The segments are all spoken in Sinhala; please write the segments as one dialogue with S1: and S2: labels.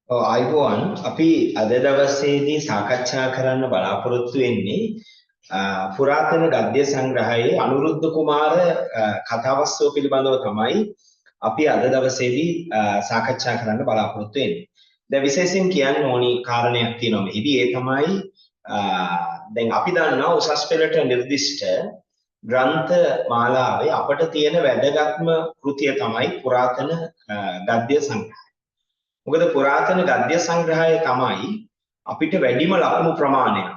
S1: අයිබෝවන් අපි අද දවසේදී සාකච්ඡා කරන්න බලාපොරොත්තු වෙන්නේ පුරාතන ගද්‍ය සංග්‍රහයේ අනුරුද්ධ කුමාර කතාවස්තුව පිළිබඳව තමයි අපි අද දවසේදී සාකච්ඡා කරන්න බලාපොරොත්තු වෙන්නේ. දැන් විශේෂයෙන් කියන්න ඕනි කාරණයක් තියෙනවා මෙහිදී ඒ තමයි දැන් අපි දන්නවා උසස් පෙළට නිර්දිෂ්ට ග්‍රන්ථ මාලාවේ අපට තියෙන වැදගත්ම කෘතිය තමයි පුරාතන ගද්‍ය සංග්‍රහය. මොකද පුරාතන ගද්‍ය සංග්‍රහය තමයි අපිට වැඩිම ලකුණු ප්‍රමාණයක්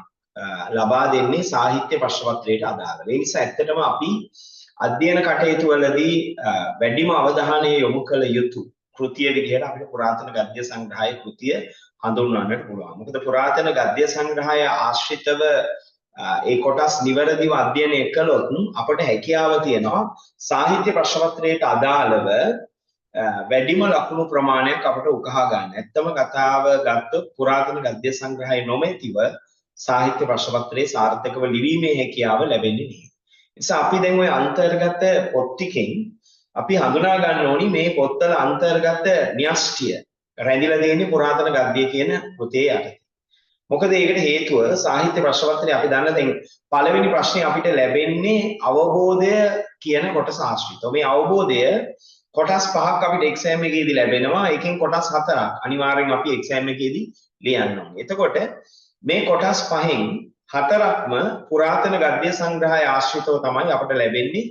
S1: ලබා දෙන්නේ සාහිත්‍ය ප්‍රශ්නපත්‍රයට අදාළව. ඒ නිසා ඇත්තටම අපි අධ්‍යයන කටයුතු වලදී වැඩිම අවධානය යොමු කළ යුතු කෘතිය විදිහට අපිට පුරාතන ගද්‍ය සංග්‍රහයේ කෘතිය හඳුන්වන්නට පුළුවන්. මොකද පුරාතන ගද්‍ය සංග්‍රහය ආශ්‍රිතව ඒ කොටස් නිවැරදිව අධ්‍යයනය කළොත් අපට හැකියාව තියෙනවා සාහිත්‍ය ප්‍රශ්නපත්‍රයට අදාළව වැඩිම ලකුණු ප්‍රමාණයක් අපට උකහා ගන්න. ඇත්තම කතාව ගත්තොත් පුරාතන ගද්‍ය සංග්‍රහය නොමැතිව සාහිත්‍ය ප්‍රශ්නපත්‍රයේ සාර්ථකව ලිවීමේ හැකියාව ලැබෙන්නේ නැහැ. නිසා අපි දැන් ওই අන්තර්ගත පොත් ටිකෙන් අපි හඳුනා ගන්න ඕනි මේ පොත්වල අන්තර්ගත න්‍යෂ්ටිය රැඳිලා තියෙන්නේ පුරාතන ගද්‍ය කියන පොතේ යටතේ. මොකද ඒකට හේතුව සාහිත්‍ය ප්‍රශ්නපත්‍රයේ අපි දන්න දැන් පළවෙනි ප්‍රශ්නේ අපිට ලැබෙන්නේ අවබෝධය කියන කොටස ආශ්‍රිතව. මේ අවබෝධය කොටස් පහක් අපිට එක්සෑම් එකේදී ලැබෙනවා. ඒකෙන් කොටස් හතරක් අනිවාර්යෙන් අපි එක්සෑම් එකේදී ලියන්න ඕනේ. එතකොට මේ කොටස් පහෙන් හතරක්ම පුරාතන ගද්‍ය සංග්‍රහය ආශ්‍රිතව තමයි අපිට ලැබෙන්නේ.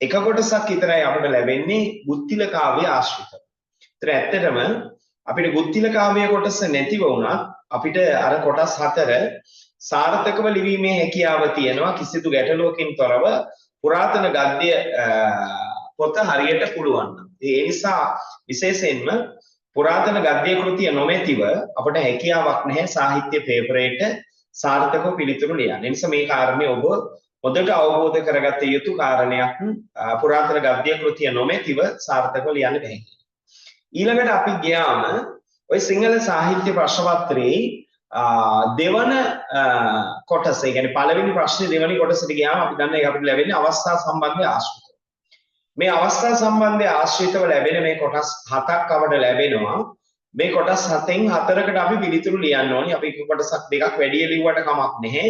S1: එක කොටසක් විතරයි අපිට ලැබෙන්නේ බුත්තිල කාව්‍ය ආශ්‍රිතව. ඒතර ඇත්තටම අපිට බුත්තිල කාව්‍ය කොටස නැතිව වුණත් අපිට අර කොටස් හතර සාර්ථකව ලිවීමේ හැකියාව තියෙනවා කිසිදු ගැටලුවකින් තොරව පුරාතන ගද්‍ය පොත හරියට පුළුවන් නම්. ඒ නිසා විශේෂයෙන්ම පුරාතන ගද්‍ය කෘතිය නොමැතිව අපට හැකියාවක් නැහැ සාහිත්‍ය පේපරයට සාර්ථකව පිළිතුරු ලියන්න. ඒ නිසා මේ කාරණේ ඔබ හොඳට අවබෝධ කරගත යුතු කාරණයක් පුරාතන ගද්‍ය කෘතිය නොමැතිව සාර්ථකව ලියන්න බැහැ. ඊළඟට අපි ගියාම ওই සිංහල සාහිත්‍ය ප්‍රශ්නපත්‍රයේ දෙවන කොටස, ඒ කියන්නේ පළවෙනි ප්‍රශ්නේ දෙවනි කොටසට ගියාම අපි දන්න එක අපිට ලැබෙන්නේ අවස්ථා සම්බන්ධය ආශ්‍රිතව. මේ අවස්ථා සම්බන්ධය ආශ්‍රිතව ලැබෙන මේ කොටස් හතක් අපට ලැබෙනවා. මේ කොටස් හතෙන් හතරකට අපි පිළිතුරු ලියන්න ඕනි. අපි කොටසක් දෙකක් වැඩි ලිව්වට කමක් නැහැ.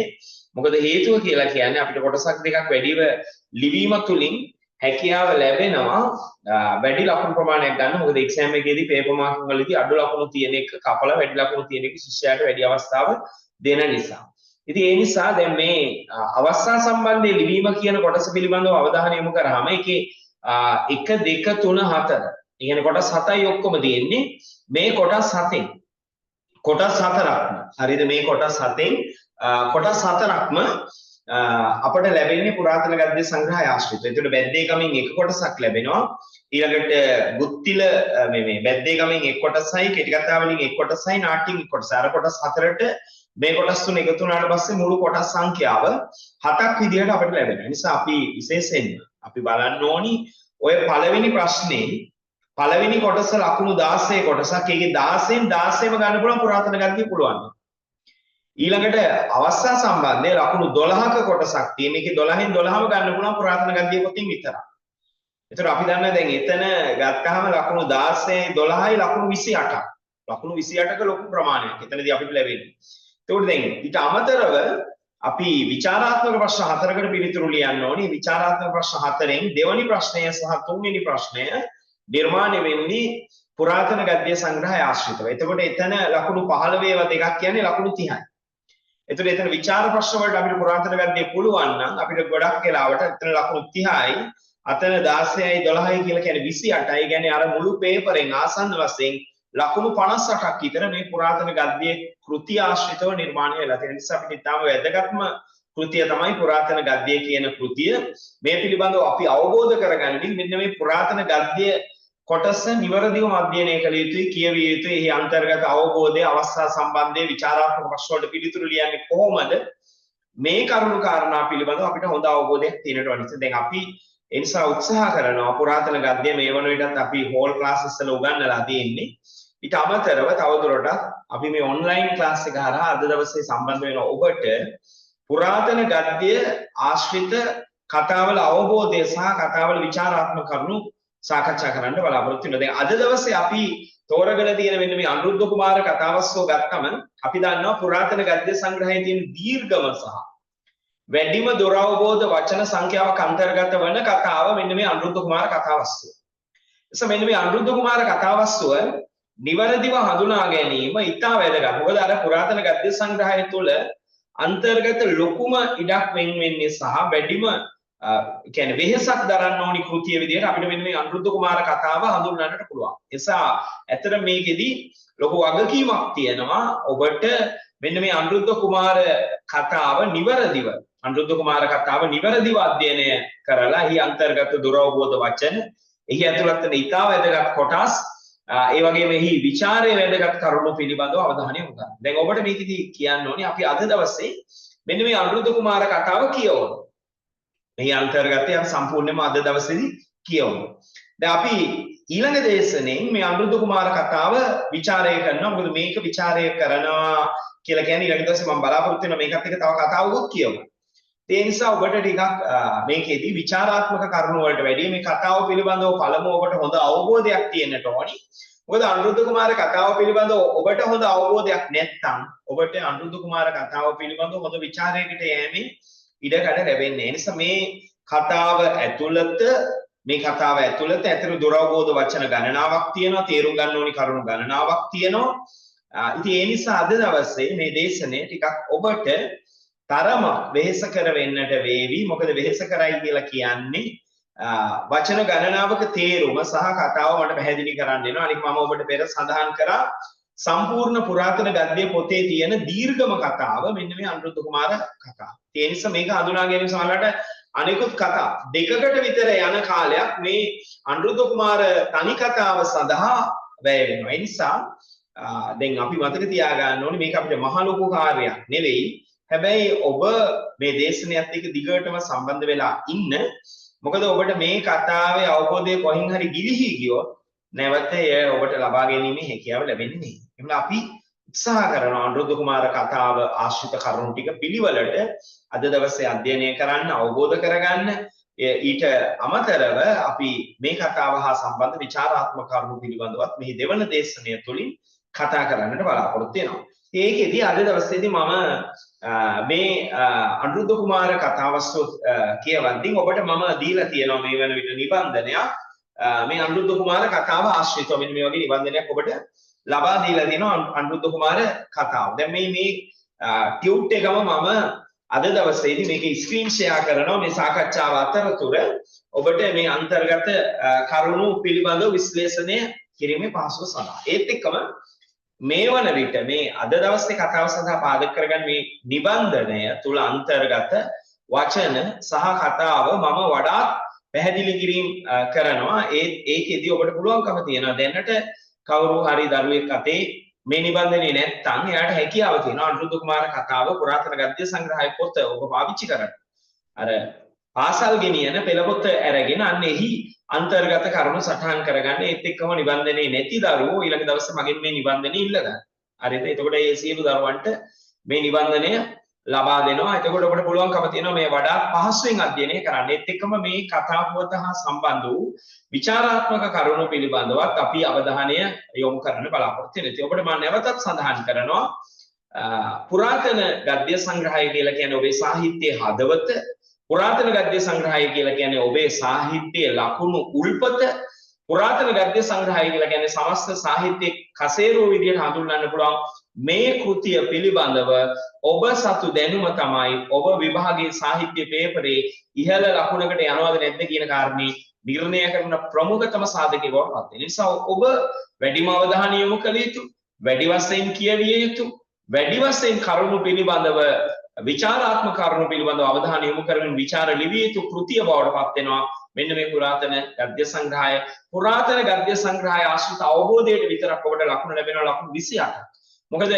S1: මොකද හේතුව කියලා කියන්නේ අපිට කොටසක් දෙකක් වැඩිව ලිවීම තුලින් හැකියාව ලැබෙනවා වැඩි ලකුණු ප්‍රමාණයක් ගන්න. මොකද එක්සෑම් එකේදී පේපර් මාර්කින් වලදී අඩු ලකුණු තියෙන එක කපලා වැඩි ලකුණු තියෙන එක ශිෂ්‍යයාට වැඩි අවස්ථාව දෙන නිසා. ඉතින් ඒ නිසා දැන් මේ අවස්ථා සම්බන්ධයේ ලිවීම කියන කොටස පිළිබඳව අවධානය යොමු කරාම ඒකේ 1 2 3 4 කියන කොටස් 7යි ඔක්කොම තියෙන්නේ. මේ කොටස් 7න් කොටස් 4ක්ම හරිද? මේ කොටස් 7න් කොටස් 4ක්ම අපට ලැබෙන්නේ පුරාතන ගද්‍ය සංග්‍රහය ආශ්‍රිතව. ඒකට බැද්දේකමින් එක කොටසක් ලැබෙනවා. ඊළඟට බුත්තිල මේ බැද්දේකමින් එක කොටසයි, කෙටි කතා වලින් එක කොටසයි, නාට්‍යයෙන් එක කොටසයි. අර කොටස් 4ට මේ කොටස් තුන එකතු වුණාට පස්සේ මුළු කොටස් සංඛ්‍යාව 7ක් විදිහට අපිට ලැබෙනවා. ඒ නිසා අපි විශේෂයෙන් අපි බලන්න ඕනි ඔය පළවෙනි ප්‍රශ්නේ පළවෙනි කොටස ලකුණු 16 කොටසක්. ඒකේ 16න් 16ම ගන්න පුළුවන් පුරාතන ගද්‍ය පුළුවන්. ඊළඟට අවස්ථා සම්බන්ධයේ ලකුණු 12ක කොටසක් තියෙන. ඒකේ 12න් 12ම ගන්න පුළුවන් පුරාතන ගද්‍ය පොතින් විතරයි. ඒතර අපි දන්නවා දැන් එතන ගත්තාම ලකුණු 16යි 12යි ලකුණු 28ක්. ලකුණු 28ක ලොකු ප්‍රමාණයක් එතනදී අපිට ලැබෙන්නේ. ඒකෝට දැන් ඊට අමතරව අපි විචාරාත්මක ප්‍රශ්න හතරකට පිළිතුරු ලියන්න ඕනේ. විචාරාත්මක ප්‍රශ්න හතරෙන් දෙවැනි ප්‍රශ්නය සහ තුන්වෙනි ප්‍රශ්නය නිර්මාණය වෙන්නේ පුරාතන ගද්‍ය සංග්‍රහය ආශ්‍රිතව. එතකොට එතන ලකුණු 15 ඒවා දෙකක් කියන්නේ ලකුණු 30යි. එතකොට එතන විචාර ප්‍රශ්න වලට අපිට පුරාතන ගද්‍ය පුළුවන් නම් අපිට ගොඩක් වෙලාවට එතන ලකුණු 30යි, අතන 16යි 12යි කියලා කියන්නේ 28යි. ඒ කියන්නේ අර මුළු පේපරෙන් ආසන්න වශයෙන් ලකුණු 58ක් විතර මේ පුරාතන ගද්‍ය කෘතිය ආශ්‍රිතව නිර්මාණය වෙලා තියෙන නිසා අපිට ඉතාම වැදගත්ම කෘතිය තමයි පුරාතන ගද්‍ය කියන කෘතිය. මේ පිළිබඳව අපි අවබෝධ කරගන්නදී මෙන්න මේ පුරාතන ගද්‍ය කොටස නිවැරදිවම අධ්‍යයනය කළ යුතුයි, කියවිය යුතුයි. එහි අන්තර්ගත අවබෝධය, අවස්ථා සම්බන්ධයේ විචාරාත්මක ප්‍රශ්න වලට පිළිතුරු ලියන්නේ කොහොමද? මේ කරුණු කාරණා පිළිබඳව අපිට හොඳ අවබෝධයක් තියෙනට ඕනේ. දැන් අපි ඒ නිසා උත්සාහ කරනවා පුරාතන ගද්‍ය මේ වන විටත් අපි හෝල් ක්ලාසස් වල උගන්වලා තියෙන්නේ. ඊට අමතරව තවදුරටත් අපි මේ ඔන්ලයින් ක්ලාස් එක හරහා අද දවසේ සම්බන්ධ වෙන ඔබට පුරාතන ගද්‍ය ආශ්‍රිත කතාවල අවබෝධය සහ කතාවල විචාරාත්මක කරුණු සාකච්ඡා කරන්න බලාපොරොත්තු වෙනවා. දැන් අද දවසේ අපි තෝරගෙන තියෙන මෙන්න මේ අනුරුද්ධ කුමාර කතාවස්සෝ ගත්තම අපි දන්නවා පුරාතන ගද්‍ය සංග්‍රහයේ තියෙන දීර්ඝම සහ වැඩිම දොරවබෝධ වචන සංඛ්‍යාවක් අන්තර්ගත වන කතාව මෙන්න මේ අනුරුද්ධ කුමාර කතාවස්සෝ. එස මෙන්න මේ අනුරුද්ධ කුමාර කතාවස්සෝ නිවැරදිව හඳුනා ගැනීම ඉතා වැදගත්. මොකද අර පුරාතන ගද්‍ය සංග්‍රහය තුළ අන්තර්ගත ලොකුම ඉඩක් වෙන් වෙන්නේ සහ වැඩිම කියන්නේ වෙහසක් දරන්න ඕනි කෘතිය විදිහට අපිට මෙන්න මේ අනුරුද්ධ කුමාර කතාව හඳුන්වන්නට පුළුවන්. එසා ඇත්තට මේකෙදි ලොකු වගකීමක් තියෙනවා ඔබට මෙන්න මේ අනුරුද්ධ කුමාර කතාව නිවැරදිව අධ්‍යයනය කරලා එහි අන්තර්ගත දුරවබෝධ වචන එහි ඇතුළත් වෙන ඉතා වැදගත් කොටස් ඒ වගේම එහි ਵਿਚාරයේ වැදගත් කරුණු පිළිබඳව අවධානය යොමු කරන්න. දැන් ඔබට මේකෙදි කියන්න ඕනේ අපි අද දවසේ මෙන්න මේ අනුරුද්ධ කුමාර කතාව කියවමු. මේ අන්තර්ගතය සම්පූර්ණයෙන්ම අද දවසේදී කියවමු. දැන් අපි ඊළඟ දේශනෙන් මේ අනුරුද්ධ කුමාර කතාව ਵਿਚාරය කරනවා. මොකද මේක ਵਿਚාරය කරනවා කියලා කියන්නේ ඊළඟ දවසේ මම බලාපොරොත්තු වෙනවා මේකත් එක්ක තව කතාවකුත් කියවමු. ඒ නිසා ඔබට ටිකක් මේකෙදී විචාරාත්මක කරුණු වලට වැඩිය මේ කතාව පිළිබඳව පළමුව ඔබට හොඳ අවබෝධයක් තියෙන්නට ඕනි. මොකද අනුරුද්ධ කුමාර කතාව පිළිබඳව ඔබට හොඳ අවබෝධයක් නැත්නම් ඔබට අනුරුද්ධ කුමාර කතාව පිළිබඳව හොඳ විචාරයකට යෑමේ ඉඩකඩ ලැබෙන්නේ. ඒ නිසා මේ කතාව ඇතුළත ඇතර දුරවබෝධ වචන ගණනාවක් තියෙනවා, තේරුම් ගන්න ඕනි කරුණු ගණනාවක් තියෙනවා. ඉතින් ඒ නිසා අද දවසේ මේ දේශනේ ටිකක් ඔබට තරම වෙහෙසකර වෙන්නට වේවි. මොකද වෙහෙස කරයි කියලා කියන්නේ වචන ගණනාවක තේරුම සහ කතාව මට පැහැදිලි කරන්න දෙනවා. අනික මම ඔබට පෙර සඳහන් කරා සම්පූර්ණ පුරාතන ගද්‍ය පොතේ තියෙන දීර්ඝම කතාව මෙන්න මේ අනුරුද්ධ කුමාර කතාව. ඒ නිසා මේක හඳුනා ගැනීම සමහරවිට අනිකුත් කතා දෙකකට විතර යන කාලයක් මේ අනුරුද්ධ කුමාර තනි කතාව සඳහා වැය වෙනවා. ඒ නිසා දැන් අපි මතක තියාගන්න ඕනේ මේක අපිට මහ ලොකු කාර්යයක් නෙවෙයි. හැබැයි ඔබ මේ දේශනයත් එක්ක දිගටම සම්බන්ධ වෙලා ඉන්න. මොකද ඔබට මේ කතාවේ අවබෝධය කොහෙන් හරි ගිලිහි ගියොත් නැවත එය ඔබට ලබා ගැනීමේ හැකියාව ලැබෙන්නේ නැහැ. එහෙනම් අපි උත්සාහ කරනවා අනුරුද්ධ කුමාර කතාව ආශ්‍රිත කරුණු ටික පිළිවෙලට අද දවසේ අධ්‍යයනය කරන්න, අවබෝධ කරගන්න. ඊට අමතරව අපි මේ කතාව හා සම්බන්ධ විචාරාත්මක කරුණු පිළිබඳවත් මේ දෙවන දේශනය තුළින් කතා කරන්නට බලාපොරොත්තු වෙනවා. ඒකෙදී අද දවසේදී මම මේ අනුරුද්ධ කුමාර කතාවස්සෝ කියවද්දී ඔබට මම දීලා තියෙනවා මේ වෙන විට නිබන්ධනයක්. මේ අනුරුද්ධ කුමාර කතාව ආශ්‍රිතව මෙන්න මේ වගේ නිබන්ධනයක් ඔබට ලබා දීලා තියෙනවා අනුරුද්ධ කුමාර කතාව. දැන් මේ ටියුට් එකම මම අද දවසේදී මේක ස්ක්‍රීන් ෂෙයා කරනවා මේ සාකච්ඡාව අතරතුර ඔබට මේ අන්තර්ගත කරුණු පිළිබඳව විශ්ලේෂණය කිරීමේ පහසුව සඳහා. ඒත් එක්කම මේ වන විට මේ අද දවසේ කතාව සඳහා පාදක කරගන්න මේ නිබන්ධනය තුල අන්තර්ගත වචන සහ කතාව මම වඩාත් පැහැදිලි කිරීම කරනවා. ඒකෙදී ඔබට පුළුවන්කම තියෙනවා දැනට කවුරු හරි දරුවෙක් අතේ මේ නිබන්ධනේ නැත්නම් එයාට හැකියාව තියෙනවා අනුරුද්ධ කුමාර කතාව පුරාතන ගද්‍ය සංග්‍රහය පොත ඔබ පාවිච්චි කරන්න. අර පාසල් ගෙනියන පෙළ පොත අරගෙන අන්න එහි අන්තර්ගත කරුණු සටහන් කරගන්න. ඒත් එක්කම නිබන්ධනේ නැති දරුවෝ ඊළඟ දවසේ මගෙන් මේ නිබන්ධනේ ඉල්ල ගන්න. හරිද? එතකොට මේ සියලු දරුවන්ට මේ නිබන්ධනය ලබා දෙනවා. එතකොට ඔබට පුළුවන්කම තියෙනවා මේ වඩාත් පහසුවෙන් අධ්‍යයනය කරන්න. ඒත් එක්කම මේ කතා පුවත හා සම්බන්ධ වූ විචාරාත්මක කරුණු පිළිබඳවත් අපි අවධානය යොමු කරන්න බලාපොරොත්තු වෙනවා. ඉතින් ඔබට මම නැවතත් සඳහන් කරනවා පුරාතන ගද්‍ය සංග්‍රහය කියලා කියන්නේ ඔබේ සාහිත්‍යයේ හදවත. පුරාතන ගද්‍ය සංග්‍රහය කියලා කියන්නේ ඔබේ සාහිත්‍යයේ ලකුණු උල්පත. පුරාතන ගද්‍ය සංග්‍රහය කියලා කියන්නේ සමස්ත සාහිත්‍යයේ කසේරුව විදිහට හඳුන්වන්න පුළුවන් මේ කෘතිය පිළිබඳව ඔබ සතු දැනුම තමයි ඔබ විභාගයේ සාහිත්‍ය පේපරේ ඉහළ ලකුණකට යනවද නැද්ද කියන කාරණේ නිර්ණය කරන ප්‍රමුඛතම සාධකය බවට පත් වෙනවා. ඒ නිසා ඔබ වැඩිම අවධානය යොමු කළ යුතු, වැඩි වශයෙන් කියවිය යුතු, වැඩි වශයෙන් කරුණු පිළිබඳව විචාරාත්මක කරුණු පිළිබඳව අවධානය යොමු කරමින් විචාර ලිවිය යුතු කෘතිය බවට පත් වෙනවා. මෙන්න මේ පුරාතන ගද්‍ය සංග්‍රහය. පුරාතන ගද්‍ය සංග්‍රහය ආශ්‍රිත අවබෝධයට විතරක් ඔබට ලකුණු ලැබෙනවා ලකුණු 28ක්. මොකද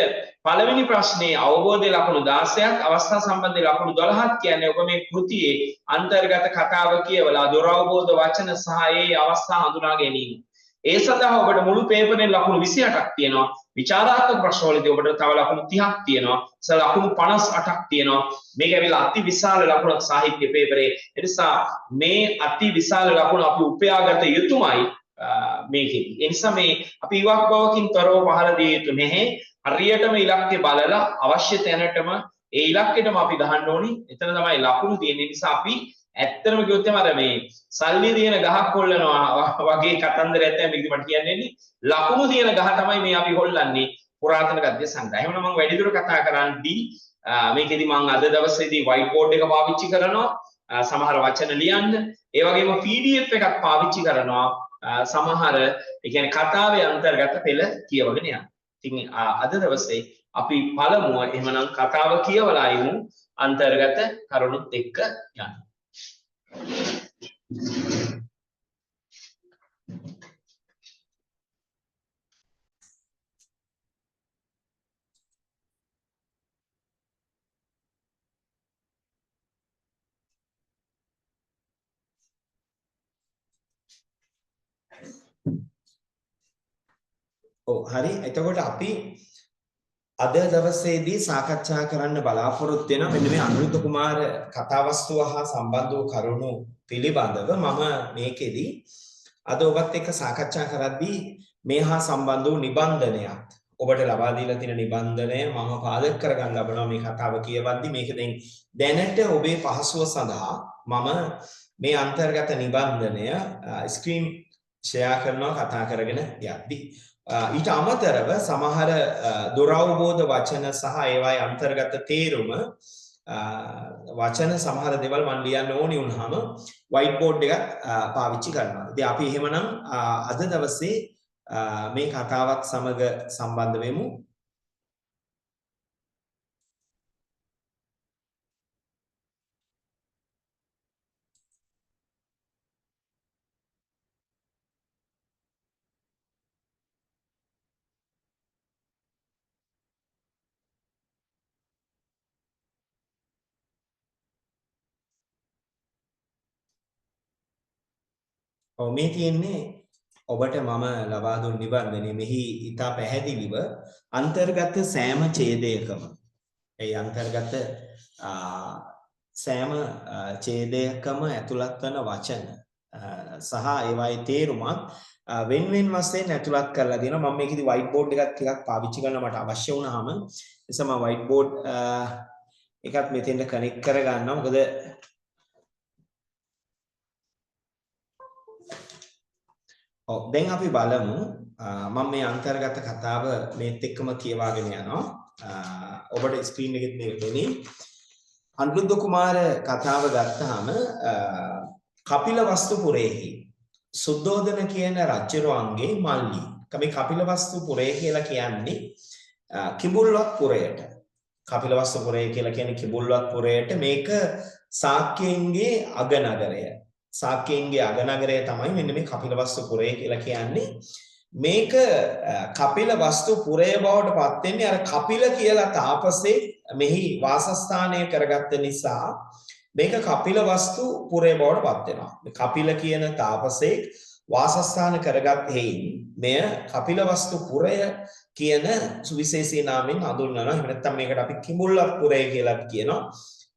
S1: පළවෙනි ප්‍රශ්නේ අවබෝධයේ ලකුණු 16ක්, අවස්ථා සම්බන්ධයේ ලකුණු 12ක් කියන්නේ ඔබ මේ කෘතියේ අන්තර්ගත කතාව කියවලා දුරවබෝධ වචන සහ ඒ අවස්ථා හඳුනා ගැනීම. ඒ සඳහා ඔබට මුළු පේපරේ ලකුණු 28ක් තියෙනවා. විචාරාත්මක ප්‍රශ්නවලදී ඔබට තව ලකුණු 30ක් තියෙනවා. ලකුණු 58ක් තියෙනවා. මේක ඇවිල්ලා අති විශාල ලකුණක් සාහිත්‍ය පේපරේ. ඒ නිසා මේ අති විශාල ලකුණ අපි උපයාගත යුතුමයි මේකෙදි. ඒ නිසා මේ අපි ඉවක් බවකින් තොරව පහළ දිය යුතු නැහැ. හරියටම ඉලක්කය බලලා අවශ්‍ය තැනටම ඒ ඉලක්කයටම අපි ගහන්න ඕනි. එතන තමයි ලකුණු තියෙන නිසා අපි ඇත්තටම කිව්වොත් අර මේ සල්ලි තියෙන ගහක් හොල්ලනවා වගේ කතන්දරයක් තමයි මේකද මට කියන්නේ. ලකුණු තියෙන ගහ තමයි මේ අපි හොල්ලන්නේ පුරාතන ගද්‍ය සංග්‍රහය. එහෙනම් මම වැඩිදුර කතා කරන්නේ මේකෙදි මම අද දවසේදී white board එක පාවිච්චි කරනවා සමහර වචන ලියන්න. ඒ වගේම PDF එකක් පාවිච්චි කරනවා සමහර ඒ කියන්නේ කතාවේ අන්තර්ගත පෙළ කියවගෙන යන්න. ඉතින් අද දවසේ අපි පළමුව එහෙමනම් කතාව කියවලා ඉමු අන්තර්ගත කරුණුත් එක්ක යන්න. හරි එතකොට අපි අද දවසේදී සාකච්ඡා කරන්න බලාපොරොත්තු වෙනවා මෙන්න මේ අනුරුද්ධ කුමාර කතාවස්තුව හා සම්බන්ධ වූ කරුණු පිළිබඳව මම මේකෙදී අද ඔබත් එක්ක සාකච්ඡා කරද්දී මේ හා සම්බන්ධ වූ නිබන්ධනයක් ඔබට ලබා දීලා තියෙන නිබන්ධනය මම පාදක කරගන්න ලබනවා මේ කතාව කියවද්දී මේක දැනට ඔබේ පහසුව සඳහා මම මේ අන්තර්ගත නිබන්ධනය ස්ක්‍රීන් ෂෙයා කරනවා කතා කරගෙන යද්දී ඊට අමතරව සමහර දුරවබෝධ වචන සහ ඒවායේ අන්තර්ගත තේරුම වචන සමහර දේවල් මම ලියන්න ඕනි වුණාම white board එකක් පාවිච්චි කරනවා. ඉතින් අපි එහෙමනම් අද දවසේ මේ කතාවත් සමග සම්බන්ධ වෙමු. මේ තියෙන්නේ ඔබට මම ලබා දුන් නිබන්ධනය මෙහි ඉතා පැහැදිලිව අන්තර්ගත සෑම ඡේදයකම ඒ අන්තර්ගත සෑම ඡේදයකම ඇතුළත් වන වචන සහ ඒවායේ තේරුමත් වෙන වෙන වශයෙන් ඇතුළත් කරලා දෙනවා. මම මේකෙදි white board එකක් ටිකක් පාවිච්චි කරන්න මට අවශ්‍ය වුණාම එසම white board එකත් මෙතෙන්ට කනෙක්ට් කර ගන්නවා. මොකද දැන් අපි බලමු මම මේ අන්තර්ගත කතාව මේත් එක්කම කියවාගෙන යනවා. ඔබට ස්ක්‍රීන් එකෙත් මේක වෙන්නේ අනුරුද්ධ කුමාර කතාව ගත්තාම කපිලවස්තුපුරයේහි සුද්ධෝදන කියන රජුරුවන්ගේ මල්ලි. මේ කපිලවස්තුපුරය කියලා කියන්නේ කිඹුල්වත් පුරයට. කපිලවස්තුපුරය කියලා කියන්නේ කිඹුල්වත් පුරයට. මේක ශාක්‍යයන්ගේ අගනගරය. ශාක්‍යයන්ගේ අගනගරය තමයි මෙන්න මේ කපිලවස්තුපුරය කියලා කියන්නේ. මේක කපිලවස්තුපුරය බවට පත් වෙන්නේ අර කපිල කියලා තාපසේ මෙහි වාසස්ථානය කරගත්ත නිසා මේක කපිලවස්තුපුරය බවට පත් වෙනවා. මේ කපිල කියන තාපසේ වාසස්ථාන කරගත් හේයින් මෙය කපිලවස්තුපුරය කියන සුවිශේෂී නාමයෙන් හඳුන්වනවා. එහෙම නැත්නම් මේකට අපි කිඹුල්වත් පුරය කියලා කියනවා.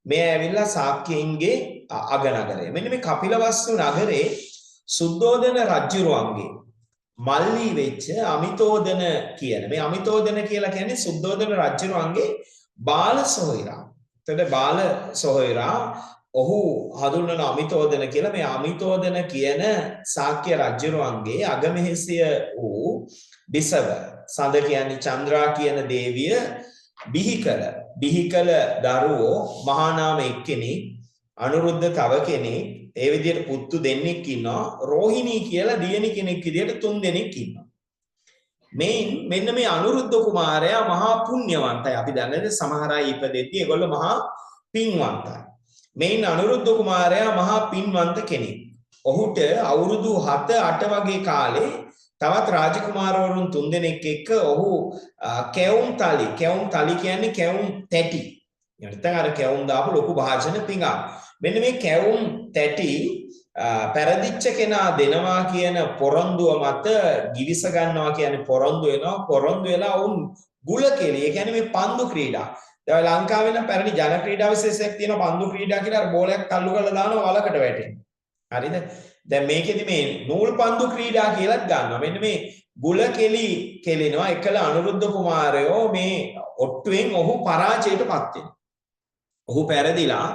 S1: මේ ඇවිල්ලා ශාක්‍යයන්ගේ අගනගරය. මෙන්න මේ කපිලවස්තු නගරේ සුද්ධෝදන රජුරුවන්ගේ මල්ලි වෙච්ච අමිතෝදන කියන මේ අමිතෝදන කියලා කියන්නේ සුද්ධෝදන රජුරුවන්ගේ බාල සොහොයුරා. එතකොට බාල සොහොයුරා ඔහු හඳුන්වන අමිතෝදන කියලා. මේ අමිතෝදන කියන ශාක්‍ය රජුරුවන්ගේ අගමෙහෙසිය වූ බිසව සඳ කියන්නේ චන්ද්‍රා කියන දේවිය බිහි කළ දරුවෝ මහා නාම එක්කෙනෙක් අනුරුද්ධ තව කෙනෙක් ඒ විදිහට පුත්තු දෙන්නෙක් ඉන්නවා. රෝහිණී කියලා දියණි කෙනෙක් විදිහට 3 දෙනෙක් ඉන්නවා. මෙන්න මේ අනුරුද්ධ කුමාරයා මහා පුණ්‍යවන්තයි. අපි දන්නේ සමහර අය ඉපදෙද්දී ඒගොල්ලෝ මහා පින්වන්තයි. මේන් අනුරුද්ධ කුමාරයා මහා පින්වන්ත කෙනෙක්. ඔහුට අවුරුදු 7-8 වගේ කාලේ තවත් රාජකුමාරවරුන් 3 දෙනෙක් එක්ක ඔහු කැවුම් තලි කියන්නේ කැවුම් තැටි. නැත්නම් අර කැවුම් දාපු ලොකු භාජන පිඟා. මෙන්න මේ කැවුම් තැටි පැරදිච්ච කෙනා දෙනවා කියන පොරොන්දුව මත ගිවිස ගන්නවා කියන්නේ පොරොන්දු වෙනවා. පොරොන්දු වෙලා වුන් ගුල කෙලි. ඒ කියන්නේ මේ පන්දු ක්‍රීඩා. දැන් ලංකාවේ නම් පැරණි ජන ක්‍රීඩා විශේෂයක් තියෙනවා පන්දු ක්‍රීඩා කියලා. අර බෝලයක් තල්ලු කරලා දානවා වලකට වැටෙනවා. හරිද? දැන් මේකෙදි මේ නූල් පන්දු ක්‍රීඩා කියලාත් ගන්නවා. මෙන්න මේ ගුල කෙලි කෙලිනවා. එකල අනුරුද්ධ කුමාරයෝ මේ ඔට්ටුවෙන් ඔහු පරාජයටපත් වෙනවා. ඔහු පැරදිලා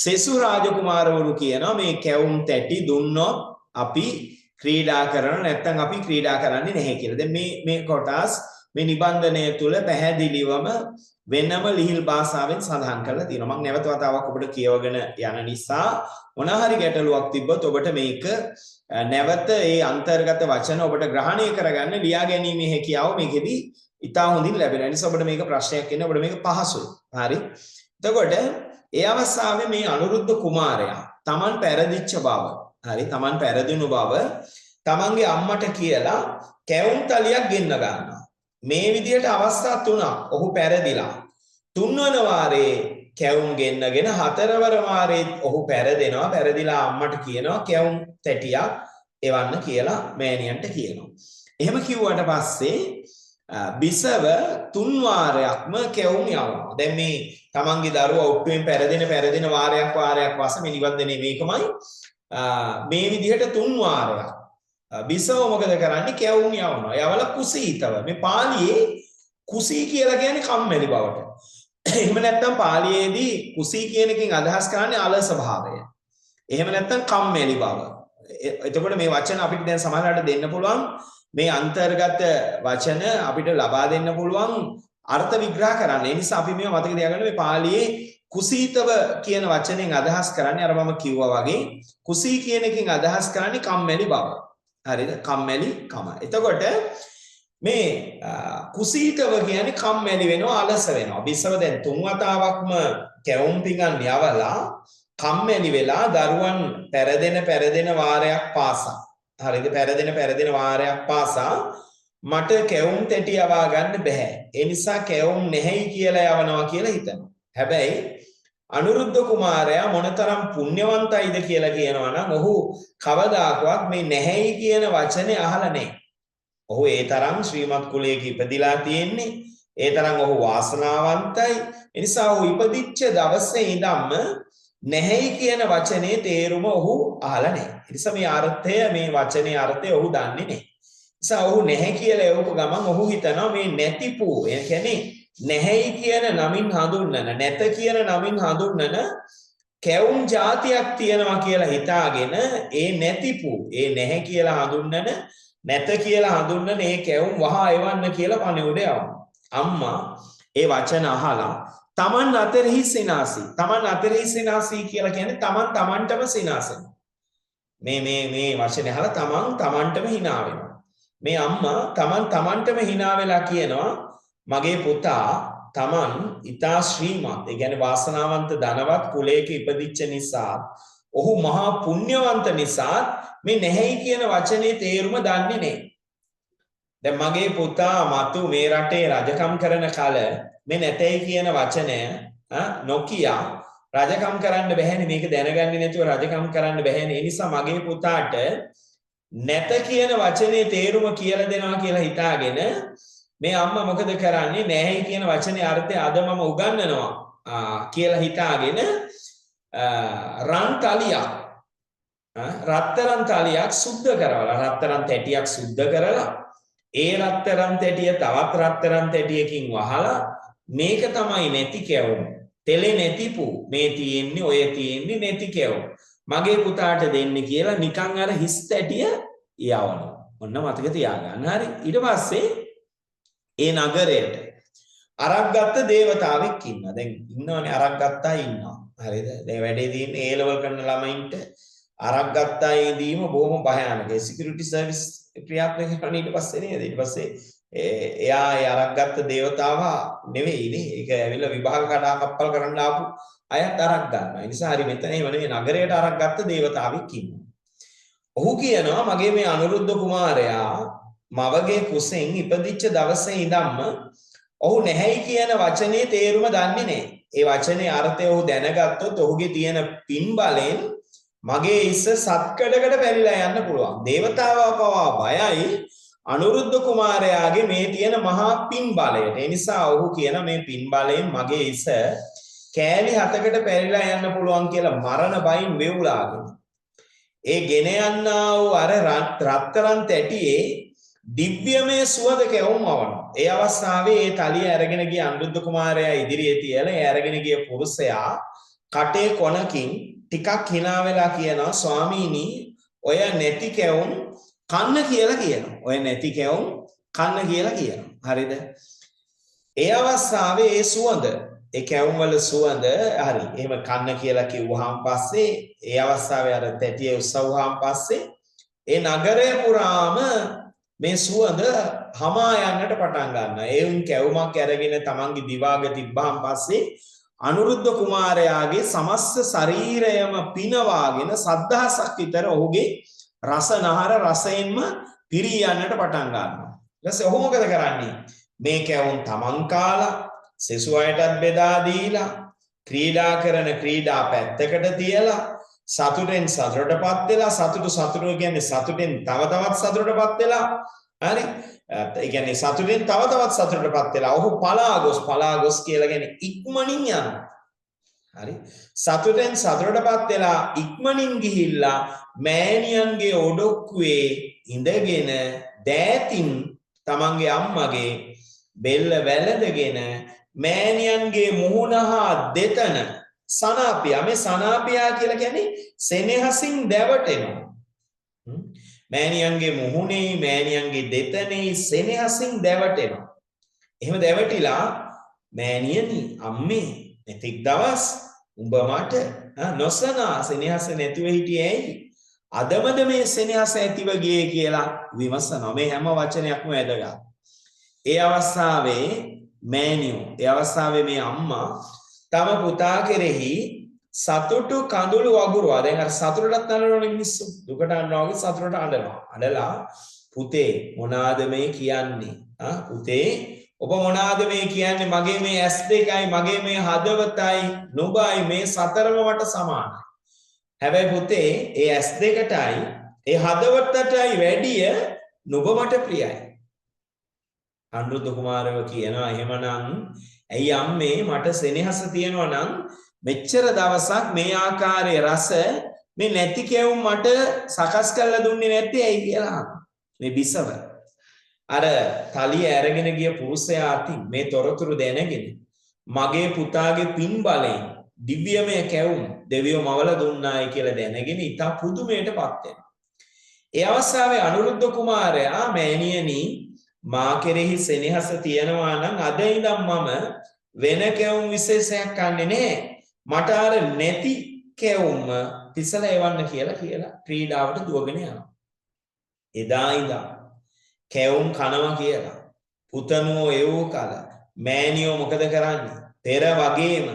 S1: සෙසු රාජකුමාරවරු කියනවා මේ කැවුම් තැටි දුන්නොත් අපි ක්‍රීඩා කරන නැත්නම් අපි ක්‍රීඩා කරන්නේ නැහැ කියලා. දැන් මේ කොටස් මේ නිබන්ධනය තුල පැහැදිලිවම වෙනම ලිහිල් භාෂාවෙන් සඳහන් කරලා තියෙනවා. මම නැවත වතාවක් ඔබට කියවගෙන යන නිසා මොන හරි ගැටලුවක් තිබ්බොත් ඔබට මේක නැවත ඒ අන්තර්ගත වචන ඔබට ග්‍රහණය කරගන්න ලියා ගැනීමේ හැකියාව මේකෙදි ඉතා හොඳින් ලැබෙනවා. ඒ නිසා ඔබට මේක ප්‍රශ්නයක් වෙන්නේ ඔබට මේක පහසුයි. හරි. එතකොට ඒ අවස්ථාවේ මේ අනුරුද්ධ කුමාරයා Taman පැරදිච්ච බව, හරි Taman පැරදිණු බව Tamanගේ අම්මට කියලා කැවුම් තලියක් ගෙන්න ගන්නවා. මේ විදිහට අවස්ථා තුනක් ඔහු පැරදිලා තුන්වන වාරේ කැවුම් ගෙන්නගෙන හතරවර වාරේ ඔහු පැරදෙනවා. පැරදිලා අම්මට කියනවා කැවුම් තැටියක් එවන්න කියලා මෑණියන්ට කියනවා. එහෙම කිව්වට පස්සේ බිසව තුන් වාරයක්ම කැවුම් යවනවා. දැන් මේ තමන්ගේ දරුවා ඔට්ටුවෙන් පැරදෙන වාරයක් වශයෙන් මේ නිබන්ධනේ මේකමයි. මේ විදිහට තුන් වාරයක් බිසව මොකද කරන්නේ? කැවුම් යවනවා. යවලා කුසීතව. මේ පාලියේ කුසී කියලා කියන්නේ කම්මැලි බවට. එහෙම නැත්නම් පාලියේදී කුසී කියන එකෙන් අදහස් කරන්නේ අලස භාවය. එහෙම නැත්නම් කම්මැලි බව. එතකොට මේ වචන අපිට දැන් සමහරවිට දෙන්න පුළුවන්. මේ අන්තර්ගත වචන අපිට ලබා දෙන්න පුළුවන් අර්ථ විග්‍රහ කරන්න. ඒ නිසා අපි මේව මතක තියාගන්න මේ පාළියේ කුසීතව කියන වචනෙන් අදහස් කරන්නේ අර මම කිව්වා වගේ කුසී කියන එකෙන් අදහස් කරන්නේ කම්මැලි බව. හරිද? කම්මැලි කම. එතකොට මේ කුසීතව කියන්නේ කම්මැලි වෙනවා, අලස වෙනවා. බිසව දැන් තුන් වතාවක්ම කැවුම් පිඟන් යවලා කම්මැලි වෙලා දරුවන් පැරදෙන වාරයක් පාසා. හරිද? පැරදෙන වාරයක් පාසා මට කැවුම් තැටි යවා ගන්න බෑ. ඒ නිසා කැවුම් නැහැයි කියලා යවනවා කියලා හිතනවා. හැබැයි අනුරුද්ධ කුමාරයා මොනතරම් පුණ්‍යවන්තයිද කියලා කියනවා නම් ඔහු කවදාකවත් මේ නැහැයි කියන වචනේ අහලා නැහැ. ඔහු ඒ තරම් ශ්‍රීමත් කුලයක ඉපදිලා තියෙන්නේ. ඒ තරම් ඔහු වාසනාවන්තයි. ඒ නිසා ඔහු ඉපදිච්ච දවසේ ඉඳන්ම නැහැයි කියන වචනේ තේරුම ඔහු අහලා නැහැ. ඒ නිසා මේ අර්ථය මේ වචනේ අර්ථය ඔහු දන්නේ නැහැ. නිසා ඔහු නැහැ කියලා එවපු ගමන් ඔහු හිතනවා මේ නැතිපු, ඒ කියන්නේ නැහැයි කියන නමින් හඳුන්වන, නැත කියන නමින් හඳුන්වන කැවුම් જાතියක් තියෙනවා කියලා හිතාගෙන ඒ නැතිපු, ඒ නැහැ කියලා හඳුන්වන, නැත කියලා හඳුන්වන ඒ කැවුම් වහා එවන්න කියලා පණිවුඩ යවනවා. අම්මා ඒ වචන අහලා තමන් අතරෙහි සිනාසී. තමන් අතරෙහි සිනාසී කියලා කියන්නේ තමන් තමන්ටම සිනාසන. මේ වචනේ අහලා තමන්ටම hina වෙනවා. මේ අම්මා තමන්ටම hina වෙලා කියනවා මගේ පුතා තමන් ඊතා ශ්‍රීමත්, ඒ කියන්නේ වාසනාවන්ත ධනවත් කුලයක ඉපදිච්ච නිසා, ඔහු මහා පුණ්‍යවන්ත නිසා මේ නැහැයි කියන වචනේ තේරුම දන්නේ නැහැ. දැන් මගේ පුතා මතු මේ රටේ රජකම් කරන කල මේ නැතයි කියන වචනය නොකිය රජකම් කරන්න බැහැනේ. මේක දැනගන්නේ නැතුව රජකම් කරන්න බැහැනේ. ඒ නිසා මගේ පුතාට නැත කියන වචනේ තේරුම කියලා දෙනවා කියලා හිතාගෙන මේ අම්මා මොකද කරන්නේ? නැහැයි කියන වචනේ අර්ථය අද මම උගන්වනවා කියලා හිතාගෙන රත්තරන් තලියක් සුද්ධ කරවලා, රත්තරන් තැටියක් සුද්ධ කරලා ඒ රත්තරන් තැටිය තවත් රත්තරන් තැටියකින් වහලා මේක තමයි නැති කැවුම්. තෙලේ නැතිපු මේ තියෙන්නේ, ඔය තියෙන්නේ නැති කැවුම්. මගේ පුතාට දෙන්න කියලා නිකන් අර හිස් තැටිය යවනවා. ඔන්න මතක තියාගන්න. හරි. ඊට පස්සේ ඒ නගරයට අරක් ගත්ත දේවතාවෙක් ඉන්නවා. දැන් ඉන්නවනේ අරක් ගත්තා ඉන්නවා. හරිද? දැන් වැඩේ තියෙන්නේ A level කරන ළමයින්ට අරක් ගත්තා ඉදීම බොහොම භයානකයි. සිකියුරිටි සර්විස් ක්‍රියාත්මක කරන ඊට පස්සේ නේද? ඊට පස්සේ එයා ඒ අරක් ගත්ත දේවතාවා නෙවෙයිනේ. ඒක ඇවිල්ලා විභාග කඩා කප්පල් කරන්න ආපු අයත් අරක් ගන්නවා. ඒ නිසා හරි මෙතන එහෙම නෙවෙයි, නගරයට අරක් ගත්ත දේවතාවෙක් ඉන්නවා. ඔහු කියනවා මගේ මේ අනුරුද්ධ කුමාරයා මවගේ කුසෙන් ඉපදිච්ච දවසේ ඉඳන්ම ඔහු නැහැයි කියන වචනේ තේරුම දන්නේ නැහැ. ඒ වචනේ අර්ථය ඔහු දැනගත්තොත් ඔහුගේ තියෙන පින් බලෙන් මගේ ඉස්ස සත්කඩකට පැලිලා යන්න පුළුවන්. දේවතාවා පවා බයයි අනුරුද්ධ කුමාරයාගේ මේ තියෙන මහා පින් බලයට. ඒ නිසා ඔහු කියන මේ පින් බලයෙන් මගේ ඉස්ස කෑලි 7කට පැලිලා යන්න පුළුවන් කියලා මරණ බයින් වෙවුලාගෙන. ඒ ගෙන යන්නා වූ අර රත්තරන් තැටියේ දිව්‍යමය සුවඳ කැවුම් අවනවා. ඒ අවස්ථාවේ ඒ තලිය අරගෙන ගිය අනුරුද්ධ කුමාරයා ඉදිරියේ තියලා ඒ අරගෙන ගිය පුරුෂයා කටේ කොනකින් ටිකක් hina වෙලා කියනවා ස්වාමීනි ඔය නැති කැවුම් කන්න කියලා කියනවා. ඔය නැති කැවුම් කන්න කියලා කියනවා. හරිද? ඒ අවස්ථාවේ ඒ සුවඳ ඒ කැවුම් වල සුවඳ හරි. එහෙම කන්න කියලා කිව්වහම පස්සේ ඒ අවස්ථාවේ අර තැටිය උස්සවුවාම පස්සේ ඒ නගරය පුරාම මේ සුවඳ හමා යන්නට පටන් ගන්නවා. ඒ උන් කැවුමක් අරගෙන තමන්ගේ දිවාග තිබ්බහම පස්සේ අනුරුද්ධ කුමාරයාගේ සමස්ත ශරීරයම පිනවාගෙන සද්ධාසක් විතර ඔහුගේ රසනහර රසයෙන්ම පිරී යන්නට පටන් ගන්නවා. ඊට පස්සේ ඔහු මොකද කරන්නේ? මේ කැවුම් තමන් කාලා සෙසු අයටත් බෙදා දීලා ක්‍රීඩා කරන ක්‍රීඩා පැත්තකට තියලා සතුටෙන් සතුටටපත් වෙලා සතුට කියන්නේ සතුටෙන් තව තවත් සතුටටපත් වෙලා හරි ඒ කියන්නේ සතුටෙන් තව තවත් සතුටටපත් වෙලා ඔහු පලා ගොස් කියලා කියන්නේ ඉක්මනින් යනවා. හරි සතුටෙන් සතුටටපත් වෙලා ඉක්මනින් ගිහිල්ලා මෑණියන්ගේ ඔඩොක්කුවේ ඉඳගෙන දෑතින් තමන්ගේ අම්මගේ බෙල්ල වැළඳගෙන මෑණියන්ගේ මුහුණ හා දෙතන සනාපියා මේ සනාපියා කියලා කියන්නේ සෙනෙහසින් දැවටෙනවා. මෑණියන්ගේ මුහුණේ මෑණියන්ගේ දෙතනේ සෙනෙහසින් දැවටෙනවා. එහෙම දැවටිලා මෑණියනි අම්මේ මෙතෙක් දවස් උඹ මට නොසනා සෙනෙහස නැතිව හිටියේ ඇයි? අදමද මේ සෙනෙහස ඇතිව ගියේ කියලා විමසනවා. මේ හැම වචනයක්ම වැදගත්. ඒ අවස්ථාවේ මෑණියෝ ඒ අවස්ථාවේ මේ අම්මා තම පුතා කෙරෙහි සතුටු කඳුළු වගුරුවා. දැන් අර සතුටටත් අඬනවනේ මිනිස්සු. දුකට අඬනවා වගේ සතුටට අඬනවා. අඬලා පුතේ මොනවාද මේ කියන්නේ? පුතේ ඔබ මොනවාද මේ කියන්නේ? මගේ මේ ඇස් දෙකයි මගේ මේ හදවතයි නුඹයි මේ සතරම මට සමානයි. හැබැයි පුතේ ඒ ඇස් දෙකටයි ඒ හදවතටයි වැඩිය නුඹ මට ප්‍රියයි. අනුරුද්ධ කුමාරයෝ කියනවා එහෙමනම් ඇයි අම්මේ මට සෙනෙහස තියෙනවා නම් මෙච්චර දවසක් මේ ආකාරයේ රස මේ නැති කැවුම් මට සකස් කරලා දුන්නේ නැත්තේ ඇයි කියලා මේ බිසව අර තලිය අරගෙන ගිය පුරුෂයා අතින් මේ තොරතුරු දැනගෙන මගේ පුතාගේ පින් බලයෙන් දිව්‍යමය කැවුම් දෙවියෝ මවල දුන්නායි කියලා දැනගෙන ඊට පුදුමයටපත් වෙනවා. ඒ අවස්ථාවේ අනුරුද්ධ කුමාරයා මෑණියනි මා කෙරෙහි සෙනෙහස තියනවා නම් අද ඉඳන් මම වෙන කැවුම් විශේෂයක් කන්නේ නැහැ. මට අර නැති කැවුම් පිසලා එවන්න කියලා ක්‍රීඩාවට දුවගෙන යනවා. එදා ඉඳන් කැවුම් කනවා කියලා පුතණුවෝ එවෝ කල මෑණියෝ මොකද කරන්නේ? පෙර වගේම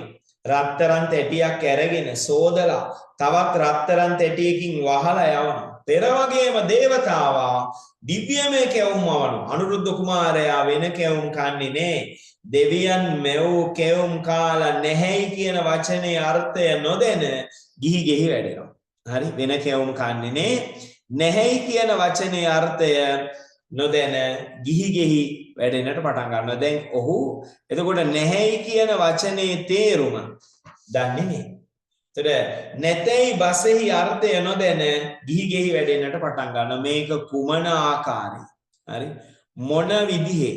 S1: රත්තරන් තැටියක් අරගෙන සෝදලා තවත් රත්තරන් තැටියකින් වහලා යවනවා. පෙර වගේම දේවතාවා දිව්‍යමය කැවුම් අවනවා. අනුරුද්ධ කුමාරයා වෙන කැවුම් කන්නේ නැහැ. දෙවියන් මෙව් කැවුම් කාලා නැහැයි කියන වචනේ අර්ථය නොදැන ගිහි ගෙහි වැඩෙනවා. හරි වෙන කැවුම් කන්නේ නැහැයි කියන වචනේ අර්ථය නොදැන ගිහි ගෙහි වැඩෙන්නට පටන් ගන්නවා. දැන් ඔහු එතකොට නැහැයි කියන වචනේ තේරුම දන්නේ නැහැ. එතකොට නැතයි බසෙහි අර්ථය නොදැන ගිහි ගෙහි වැඩෙන්නට පටන් ගන්නවා. මේක කුමන ආකාරයි? හරි මොන විදිහේ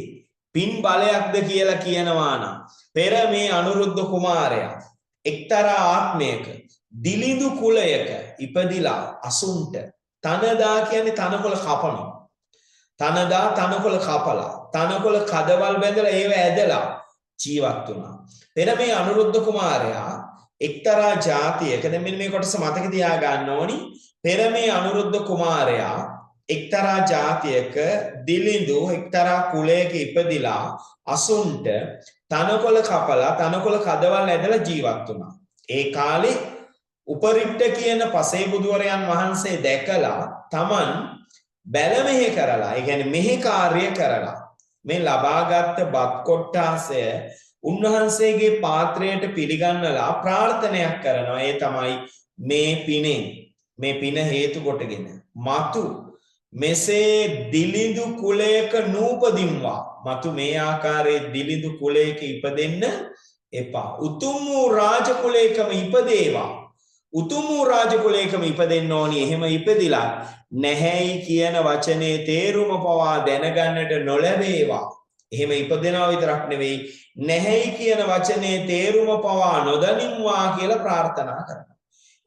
S1: පින් බලයක්ද කියලා කියනවා නම් පෙර මේ අනුරුද්ධ කුමාරයා එක්තරා ආත්මයක දිලිඳු කුලයක ඉපදිලා අසුන්ට තනදා කියන්නේ තනකොළ කපනවා. තනදා තනකොළ කපලා තනකොළ කදවල් බැඳලා ඒව ඇදලා ජීවත් වුණා. පෙර මේ අනුරුද්ධ කුමාරයා එක්තරා ජාතියක දැන් මෙන්න මේ කොටස මතක තියාගන්න ඕනි. පෙර මේ අනුරුද්ධ කුමාරයා එක්තරා ජාතියක දිලිඳු එක්තරා කුලයක ඉපදිලා අසුන්ට තනකොළ කපලා තනකොළ කදවල් ඇදලා ජීවත් වුණා. ඒ කාලේ උපරිට්ඨ කියන පසේ බුදුවරයන් වහන්සේ දැකලා තමන් බැලමෙහි කරලා ඒ කියන්නේ මෙහි කාර්ය කරලා මේ ලබාගත් බත් කොට්ටාසය උන්වහන්සේගේ පාත්‍රයට පිළිගන්නලා ප්‍රාර්ථනයක් කරනවා. ඒ තමයි මේ පිනෙන් මේ පින හේතු කොටගෙන මතු මෙසේ දිලිඳු කුලයක නූපදින්වා මතු මේ ආකාරයේ දිලිඳු කුලයක ඉපදෙන්න එපා. උතුම් වූ රාජ කුලයකම ඉපදේවා. උතුම් වූ රාජ කුලයකම ඉපදෙන්න ඕනි. එහෙම ඉපදිලා නැහැයි කියන වචනේ තේරුම පවා දැනගන්නට නොලැබේවා. එහෙම ඉපදෙනවා විතරක් නෙවෙයි නැහැයි කියන වචනේ තේරුම පවා නොදනින්වා කියලා ප්‍රාර්ථනා කරනවා.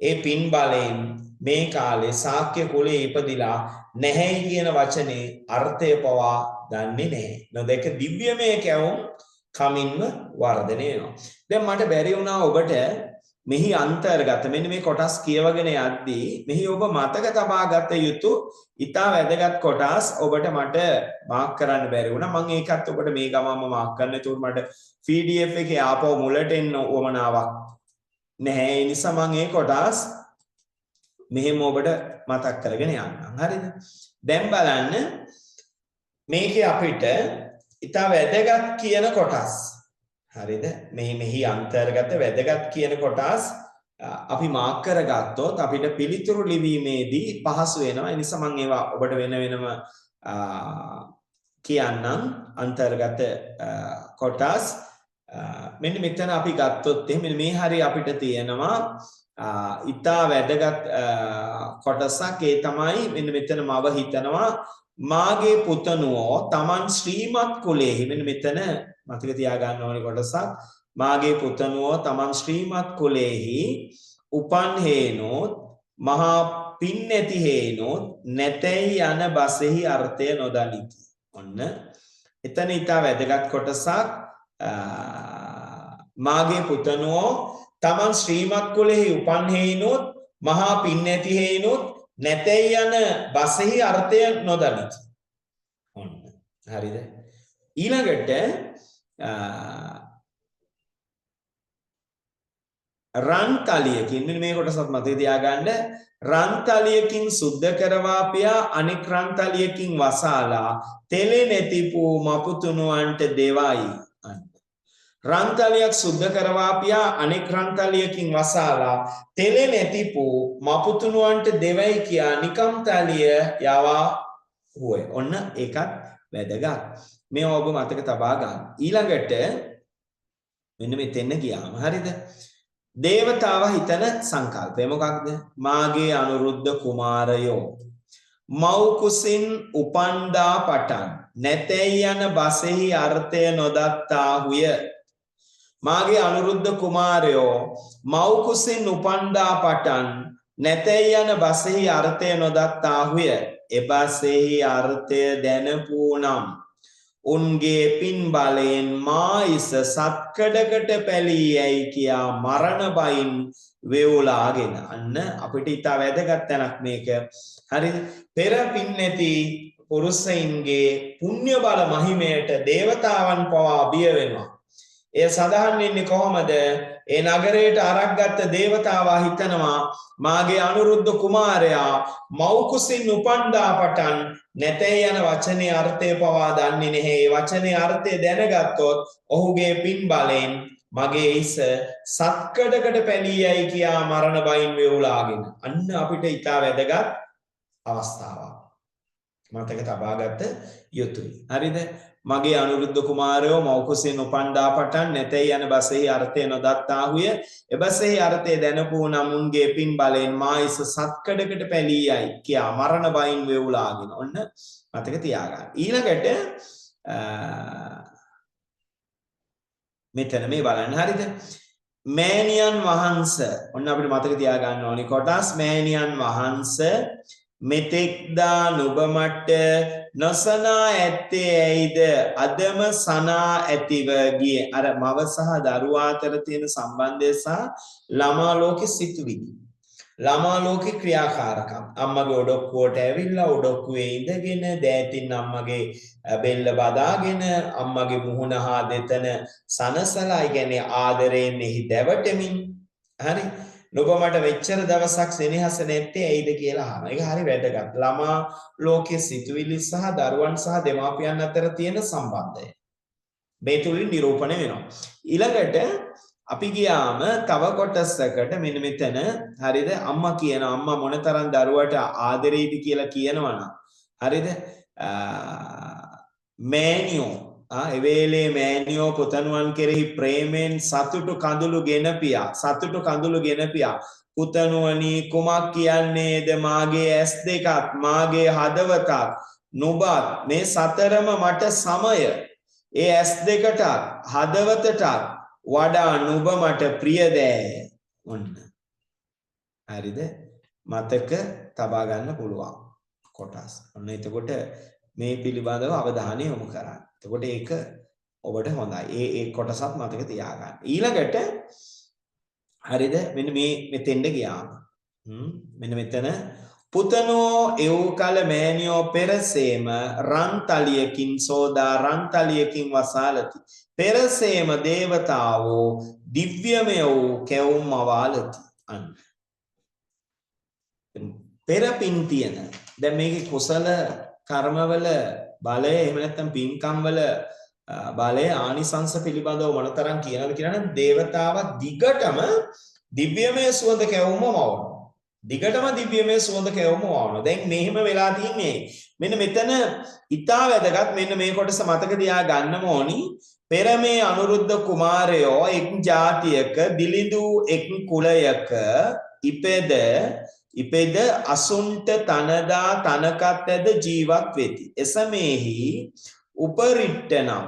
S1: ඒ පින් බලයෙන් මේ කාලේ ශාක්‍ය කුලයේ ඉපදිලා නැහැයි කියන වචනේ අර්ථය පවා දන්නේ නැහැ. නොදැක දිව්‍යමය කැවුම් කමින්ම වර්ධනය වෙනවා. දැන් මට බැරි වුණා ඔබට මෙහි අන්තර්ගත මෙන්න මේ කොටස් කියවගෙන යද්දී මෙහි ඔබ මතක තබා ගත යුතු ඉතා වැදගත් කොටස් ඔබට මට මාක් කරන්න බැරි වුණා. මම ඒකත් ඔබට මේ ගමන්ම මාක් කරන්න. ඒකට මට PDF එකේ ආපහු මුලට එන්න උවමනාවක් නැහැ. ඒ නිසා මම ඒ කොටස් මෙහෙම ඔබට මතක් කරගෙන යන්නම්. හරිද? දැන් බලන්න මේකේ අපිට ඉතා වැදගත් කියන කොටස්. හරිද? මෙහි අන්තර්ගත වැදගත් කියන කොටස් අපි මාක් කරගත්තොත් අපිට පිළිතුරු ලිවීමේදී පහසු වෙනවා. ඒ නිසා මම ඒවා ඔබට වෙන වෙනම කියන්නම්. අන්තර්ගත කොටස් මෙන්න මෙතන අපි ගත්තොත් එහෙනම් මේ හරිය අපිට තියෙනවා ඉතා වැදගත් කොටසක්. ඒ තමයි මෙන්න මෙතන මව හිතනවා මාගේ පුතණුවෝ තමන් ශ්‍රීමත් කුලයේ මෙන්න මෙතන මතක තියාගන්න ඕනේ කොටසක්. මාගේ පුතණුවෝ තමන් ශ්‍රීමත් කුලයේහි උපන් හේනොත් මහා පින් නැති හේනොත් නැතයි යන බසෙහි අර්ථය නොදනිති. ඔන්න එතන ඊට වැදගත් කොටසක්. මාගේ පුතණුවෝ තමන් ශ්‍රීමත් කුලෙහි උපන් හේනොත් මහා පින් නැති හේනොත් නැතයි යන බසෙහි අර්ථය නොදනිති. ඔන්න හරිද? ඊළඟට රන්තලියකින් මෙන්න මේ කොටසත් මතක තියාගන්න. රන්තලියකින් සුද්ධ කරවා පියා අනෙක් රන්තලියකින් වසාලා තෙලේ නැතිපු මපුතුණුවන්ට දෙවයි. රන්තලියක් සුද්ධ කරවා පියා අනෙක් රන්තලියකින් වසාලා තෙලේ නැතිපු මපුතුණුවන්ට දෙවයි කියා නිකම්තලිය යවා හුවේ. ඔන්න ඒකත් වැදගත්. මේ ඔබ මතක තබා ගන්න. ඊළඟට මෙන්න මෙතෙන්න ගියාම හරිද? දේවතාවා හිතන සංකල්පය මොකක්ද? මාගේ අනුරුද්ධ කුමාරයෝ මව් කුසින් උපන්දා පටන් නැතැයි යන බසෙහි අර්ථය නොදත්තාහුය. මාගේ අනුරුද්ධ කුමාරයෝ මව් කුසින් උපන්දා පටන් නැතැයි යන බසෙහි අර්ථය නොදත්තාහුය. එබසෙහි අර්ථය දැනපුනම් උන්ගේ පින් බලයෙන් මායිස සත්කඩකට පැලී යයි කියා මරණ බයින් වේවුලාගෙන. අන්න අපිට ඉතා වැදගත් තැනක් මේක. හරිද? පෙර පින් නැති පුරුෂයින්ගේ පුණ්‍ය බල මහිමයට දේවතාවන් පවා බිය වෙනවා. එය සඳහන් වෙන්නේ කොහොමද? ඒ නගරයට අරක් ගත්ත දේවතාවා හිතනවා මාගේ අනුරුද්ධ කුමාරයා මව් කුසින් උපන්දා පටන් නැතේ යන වචනේ අර්ථය පවා දන්නේ නැහැ. ඒ වචනේ අර්ථය දැනගත්තොත් ඔහුගේ පින් බලෙන් මගේ ඉස සත්කඩකට පැලී යයි කියා මරණ බයින් වේවුලාගෙන. අන්න අපිට ඉතා වැදගත් අවස්ථාවක් මතක තබාගත යුතුයි. හරිද? මගේ අනුරුද්ධ කුමාරයෝ මව් කුසින් උපන්දා පටන් නැතේ යන බසෙහි අර්ථය නොදත්තාහුය. එබසෙහි අර්ථය දැනපු නමුන්ගේ පින් බලෙන් මායිස සත්කඩකට පැලී යයි කියා මරණ බයින් වේවුලාගෙන. ඔන්න මතක තියාගන්න. ඊළඟට මෙතන මේ බලන්න. හරිද? මෑණියන් වහන්සේ ඔන්න අපිට මතක තියාගන්න ඕනි කොටස්. මෑණියන් වහන්සේ මෙතෙක්දා නුඹ මට නොසනා ඇත්තේ ඇයිද අදම සනා ඇතිව ගියේ. අර මව සහ දරුවා අතර තියෙන සම්බන්ධය සහ ළමා ලෝකෙ සිතුවිලි, ළමා ලෝකෙ ක්‍රියාකාරකම්. අම්මගේ ඔඩොක්කුවට ඇවිල්ලා ඔඩොක්කුවේ ඉඳගෙන දෑතින් අම්මගේ බෙල්ල බදාගෙන අම්මගේ මුහුණ හා දෙතන සනසලා, කියන්නේ ආදරයෙන් එහි දැවටෙමින්. හරි? නුඹ මට මෙච්චර දවසක් සෙනෙහස නැත්තේ ඇයිද කියලා අහනවා. ඒක හරි වැදගත්. ළමා ලෝකයේ සිතුවිලි සහ දරුවන් සහ දෙමාපියන් අතර තියෙන සම්බන්ධය මේ තුලින් නිරූපණය වෙනවා. ඊළඟට අපි ගියාම තව කොටසකට මෙන්න මෙතන හරිද අම්මා කියන අම්මා මොනතරම් දරුවට ආදරෙයිද කියලා කියනවනම් හරිද මෑනියෝ එවේලේ මෑනියෝ පුතණුවන් කෙරෙහි ප්‍රේමෙන් සතුටු කඳුළු ගෙනපියා පුතණුවනි කුමක් කියන්නේද මාගේ ඇස් දෙකත් මාගේ හදවතත් නුඹත් මේ සතරම මට සමය ඒ ඇස් දෙකටත් හදවතටත් වඩා නුඹ මට ප්‍රියදෑ ඔන්න හරිද මතක තබා ගන්න පුළුවන් කොටස් ඔන්න එතකොට මේ පිළිබඳව අවධානය යොමු කරන්න. එතකොට ඒක ඔබට හොඳයි. ඒ කොටසත් මතක තියාගන්න. ඊළඟට හරිද මෙන්න මේ මෙතෙන්ද ගියාම මෙන්න මෙතන පුතනෝ එව් කල මෑනියෝ පෙරසේම රන්තලියකින් සෝදා රන්තලියකින් වසාලති. පෙරසේම දේවතාවෝ දිව්‍යමය වූ කැවුම් අවාලති. අන්න පෙරපින් තියෙන දැන් මේකේ කුසල කර්මවල බලය එහෙම නැත්නම් පින්කම් වල බලය ආනිසංස පිළිබඳව මොනතරම් කියනවද කියනනම් දේවතාවා දිගටම දිව්‍යමය සුවඳ කැවුම වවනවා. දිගටම දිව්‍යමය සුවඳ කැවුම වවනවා. දැන් මෙහෙම වෙලා තින්නේ මෙන්න මෙතන ඊටා වැදගත් මෙන්න මේ කොටස මතක තියා ගන්නම ඕනි. පෙර මේ අනුරුද්ධ කුමාරයෝ එක් ජාතියක දිලිඳු එක් කුලයක ඉපෙද අසුන්ට තනදා තනකත් ඇද ජීවත් වෙති. එසමෙහි උපරිට්ටනම්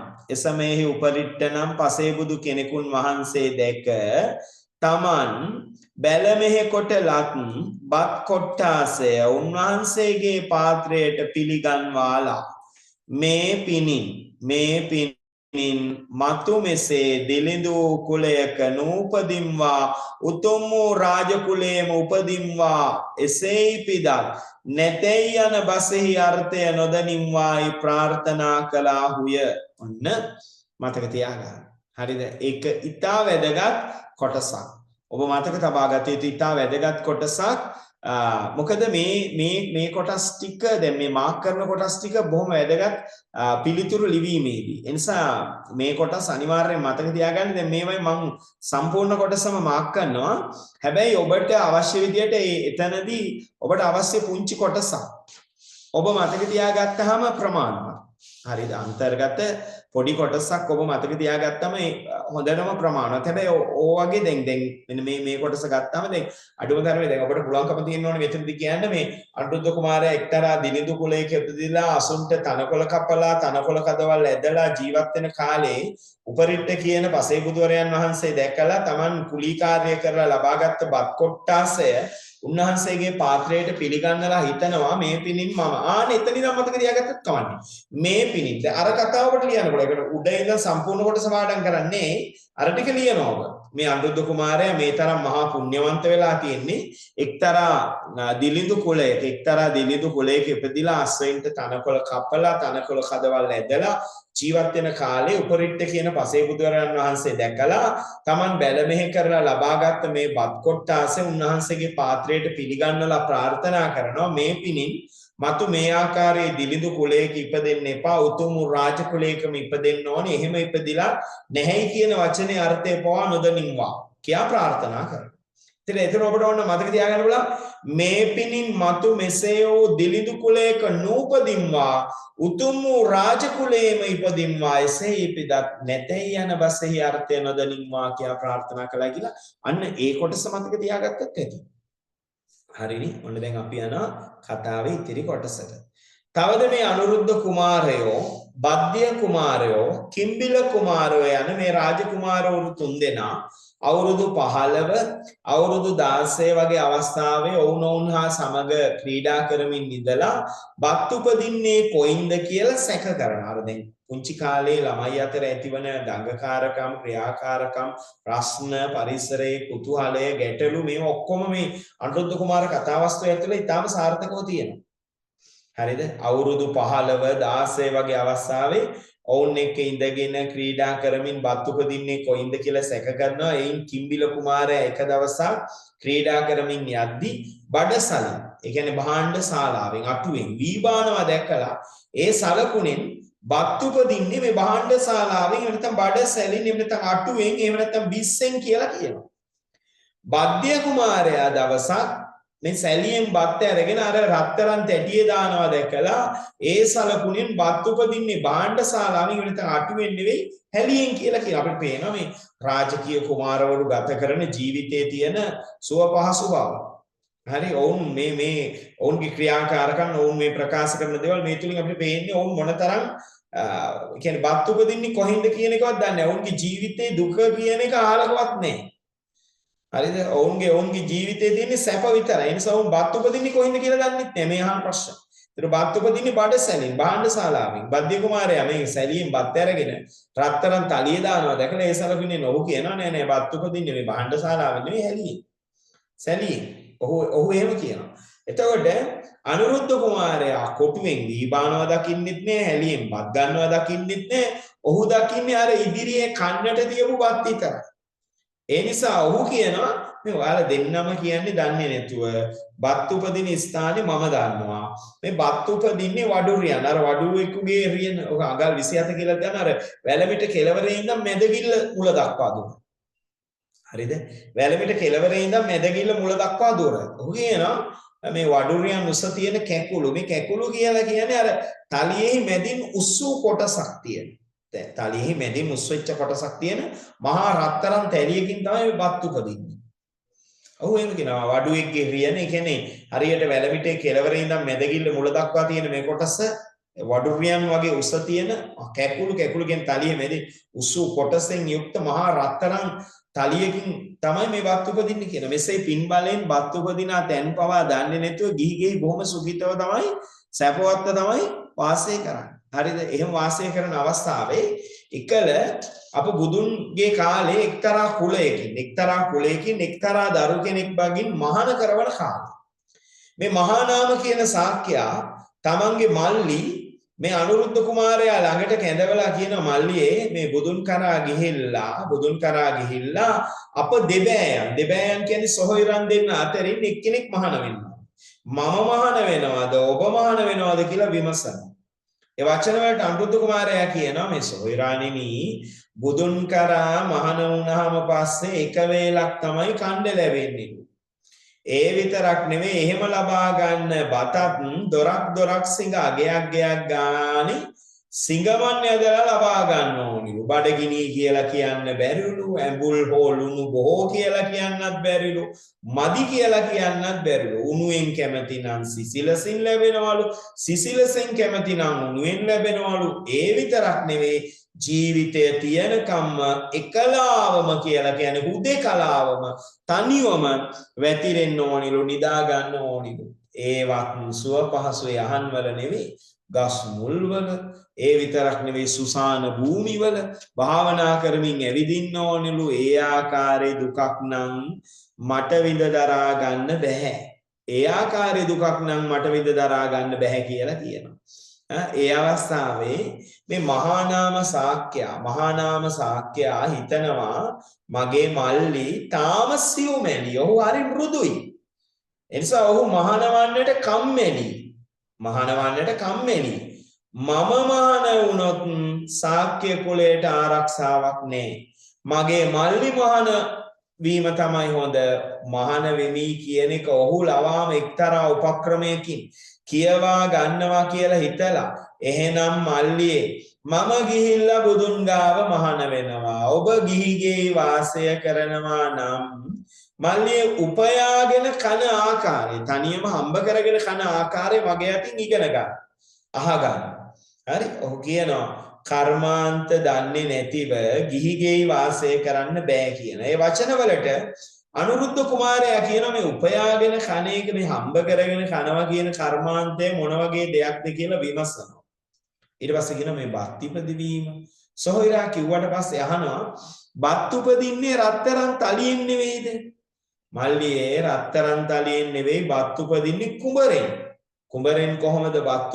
S1: පසේබුදු කෙනෙකුන් වහන්සේ දැක තමන් බැලමෙහෙ කොට ලත් බත් කොට්ටාසය උන්වහන්සේගේ පාත්‍රයට පිළිගන්වාලා මේ පිනින් මතු මෙසේ දිලිඳු කුලයක නූපදින්වා උතුම් වූ රාජ කුලයේම උපදින්වා එසේ ඉපිදත් නැතැයි යන බසෙහි අර්ථය නොදනින්වායි ප්‍රාර්ථනා කළාහුය. ඔන්න මතක තියාගන්න. හරිද? ඒක ඊටා වැදගත් කොටසක්. ඔබ මතක තබා ගත යුතු ඊටා වැදගත් කොටසක්. මොකද මේ කොටස් ටික දැන් මේ මාක් කරන කොටස් ටික බොහොම වැදගත් පිළිතුරු ලිවීමේදී. ඒ නිසා මේ කොටස් අනිවාර්යෙන් මතක තියාගන්න. දැන් මේවයි මම සම්පූර්ණ කොටසම මාක් කරනවා. හැබැයි ඔබට අවශ්‍ය විදියට එතනදී ඔබට අවශ්‍ය පුංචි කොටසක් ඔබ මතක තියාගත්තාම ප්‍රමාණවත්. හරිද? අන්තර්ගත පොඩි කොටසක් ඔබ මතක තියාගත්තම හොඳටම ප්‍රමාණවත්. හැබැයි ඕ වගේ දැන් මෙන්න මේ කොටස ගත්තාම දැන් අඩුම තරමේ දැන් ඔබට පුළුවන්කම තියෙන්න ඕනේ මෙතනදී කියන්න මේ අනුරුද්ධ කුමාරයා එක්තරා දිලිඳු කුලයක ඉපදිලා අසුන්ට තනකොළ කපලා තනකොළ කදවල් ඇදලා ජීවත් වෙන කාලේ උපරිට්ට කියන පසේබුදුවරයන් වහන්සේ දැකලා Taman කුලී කාර්ය කරලා ලබාගත් බත් කොට්ටාසය උන්වහන්සේගේ පාත්‍රයට පිළිගන්නලා හිතනවා මේ පිනින් මම එතන ඉඳන් මතක තියාගත්තත් කවන්නේ මේ පිනින් අර කතාවට ලියනකොට ඒකට උඩ ඉඳන් සම්පූර්ණ කොටස පාඩම් කරන්නේ අර ටික ලියනවා ඔබ මේ අනුරුද්ධ කුමාරයා මේ තරම් මහා පුණ්‍යවන්ත වෙලා තියෙන්නේ එක්තරා දිලිඳු කුලයක ඉපදිලා අස්සෙන්ට තනකොළ කපලා තනකොළ කදවල් ඇදලා ජීවත් වෙන කාලේ උපරිට්ට කියන පසේබුදුවරයන් වහන්සේ දැකලා Taman බැලමෙහෙ කරලා ලබාගත් මේ බත් කොට්ටාසෙ උන්වහන්සේගේ පාත්‍රයට පිළිගන්නලා ප්‍රාර්ථනා කරනවා මේ පිනින් මතු මේ ආකාරයේ දිලිඳු කුලයක ඉපදෙන්න එපා උතුම් රාජ කුලයකම ඉපදෙන්න ඕනේ එහෙම ඉපදිලා නැහැයි කියන වචනේ අර්ථය පවා නොදනින්වා කියා ප්‍රාර්ථනා කරනවා. එතන ඔබට ඕන මතක තියාගන්න පුළුවන් මේ පිනින් මතු මෙසේ වූ දිලිඳු කුලයක නූපදින්වා උතුම් වූ රාජ කුලයේම ඉපදින්වා එසේ ඉපදත් නැතේ යන බසෙහි අර්ථය නොදනින්වා කියා ප්‍රාර්ථනා කළා කියලා අන්න ඒ කොටස මතක තියාගත්තත් ඇති. හරිනේ. ඔන්න දැන් අපි යනවා කතාවේ ඉතිරි කොටසට. තවද මේ අනුරුද්ධ කුමාරයෝ, බද්දිය කුමාරයෝ, කිම්බිල කුමාරයෝ යන මේ රාජකුමාරවරු තුන්දෙනා අවුරුදු 15 අවුරුදු 16 වගේ අවස්ථාවේ ඔවුන් හා සමග ක්‍රීඩා කරමින් ඉඳලා බත් උපදින්නේ කොයින්ද කියලා සැක කරනවා. අර දැන් පුංචි කාලේ ළමයි අතර ඇතිවන දඟකාරකම්, ක්‍රියාකාරකම්, ප්‍රශ්න, පරිසරයේ කුතුහලය, ගැටලු මේ ඔක්කොම මේ අනුරුද්ධ කුමාර කතාවස්තුව ඇතුළේ ඉතාම සාර්ථකව තියෙනවා. හරිද? අවුරුදු 15 16 වගේ අවස්ථාවේ ඔවුන් එක්ක ඉඳගෙන ක්‍රීඩා කරමින් බත් උපදින්නේ කොයින්ද කියලා සැක කරනවා. එයින් කිම්බිල කුමාරයා එක දවසක් ක්‍රීඩා කරමින් යද්දී බඩසලින්, ඒ කියන්නේ භාණ්ඩ ශාලාවෙන් අටුවෙන් වී බානවා දැකලා ඒ සලකුණෙන් බත් උපදින්නේ මේ භාණ්ඩ ශාලාවෙන් එහෙම නැත්නම් බඩ සැලින් එහෙම නැත්නම් අටුවෙන් එහෙම නැත්නම් බිස්සෙන් කියලා කියනවා. බද්දේ කුමාරයා දවසක් මේ සැලියෙන් බත් අරගෙන අර රත්තරන් තැටිය දානවා දැකලා ඒ සලකුණෙන් බත් උපදින්නේ භාණ්ඩ ශාලාවෙන් එහෙම නැත්නම් අටුවෙන් නෙවෙයි හැලියෙන් කියලා කියන අපිට පේනවා මේ රාජකීය කුමාරවරු ගත කරන ජීවිතයේ තියෙන සුව පහසු බව. හරි ඔවුන් මේ ඔවුන්ගේ ක්‍රියාකාරකම් ඔවුන් මේ ප්‍රකාශ කරන දේවල් මේ තුලින් අපිට පේන්නේ ඔවුන් මොනතරම් කියන්නේ බත් උපදින්නේ කොහින්ද කියන එකවත් දන්නේ නැහැ. ඔවුන්ගේ ජීවිතේ දුක කියන එක අහලකවත් නැහැ. හරිද? ඔවුන්ගේ ජීවිතේ තියෙන්නේ සැප විතරයි. ඒ නිසා ඔවුන් බත් උපදින්නේ කොහින්ද කියලා දන්නේ නැහැ. මේ අහන ප්‍රශ්න. ඒතර බත් උපදින්නේ බඩ සැලින්, භාණ්ඩ ශාලාවෙන්. බද්දේ කුමාරයා මේ සැලියෙන් බත් අරගෙන රත්තරන් තලිය දානවා දැකලා ඒ සලකුණේ නොහු කියනවා නෑ නෑ බත් උපදින්නේ මේ භාණ්ඩ ශාලාවෙන් නෙවෙයි හැලියෙන්. සැලියෙන්. ඔහු එහෙම කියනවා. එතකොට අනුරුද්ධ කුමාරයා කොටුවෙන් දීබානවා දකින්නෙත් නෑ හැලියෙන් බත් ගන්නවා දකින්නෙත් නෑ. ඔහු දකින්නේ අර ඉදිරියේ කන්නට තියපු බත් විතරයි. ඒ නිසා ඔහු කියනවා මේ ඔයාලා දෙන්නම කියන්නේ දන්නේ නැතුව බත් උපදින ස්ථානේ මම දන්නවා. මේ බත් උපදින්නේ වඩුරියන්. අර වඩුවෙකුගේ රියන ඔක අගල් 27 කියලා දාන අර වැලමිට කෙළවරේ ඉඳන් මැදගිල්ල මුල දක්වා දුවන. හරිද? වැලමිට කෙළවරේ ඉඳන් මැදගිල්ල මුල දක්වා දුවන. ඔහු කියනවා මේ වඩුරියන් උස තියෙන කැකුළු. මේ කැකුළු කියලා කියන්නේ අර තලියේ මැදින් උස්සු කොටසක් තියෙන. තලියේ මැදින් උස් වෙච්ච කොටසක් තියෙන මහා රත්තරන් තැලියකින් තමයි බත් උපදින්නේ. ඔහු එහෙම කියනවා වඩුවෙක්ගේ රියන. ඒ කියන්නේ හරියට වැලමිටේ කෙළවරේ ඉඳන් මැදගිල්ල මුල දක්වා තියෙන මේ කොටස වඩුරියන් වගේ උස තියෙන කැකුළු කියන්නේ තලියේ මැදින් උස්සු කොටසෙන් යුක්ත මහා රත්තරන් තලියකින් තමයි මේ බත් උපදින්නේ කියන. මෙසේ පින් බලෙන් බත් උපදිනා තැන් පවා දන්නේ නැතුව ගිහි බොහොම සුඛිතව තමයි සැපවත්ව තමයි වාසය කරන්නේ. හරිද? එහෙම වාසය කරන අවස්ථාවේ එකල අප බුදුන්ගේ කාලේ එක්තරා කුලයකින් එක්තරා දරු කෙනෙක් බගින් මහාන කරවන කාලේ. මේ මහානාම කියන ශාක්‍යයා තමන්ගේ මල්ලි මේ අනුරුද්ධ කුමාරයා ළඟට කැඳවලා කියන මල්ලියේ මේ බුදුන් කරා ගිහිල්ලා අප දෙබෑයන් කියන්නේ සොහොයුරන් දෙන්න අතරින් එක්කෙනෙක් මහාන වෙනවා. මම මහාන වෙනවද ඔබ මහාන වෙනවද කියලා විමසනවා. ඒ වචන වලට අනුරුද්ධ කුමාරයා කියනවා මේ සොහොයුරාණෙනි බුදුන් කරා මහාන වුණාම පස්සේ එක වේලක් තමයි කණ්ඩ ලැබෙන්නේ. ඒ විතරක් නෙවෙයි එහෙම ලබා ගන්න බතත් දොරක් සිඟ අගයක් ගානේ සිඟමන් යදලා ලබා ගන්න ඕනිලු. බඩගිනි කියලා කියන්න බැරිලු. ඇඹුල් හෝ ලුණු බොහෝ කියලා කියන්නත් බැරිලු. මදි කියලා කියන්නත් බැරිලු. උණුවෙන් කැමති නම් සිසිලසින් ලැබෙනවලු. සිසිලසෙන් කැමති නම් උණුවෙන් ලැබෙනවලු. ඒ විතරක් නෙවෙයි ජීවිතය තියෙනකම්ම එකලාවම කියලා කියන්නේ හුදේකලාවම තනිවම වැතිරෙන්න ඕනිලු, නිදා ගන්න ඕනිලු. ඒවත් සුව පහසු යහන්වල නෙවෙයි, ගස් මුල්වල. ඒ විතරක් නෙවෙයි සුසාන භූමිවල භාවනා කරමින් ඇවිදින්න ඕනිලු. ඒ ආකාරයේ දුකක් නම් මට විඳ දරා ගන්න බෑ. ඒ ආකාරයේ දුකක් නම් මට විඳ දරා ගන්න බෑ කියලා කියනවා. ඒ අවස්ථාවේ මේ මහානාම ශාක්‍යයා හිතනවා මගේ මල්ලි තාම සියුමැලි. ඔහු හරි මෘදුයි. ඒ නිසා ඔහු මහානවන්නට කම්මැලි. මම මහාන වුණොත් ශාක්‍ය කුලයට ආරක්ෂාවක් නැහැ. මගේ මල්ලි මහාන වීම තමයි හොඳ. මහාන වෙමි කියන එක ඔහු ලවාම එක්තරා උපක්‍රමයකින් කියවා ගන්නවා කියලා හිතලා එහෙනම් මල්ලියේ මම ගිහිල්ලා බුදුන් ගාව මහාන වෙනවා. ඔබ ගිහිගේ වාසය කරනවා නම් මල්ලියේ උපයාගෙන කන ආකාරය තනියම හම්බ කරගෙන කන ආකාරය මගේ අතින් ඉගෙන ගන්න. අහගන්න. හරි? ඔහු කියනවා කර්මාන්ත දන්නේ නැතිව ගිහිගේ වාසය කරන්න බෑ කියන. ඒ වචනවලට අනුරුද්ධ කුමාරයා කියන මේ උපයාගෙන කන එක මේ හම්බ කරගෙන කනවා කියන කර්මාන්තය මොන වගේ දෙයක්ද කියලා විමසනවා. ඊට පස්සේ කියන මේ බත් ඉපදවීම සොහොයුරා කිව්වට පස්සේ අහනවා බත් උපදින්නේ රත්තරන් තලියෙන් නෙවෙයිද? මල්ලියේ රත්තරන් තලියෙන් නෙවෙයි බත් උපදින්නේ කුඹරෙන්. කුඹරෙන් කොහොමද බත්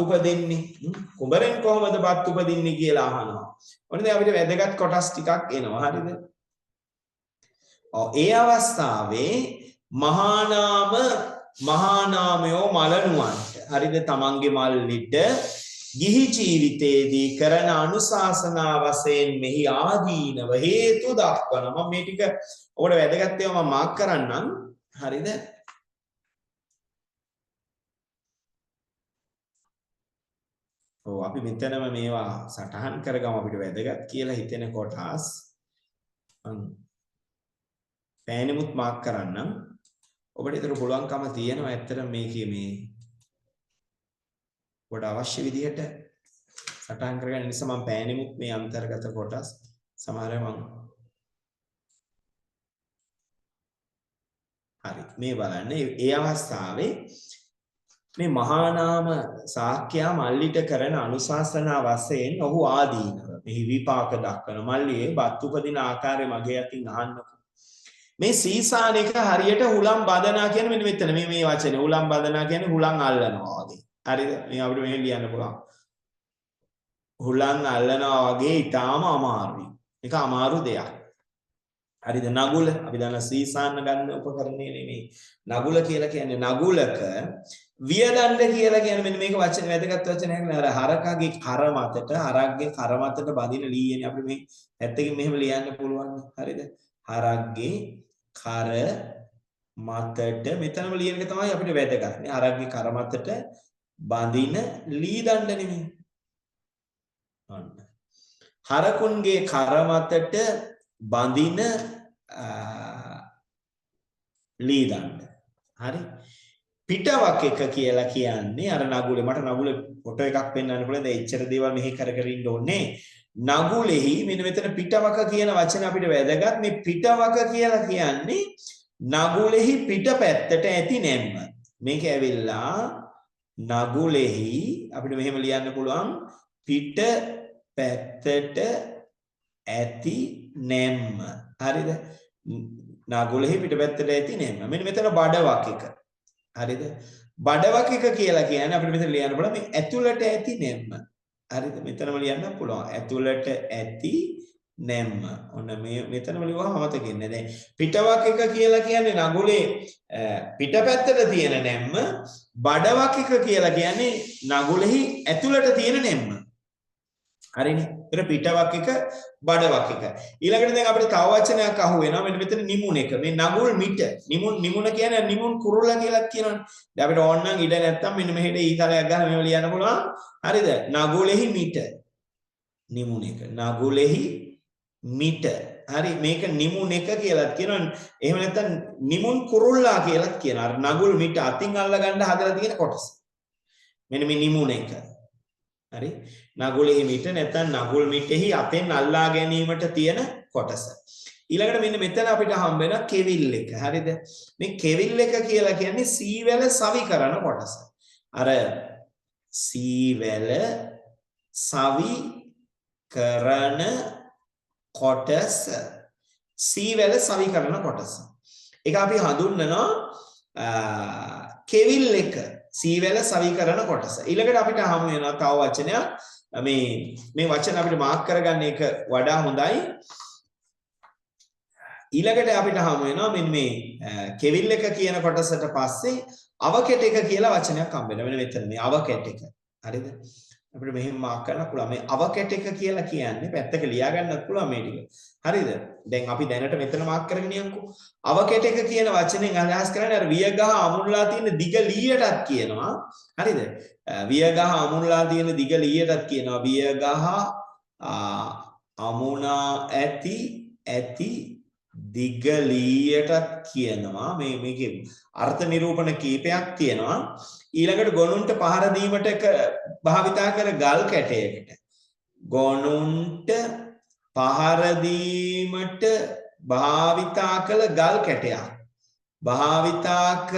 S1: උපදින්නේ කියලා අහනවා. ඔන්න දැන් අපිට වැදගත් කොටස් ටිකක් එනවා. හරිද? ඒ අවස්ථාවේ මහානාමයෝ මලනුවන්ට හරිද තමන්ගේ මල්ලිට ගිහි ජීවිතයේදී කරන අනුශාසනා වශයෙන් මෙහි ආදීනව හේතු දක්වන මම මේ ටික ඔබට වැදගත් ඒවා මම මාක් කරන්නම් හරිද ඔව් අපි මෙතනම මේවා සටහන් කරගමු අපිට වැදගත් කියලා හිතෙන කොටස් පෑනෙමුත් මාක් කරන්නම් ඔබට ඒතර පුළුවන්කම තියෙනවා ඇත්තට මේකේ මේ ඔබට අවශ්‍ය විදිහට සටහන් කරගන්න නිසා මම පෑනෙමුත් මේ අන්තර්ගත කොටස් සමහර මම හරි මේ බලන්න ඒ අවස්ථාවේ මේ මහා නාම සාක්‍යයා මල්ලිට කරන අනුශාසනා වශයෙන් ඔහු ආදීනව මෙහි විපාක දක්වන මල්ලියේ බත් උපදින ආකාරය මගේ අතින් අහන්නකො මේ සීසාන එක හරියට හුලම් බදනා කියන්නේ මෙන්න මෙතන මේ වචනේ හුලම් බදනා කියන්නේ හුලම් අල්ලනවා වගේ හරිද මේ අපිට මෙහෙම ලියන්න පුළුවන් හුලම් අල්ලනවා වගේ ඊටාම අමාරුයි ඒක අමාරු දෙයක් හරිද නගුල අපි දන්න සීසාන ගන්න උපකරණේ නෙමෙයි නගුල කියලා කියන්නේ නගුලක වියදණ්ඩ කියලා කියන්නේ මෙන්න මේක වචන වැදගත් වචනයක් නේ අර හරකගේ කර මතට හරක්ගේ කර මතට බඳින ලීයනේ අපිට මේ ඇත්තකින් මෙහෙම ලියන්න පුළුවන් හරිද හරක්ගේ කර මතට මෙතනම ලියන එක තමයි අපිට වැදගත් නේ හරක්ගේ කර මතට බඳින ලී දණ්ඩ නෙමෙයි අන්න හරකුන්ගේ කර මතට බඳින ලී දණ්ඩ හරි පිටවක් එක කියලා කියන්නේ අර නගුලේ මට නගුලේ ෆොටෝ එකක් පෙන්වන්න පුළුවන් දැන් එච්චර දේවල් මෙහි කර කර ඉන්න ඕනේ නගුලෙහි මෙන්න මෙතන පිටවක කියන වචන අපිට වැදගත් මේ පිටවක කියලා කියන්නේ නගුලෙහි පිටපැත්තට ඇති නැම්ම මේක ඇවිල්ලා නගුලෙහි අපිට මෙහෙම ලියන්න පුළුවන් පිට පැත්තට ඇති නැම්ම හරිද නගුලෙහි පිටපැත්තට ඇති නැම්ම මෙන්න මෙතන බඩවක් එක හරිද බඩවක් එක කියලා කියන්නේ අපිට මෙතන ලියන්න පුළුවන් මේ ඇතුළට ඇති නැම්ම හරිද මෙතනම ලියන්න පුළුවන් ඇතුළට ඇති නැම්ම ඔන්න මේ මෙතනම ලියුවම මතකෙන්නේ දැන් පිටවක් එක කියලා කියන්නේ නගුලේ පිටපැත්තට තියෙන නැම්ම බඩවක් එක කියලා කියන්නේ නගුලෙහි ඇතුළට තියෙන නැම්ම හරිනේ ඒතර පිටවක් එක බඩවක් එක ඊළඟට දැන් අපිට තව වචනයක් අහු වෙනවා මෙන්න මෙතන නිමුණ එක මේ නගුල් මිට නිමුණ කියන්නේ නිමුන් කුරුල්ල කියලා කියනවනේ දැන් අපිට ඕන නම් ඉඩ නැත්තම් මෙන්න මෙහෙට ඊතලයක් ගහලා මේව ලියන්න පුළුවන් හරිද නගුලෙහි මිට නිමුණ එක නගුලෙහි මිට හරි මේක නිමුණ එක කියලා කියනවා එහෙම නැත්තම් නිමුන් කුරුල්ලා කියලා කියනවා අර නගුල් මිට අතින් අල්ල ගන්න හදලා තියෙන කොටස මෙන්න මේ නිමුණ එක හරි නගුලෙහි මිට නැත්නම් නගුල් මිටෙහි අතෙන් අල්ලා ගැනීමට තියෙන කොටස ඊළඟට මෙන්න මෙතන අපිට හම්බ වෙන කෙවිල් එක හරිද මේ කෙවිල් එක කියලා කියන්නේ සීවැල සවි කරන කොටස අර සීවැල සවි කරන කොටස සීවැල සවි කරන කොටස ඒක අපි හඳුන්වනවා කෙවිල් එක සීවැල සවි කරන කොටස ඊළඟට අපිට හමු වෙනවා තව වචනයක් මේ වචන අපිට මාක් කරගන්න එක වඩා හොඳයි ඊළඟට අපිට හමු වෙනවා මෙන්න මේ කෙවිල් එක කියන කොටසට පස්සේ අවකැට එක කියලා වචනයක් හම්බ වෙනවා මෙතන මේ අවකැට එක හරිද අපිට මෙහෙම මාක් කරන්න පුළුවන් මේ අවකැට එක කියලා කියන්නේ පැත්තක ලියා ගන්නත් පුළුවන් මේ ටික හරිද දැන් අපි දැනට මෙතන මාක් කරගෙන යමුකෝ අවකැට එක කියන වචනෙන් අදහස් කරන්නේ අර වියගහ අමුණලා තියෙන දිග ලීයටත් කියනවා හරිද වියගහ අමුණලා තියෙන දිග ලීයටත් කියනවා වියගහ අමුණා ඇති දිග ලීයටත් කියනවා මේකේ අර්ථ නිරූපණ කීපයක් තියෙනවා ඊළඟට ගොනුන්ට පහර දීමට භාවිතා කර ගල් කැටයකට ගොනුන්ට පහර දීමට භාවිතා කළ ගල් කැටයක් භාවිතාකටත්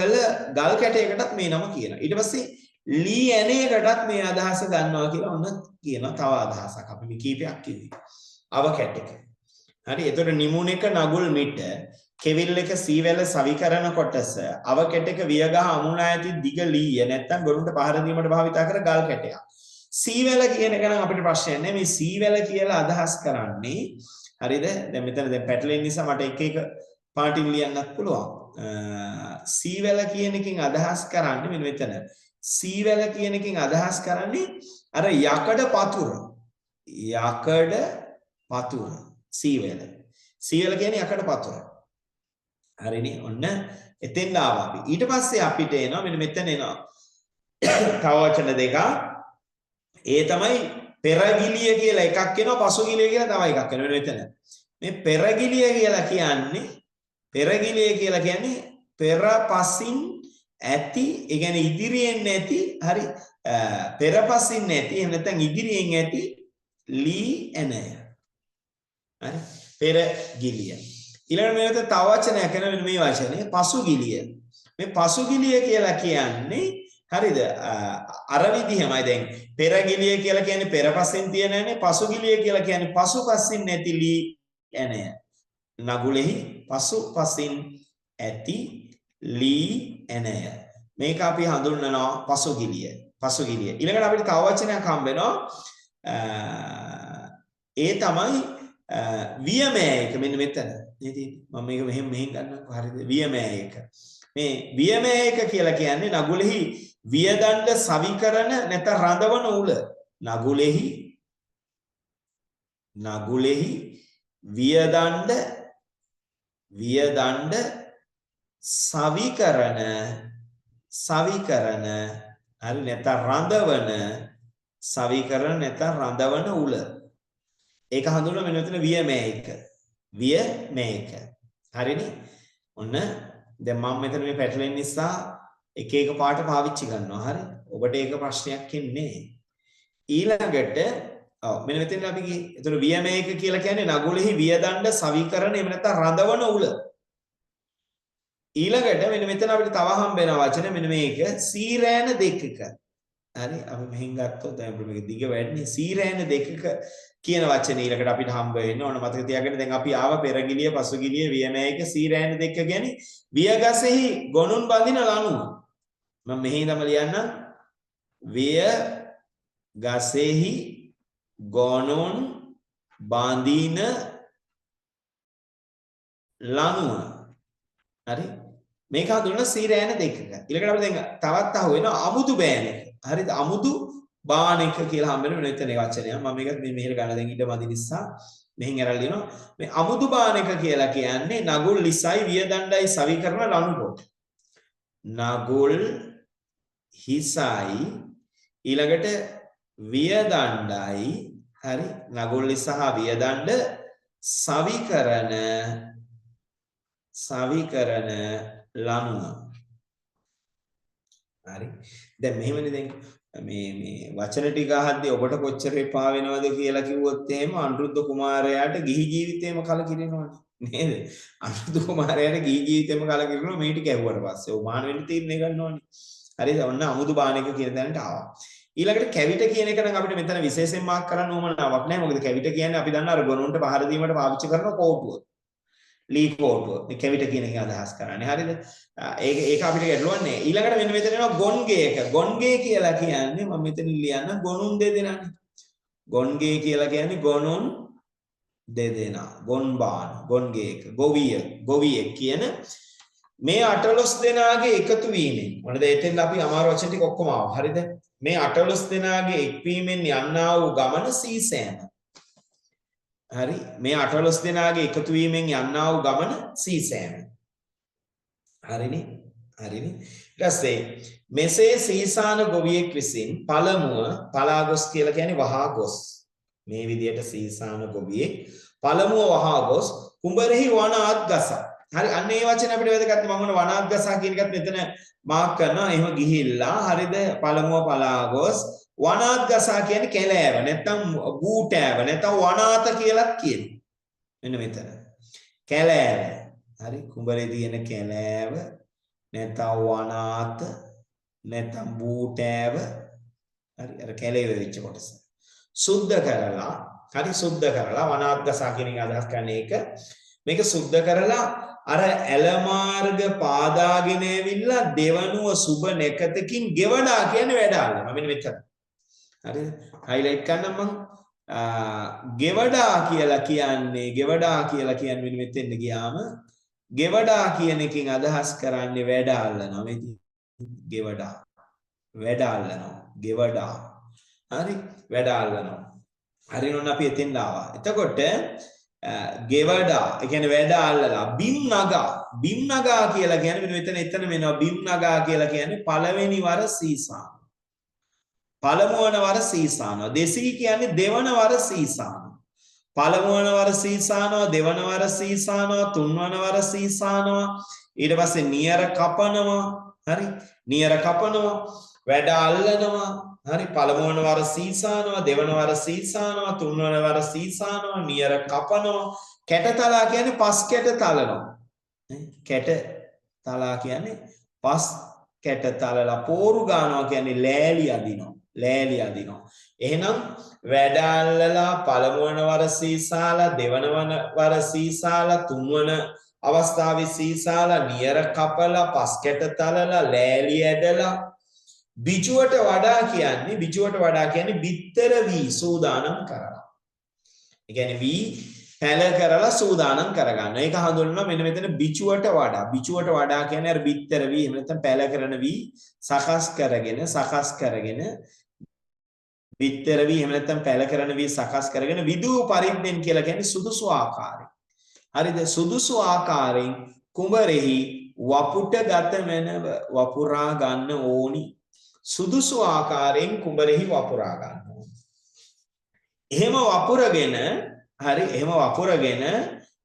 S1: මේ නම කියනවා. ඊට පස්සේ ලී ඇණයකටත් මේ අදහස ගන්නවා කියලා ඔන්න කියනවා. තව අදහසක් අපි මේ කීපයක් කිව්වේ. අව කැට එක. හරි. එතකොට නිමුණ එක නගුල් මිට, කෙවිල් එක සීවැල සවිකරන කොටස, අව කැට එක වියගහ අමුණා ඇති දිග ලීය නැත්තම් ගොනුන්ට පහර දීමට භාවිතා කර ගල් කැටයක්. සීවැල කියන එක නම් අපිට ප්‍රශ්නයක් නෑ. මේ සීවැල කියලා අදහස් කරන්නේ හරිද? දැන් මෙතන දැන් පැටලෙන නිසා මට එක එක පාටින් ලියන්නත් පුළුවන්. සීවැල කියන එකෙන් අදහස් කරන්නේ මෙන්න මෙතන. සීවැල කියන එකෙන් අදහස් කරන්නේ
S2: අර යකඩ පතුර. යකඩ පතුර. සීවැල. සීවැල කියන්නේ යකඩ පතුර. හරිනේ. ඔන්න එතෙන් ආවා අපි. ඊට පස්සේ අපිට එනවා මෙන්න මෙතන එනවා. තව වචන දෙකක්. ඒ තමයි පෙරගිලිය කියලා එකක් එනවා පසුගිලිය කියලා තව එකක් එනවා මෙතන. මේ පෙරගිලිය කියලා කියන්නේ පෙරපසින් ඇති, ඒ කියන්නේ ඉදිරියෙන් නැති, හරි පෙරපසින් නැති, එහෙම නැත්නම් ඉදිරියෙන් ඇති ලී ඇනය. හරි පෙරගිලිය. ඊළඟ මේකට තව වචනයක් එනවා මෙන්න මේ වචනේ පසුගිලිය. මේ පසුගිලිය කියලා කියන්නේ හරිද අර විදිහමයි දැන් පෙරගිලිය කියලා කියන්නේ පෙරපසින් තියෙනනේ පසුගිලිය කියලා කියන්නේ පසුපසින් නැති ලී ඇනය. නගුලෙහි පසුපසින් ඇති ලී ඇනය. මේක අපි හඳුන්වනවා පසුගිලිය. ඊළඟට අපිට තව වචනයක් හම්බ වෙනවා ඒ තමයි වියමෑයක. මෙන්න මෙතන නේද මම මේක මෙහෙම ගන්නකො හරිද වියමෑයක. මේ වියමෑයක කියලා කියන්නේ නගුලෙහි වියදණ්ඩ සවි කරන නැත්නම් රඳවන උල. නගුලෙහි වියදණ්ඩ සවි කරන හරි නැත්නම් රඳවන සවි කරන නැත්නම් රඳවන උල. ඒක හඳුන්වන මෙන්න මෙතන වියමෑයක. හරිනේ. ඔන්න දැන් මම මෙතන මේ පැටලෙන නිසා එක එක පාට පාවිච්චි කරනවා. හරි. ඔබට ඒක ප්‍රශ්නයක් එන්නේ. ඊළඟට මෙන්න මෙතන අපි ගියේ. ඒතර වියමෑයක කියලා කියන්නේ නගුලෙහි වියදණ්ඩ සවි කරන එහෙම නැත්නම් රඳවන උල. ඊළඟට මෙන්න මෙතන අපිට තව හම්බ වෙන වචන මෙන්න මේක සීරෑන දෙකක. හරි අපි මෙහෙන් ගත්තොත් දැන් අපිට මේක දිග වැඩිනේ සීරෑන දෙකක කියන වචනේ ඊළඟට අපිට හම්බ වෙන්නේ. ඕන මතක තියාගන්න දැන් අපි ආව පෙරගිලිය පසුගිලිය වියමෑයක සීරෑන දෙක කියන්නේ වියගසෙහි ගොනුන් බඳින ලණුව. මම මෙහෙ ඉඳන්ම ලියන්නම් වියගසෙහි ගොනුන් බඳින ලණුව. හරි මේක හඳුන්වන සීරෑන දෙකක. ඊළඟට අපි දැන් තවත් අහු වෙනවා අමුතු බෑනක. හරිද අමුතු බාණක කියලා හම්බ වෙන මෙතන වචනයක්. මම මේකත් මේ මෙහෙර ගන්න දැන් ඊට මදි නිසා මෙහෙන් අරන් ලියනවා. මේ අමුතු බාණක කියලා කියන්නේ නගුල් ලිසයි වියදණ්ඩයි සවි කරන ලණු කොට. නගුල් හිසයි ඊළඟට වියදණ්ඩයි හරි නගුල් ලිස හා වියදණ්ඩ සවි කරන ලණුව. හරි දැන් මෙහෙමනේ දැන් මේ වචන ටික අහද්දී ඔබට කොච්චර එපා වෙනවද කියලා කිව්වොත් එහෙම අනුරුද්ධ කුමාරයාට ගිහි ජීවිතේම කලකිරෙනවනේ නේද? අනුරුද්ධ කුමාරයාට ගිහි ජීවිතේම කලකිරෙනවා මේ ටික ඇහුවට පස්සේ. ඔව් මාන වෙන්න තීරණය ගන්නවනේ. හරිද? ඔන්න අමුතු බාණක කියන තැනට ආවා. ඊළඟට කැවිට කියන එක නම් අපිට මෙතන විශේෂයෙන් මාක් කරන්න ඕමනාවක් නැහැ. මොකද කැවිට කියන්නේ අපි දන්න අර ගොනුන්ට පහර දීමට පාවිච්චි කරන කෝටුව. ලී කෝටුව. මේ කැවිට කියන එකෙන් අදහස් කරන්නේ. හරිද? ඒක අපිට ගැටලුවක් නෑ. ඊළඟට මෙන්න මෙතන එනවා ගොන්ගේක. ගොන්ගේ කියලා කියන්නේ මම මෙතන ලියන්න ගොනුන් දෙදෙනානේ. ගොන්ගේ කියලා කියන්නේ ගොනුන් දෙදෙනා. ගොන්බාන, ගොන්ගේක, ගොවියෙක් කියන මේ 18 දෙනාගේ එකතු වීමෙන්. මොනද එතෙන් අපි අමාරු වචන ටික ඔක්කොම ආවා. හරිද? මේ 18 දෙනාගේ එක්වීමෙන් යන්නා වූ ගමන සීසෑම. හරි මේ 18 දෙනාගේ එකතු වීමෙන් යන්නා වූ ගමන සීසෑම. හරිනේ ඊට පස්සේ මෙසේ සීසාන ගොවියෙක් විසින් පළමුව පලා ගොස් කියලා කියන්නේ වහා ගොස්. මේ විදියට සීසාන ගොවියෙක් පළමුව වහා ගොස් කුඹරෙහි වනාත් ගසා. හරි අන්න ඒ වචනේ අපිට වැදගත්. මම මොන වනාත් ගසා කියන එකත් මෙතන මාක් කරනවා. එහෙම ගිහිල්ලා හරිද පළමුව පලා ගොස් වනාත් ගසා කියන්නේ කැලෑව නැත්නම් බූටෑව නැත්නම් වනාත කියලාත් කියනවා. මෙන්න මෙතන. කැලෑව. හරි කුඹරේ තියෙන කැලෑව නැත්නම් වනාත නැත්නම් බූටෑව. හරි අර කැලේ වෙච්ච කොටස. සුද්ධ කරලා හරි සුද්ධ කරලා වනාත් ගසා කියන එක අදහස් කරන්නේ ඒක. මේක සුද්ධ කරලා අර ඇලමාර්ග පාදාගෙන ඇවිල්ලා දෙවනුව සුබ නැකතකින් ගෙවඩා කියන්නේ වැඩාලම. මෙන්න මෙතන. හරිද? හයිලයිට් කරනම් මම ගෙවඩා කියලා කියන්නේ මෙන්න මෙතෙන් ගියාම ගෙවඩා කියන එකෙන් අදහස් කරන්නේ වැඩාලනවා. මේ ගෙවඩා. ගෙවඩා. හරි වැඩ අල්ලනවා. හරිනොත් අපි එතෙන් ආවා. එතකොට ගෙවඩා ඒ කියන්නේ වැඩ අල්ලලා බිම් නගා කියලා කියන්නේ එතන මෙනවා බිම් නගා කියලා කියන්නේ පළවෙනි වර සීසාන. පළමුවන වර සීසානවා. දෙසී කියන්නේ දෙවන වර සීසානවා. පළමුවන වර සීසානවා, දෙවන වර සීසානවා, තුන්වන වර සීසානවා. ඊට පස්සේ නියර කපනවා. හරි? නියර කපනවා, වැඩ අල්ලනවා. හරි? පළමුවන වර සීසානවා, දෙවන වර සීසානවා, තුන්වන වර සීසානවා, නියර කපනවා. කැටතලා කියන්නේ පස් කැට තලනවා. කැට තලා කියන්නේ පස් කැට තලලා පෝරු ගන්නවා කියන්නේ ලෑලි අදිනවා. ලෑලි අදිනවා. එහෙනම් වැඩ අල්ලලා පළමුවන වර සීසාලා, දෙවන වර සීසාලා, තුන්වන අවස්ථාවේ සීසාලා, නියර කපලා, පස් කැට තලලා, ලෑලි ඇදලා බිජුවට වඩා කියන්නේ බිත්තර වී සූදානම් කරලා. ඒ කියන්නේ වී පැල කරලා සූදානම් කරගන්න. ඒක හඳුන්වනවා මෙන්න මෙතන බිජුවට වඩා. බිජුවට වඩා කියන්නේ අර බිත්තර වී එහෙම නැත්නම් පැල කරන වී සකස් කරගෙන බිත්තර වී එහෙම නැත්නම් පැල කරන වී සකස් කරගෙන විදූ පරිද්දෙන් කියලා කියන්නේ සුදුසු ආකාරයෙන්. හරිද? සුදුසු ආකාරයෙන් කුඹරෙහි වපුට ගත මැනව වපුරා ගන්න ඕනි. සුදුසු ආකාරයෙන් කුඹරෙහි වපුරා ගන්න ඕනි. එහෙම වපුරගෙන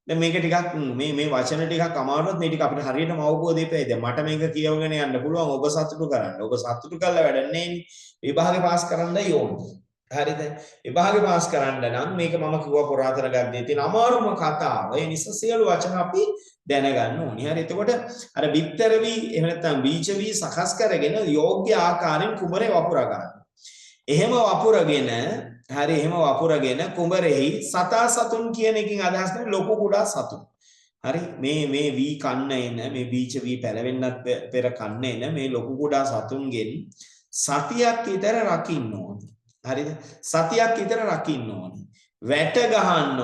S2: දැන් මේක ටිකක් මේ වචන ටිකක් අමාරුවත් මේ ටික අපිට හරියටම අවබෝධය වෙයි. දැන් මට මේක කියවගෙන යන්න පුළුවන් ඔබ සතුටු කරන්න. ඔබ සතුටු කරලා වැඩක් නැහැ. විභාගේ පාස් කරන්නයි ඕනේ. හරිද? විභාගේ පාස් කරන්න නම් මේක මම කිව්වා පුරාතන ගද්දේ තියෙන අමාරුම කතාව. ඒ නිසා සියලු වචන අපි දැනගන්න ඕනේ. හරි. එතකොට අර බිත්තර වී එහෙම නැත්නම් බීජ වී සකස් කරගෙන යෝග්‍ය ආකාරයෙන් කුඹරේ වපුරා ගන්න. එහෙම වපුරගෙන කුඹරෙහි සතා සතුන් කියන එකකින් අදහස් කරන්නේ ලොකු කුඩා සතුන්. හරි මේ වී කන්න එන මේ බීජ වී පැලවෙන්නත් පෙර කන්න එන මේ ලොකු කුඩා සතුන්ගෙන් සතියක් විතර රකින්න ඕනි. හරිද? සතියක් විතර රකින්න ඕනි. වැට ගහන්න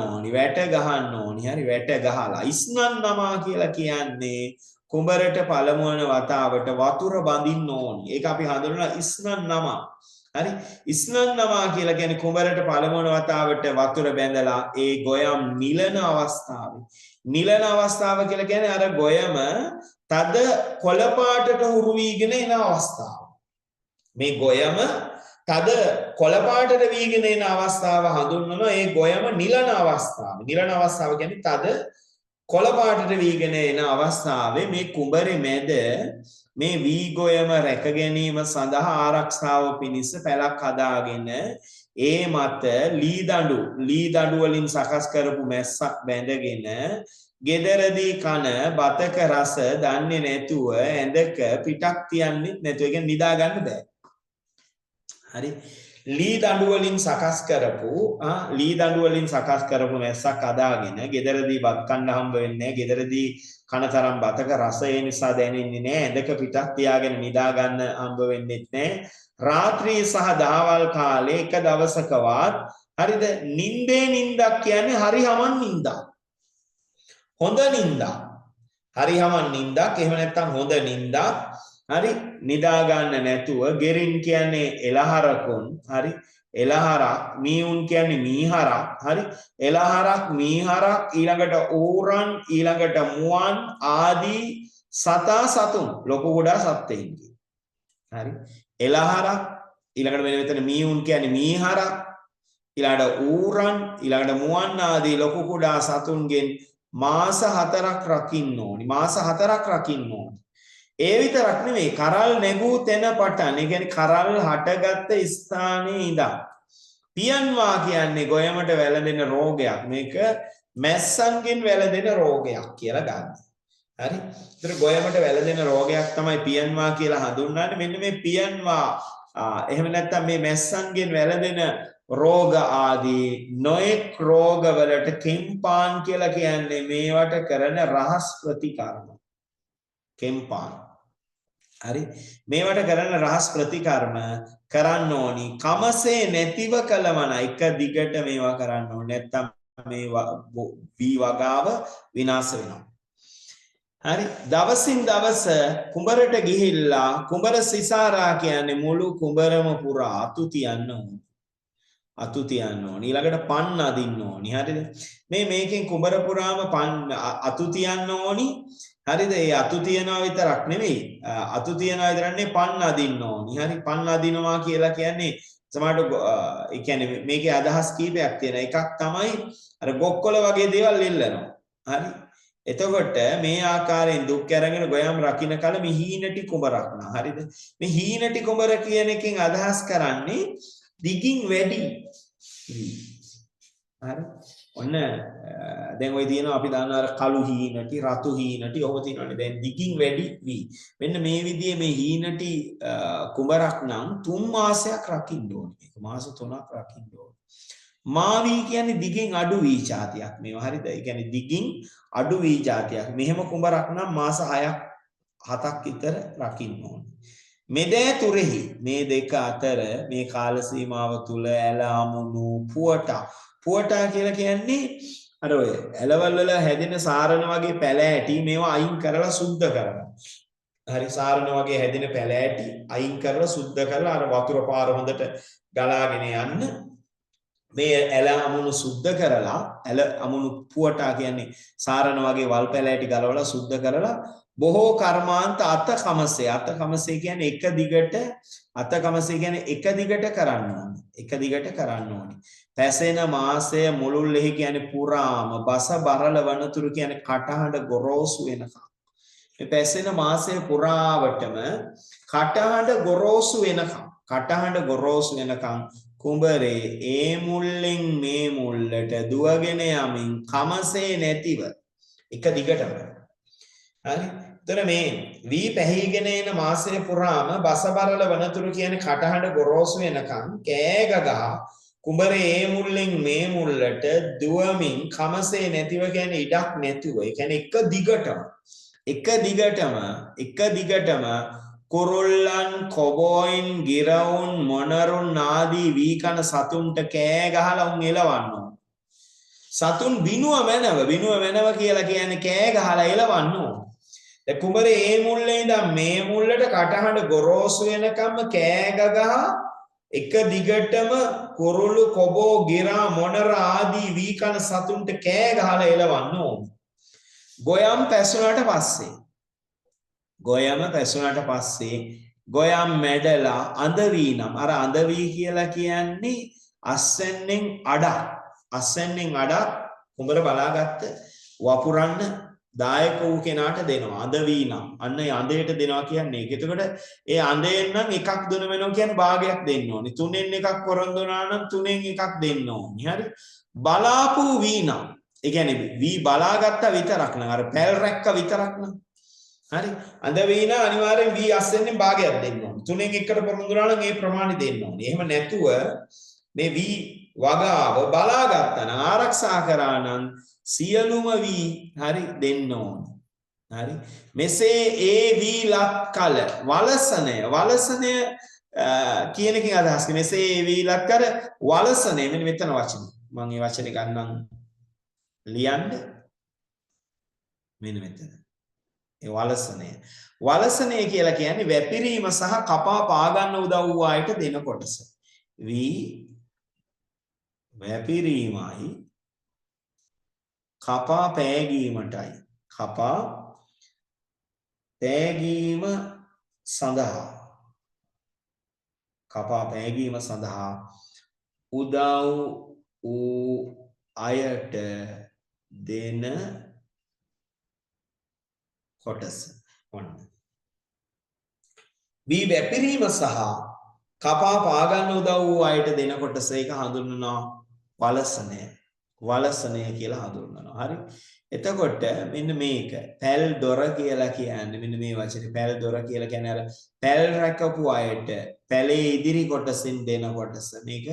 S2: ඕනි. හරි වැට ගහලා ඉස්නන් නමා කියලා කියන්නේ කුඹරට පළමුවන වතාවට වතුර බඳින්න ඕනි. ඒක අපි හඳුන්වනවා ඉස්නන් නමා. හරි ඉස්නන් නමා කියලා කියන්නේ කුඹරට පළමුවන වතාවට වතුර බැඳලා ඒ ගොයම් නිලන අවස්ථාව කියලා කියන්නේ අර ගොයම තද කොළ පාටට හුරු වීගෙන එන අවස්ථාව. මේ ගොයම තද කොළ පාටට වීගෙන එන අවස්ථාව හඳුන්වනවා ඒ ගොයම නිලන අවස්ථාව. නිලන අවස්ථාව කියන්නේ තද කොළ පාටට වීගෙන එන අවස්ථාවේ මේ කුඹරේ මැද මේ වී ගොයම රැක ගැනීම සඳහා ආරක්ෂාව පිණිස පැලක් හදාගෙන ඒ මත ලී දඬු වලින් සකස් කරපු මැස්සක් බැඳගෙන ගෙදරදී කන බතක රස දන්නේ නැතුව ඇඳක පිටක් තියන්නේ නැතුව ඒක නිදා ගන්න බෑ. හරි ලී දඬු වලින් සකස් කරපු මැස්සක් අදාගෙන ගෙදරදී බත් කන්න හම්බ වෙන්නේ නැහැ. ගෙදරදී කන තරම් බතක රසය නිසා දැනෙන්නේ නැහැ. ඇඳක පිටක් තියාගෙන නිදා ගන්න හම්බ වෙන්නේ නැහැ. රාත්‍රී සහ දහවල් කාලේ එක දවසකවත් හරිද නින්දක් කියන්නේ හරිහමන් නින්දක්. හොඳ නින්දක්. හරිහමන් නින්දක් එහෙම නැත්නම් හොඳ නින්දක්. හරි නිදා ගන්න නැතුව ගෙරින් කියන්නේ එළහරකුන්. හරි එළහරක් මීඋන් කියන්නේ මීහරක්. හරි එළහරක් මීහරක් ඊළඟට ඌරන් ඊළඟට මුවන් ආදී සතා සතුන් ලොකු කුඩා සත්ත්වයින්ගේ. හරි එළහරක් ඊළඟට මෙතන මීඋන් කියන්නේ මීහරක් ඊළඟට ඌරන් ඊළඟට මුවන් ආදී ලොකු කුඩා සතුන්ගෙන් මාස 4ක් රකින්න ඕනි. ඒ විතරක් නෙමෙයි කරල් නැගූ තැන පටන් ඒ කියන්නේ කරල් හටගත්ත ස්ථානයේ ඉඳන් පියන්වා කියන්නේ ගොයමට වැළඳෙන රෝගයක්. මේක මැස්සන්ගෙන් වැළඳෙන රෝගයක් කියලා ගන්න. හරි. ඒතර ගොයමට වැළඳෙන රෝගයක් තමයි පියන්වා කියලා හඳුන්වන්නේ. මෙන්න මේ පියන්වා එහෙම නැත්නම් මේ මැස්සන්ගෙන් වැළඳෙන රෝග ආදී නොයෙක් රෝගවලට කෙම්පාන් කියලා කියන්නේ මේවට කරන රහස් ප්‍රතිකර්ම. කෙම්පාන් හරි මේවට කරන රහස් ප්‍රතිකර්ම කරන්න ඕනි. කමසේ නැතිව කළමන එක දිගට මේවා කරන්න ඕනේ. නැත්තම් මේ වී වගාව විනාශ වෙනවා. හරි දවසින් දවස කුඹරට ගිහිල්ලා කුඹර සිසාරා කියන්නේ මුළු කුඹරම පුරා අතු තියන්න ඕනේ. අතු තියන්න ඕනි. ඊළඟට පන් අදින්න ඕනි. හරිද? මේකෙන් කුඹර පුරාම අතු තියන්න ඕනි. හරිද? ඒ අතු තියනවා විතරක් නෙමෙයි. අතු තියනවා විතරක් නෙමෙයි පන් අදින්න ඕනි. හරි? පන් අදිනවා කියලා කියන්නේ සමහරට ඒ කියන්නේ මේකේ අදහස් කීපයක් තියෙනවා. එකක් තමයි අර බොක්කොල වගේ දේවල් එල්ලනවා. හරි? එතකොට මේ ආකාරයෙන් දුක් අරගෙන ගොයම් රකින්න කල මේ හීනටි කුඹරක්නා. හරිද? මේ හීනටි කුඹර කියන එකෙන් අදහස් කරන්නේ දිගින් වැඩි වී. හරි? ඔන්න දැන් ඔය තියෙනවා අපි දන්නා අර කළු හීනටි, රතු හීනටි ඔහොම තියෙනවානේ. දැන් දිගින් වැඩි වී. මෙන්න මේ විදිහේ මේ හීනටි කුඹරක් නම් 3 මාසයක් රකින්න ඕනේ. මේක මාස 3ක් රකින්න ඕනේ. මාවී කියන්නේ දිගින් අඩු වී જાතියක් මේවා. හරිද? ඒ කියන්නේ දිගින් අඩු වී જાතියක්. මෙහෙම කුඹරක් නම් මාස 6ක් 7ක් විතර රකින්න ඕනේ. මෙදෑතුරෙහි මේ දෙක අතර මේ කාල සීමාව තුල ඇල අමුණු පුවටා කියලා කියන්නේ අර ඔය ඇලවල් වල හැදෙන සාරණ වගේ පැල ඇටි මේවා අයින් කරලා සුද්ධ කරනවා. හරි සාරණ වගේ හැදෙන පැල ඇටි අයින් කරලා සුද්ධ කරලා අර වතුර පාර හොඳට ගලාගෙන යන්න මේ ඇල අමුණු සුද්ධ කරලා ඇල අමුණු පුවටා කියන්නේ සාරණ වගේ වල් පැල ඇටි ගලවලා සුද්ධ කරලා බොහෝ කර්මාන්ත අතකමසේ කියන්නේ එක දිගට අතකමසේ කියන්නේ එක දිගට කරන්න ඕනේ. එක දිගට කරන්න ඕනේ. පැසෙන මාසය මුළුල්ලෙහි කියන්නේ පුරාම බස බරල වනතුරු කියන්නේ කටහඬ ගොරෝසු වෙනකම්. මේ පැසෙන මාසය පුරාවටම කටහඬ ගොරෝසු වෙනකම් කුඹරේ ඒ මුල්ලෙන් මේ මුල්ලට දුවගෙන යමින් කමසේ නැතිව එක දිගටම. හරි? එතන මේ වී පැහිගෙන එන මාසය පුරාම බසබරල වනතුරු කියන්නේ කටහඬ ගොරෝසු වෙනකම් කෑ ගගා කුඹරේ ඒ මුල්ලෙන් මේ මුල්ලට දුවමින් කමසේ නැතිව කියන්නේ ඉඩක් නැතුව. ඒ කියන්නේ එක දිගටම කුරුල්ලන් කොබෝයින් ගිරවුන් මොනරුන් ආදී වී කන සතුන්ට කෑ ගහලා උන් එලවන්න ඕන. සතුන් බිනුව මැනව කියලා කියන්නේ කෑ ගහලා එලවන්න ඕන. දැන් කුඹරේ ඒ මුල්ලේ ඉඳන් මේ මුල්ලට කටහඬ ගොරෝසු වෙනකම්ම කෑ ගගා එක දිගටම කුරුළු කොබෝ ගිරා මොනර ආදී වී කන සතුන්ට කෑ ගහලා එලවන්න ඕන. ගොයම් පැසුනට පස්සේ ගොයම් මැඩලා අඳවී නම් අර අඳවී කියලා කියන්නේ අස්සෙන්ෙන් අඩක් කුඹර බලාගත්ත වපුරන්න දායක වූ කෙනාට දෙනවා අඳවී නම් අන්න ඒ අඳයට දෙනවා කියන්නේ ඒක. එතකොට ඒ අඳයෙන් නම් එකක් දුන වෙනවා කියන්නේ භාගයක් දෙන්න ඕනි. 3න් එකක් පොරොන්දුනා නම් 3න් එකක් දෙන්න ඕනි. හරි? බලාපු වී නම් ඒ කියන්නේ වී බලාගත්ත විතරක් නම් අර පැල් රැක්ක විතරක් නම් හරි අඳවීන අනිවාර්යෙන් වී අස්සෙන්ෙන් භාගයක් දෙන්න ඕනේ. 3න් එකට පොරොන්දුනා නම් ඒ ප්‍රමාණය දෙන්න ඕනේ. එහෙම නැතුව මේ වී වගාව බලාගත්තා නම් ආරක්ෂා කරා නම් සියලුම වී හරි දෙන්න ඕනේ. හරි මෙසේ ඒ වී ලක් කල වලසනය කියන එකෙන් අදහස් කරන්නේ මෙසේ ඒ වී ලක් කර වලසනය මෙන්න මෙතන වචනේ. මම මේ වචනේ ගන්නම් ලියන්න මෙන්න මෙතන. ඒ වලසනය කියලා කියන්නේ වැපිරීම සහ කපා පාගන්න උදව් වූ අයට දෙන කොටස. වී වැපිරීමයි කපා පෑගීමටයි කපා පෑගීම සඳහා උදව් වූ අයට දෙන කොටස. ඔන්න වී වැපිරීම සහ කපා පාගන්න උදව් වූ අයට දෙන කොටස ඒක හඳුන්වනවා වලසනය කියලා හඳුන්වනවා. හරි? එතකොට මෙන්න මේක පැල් දොර කියලා කියන්නේ මෙන්න මේ වචනේ පැල් දොර කියලා කියන්නේ අර පැල් රැකපු අයට පැලේ ඉදිරි කොටසින් දෙන කොටස. මේක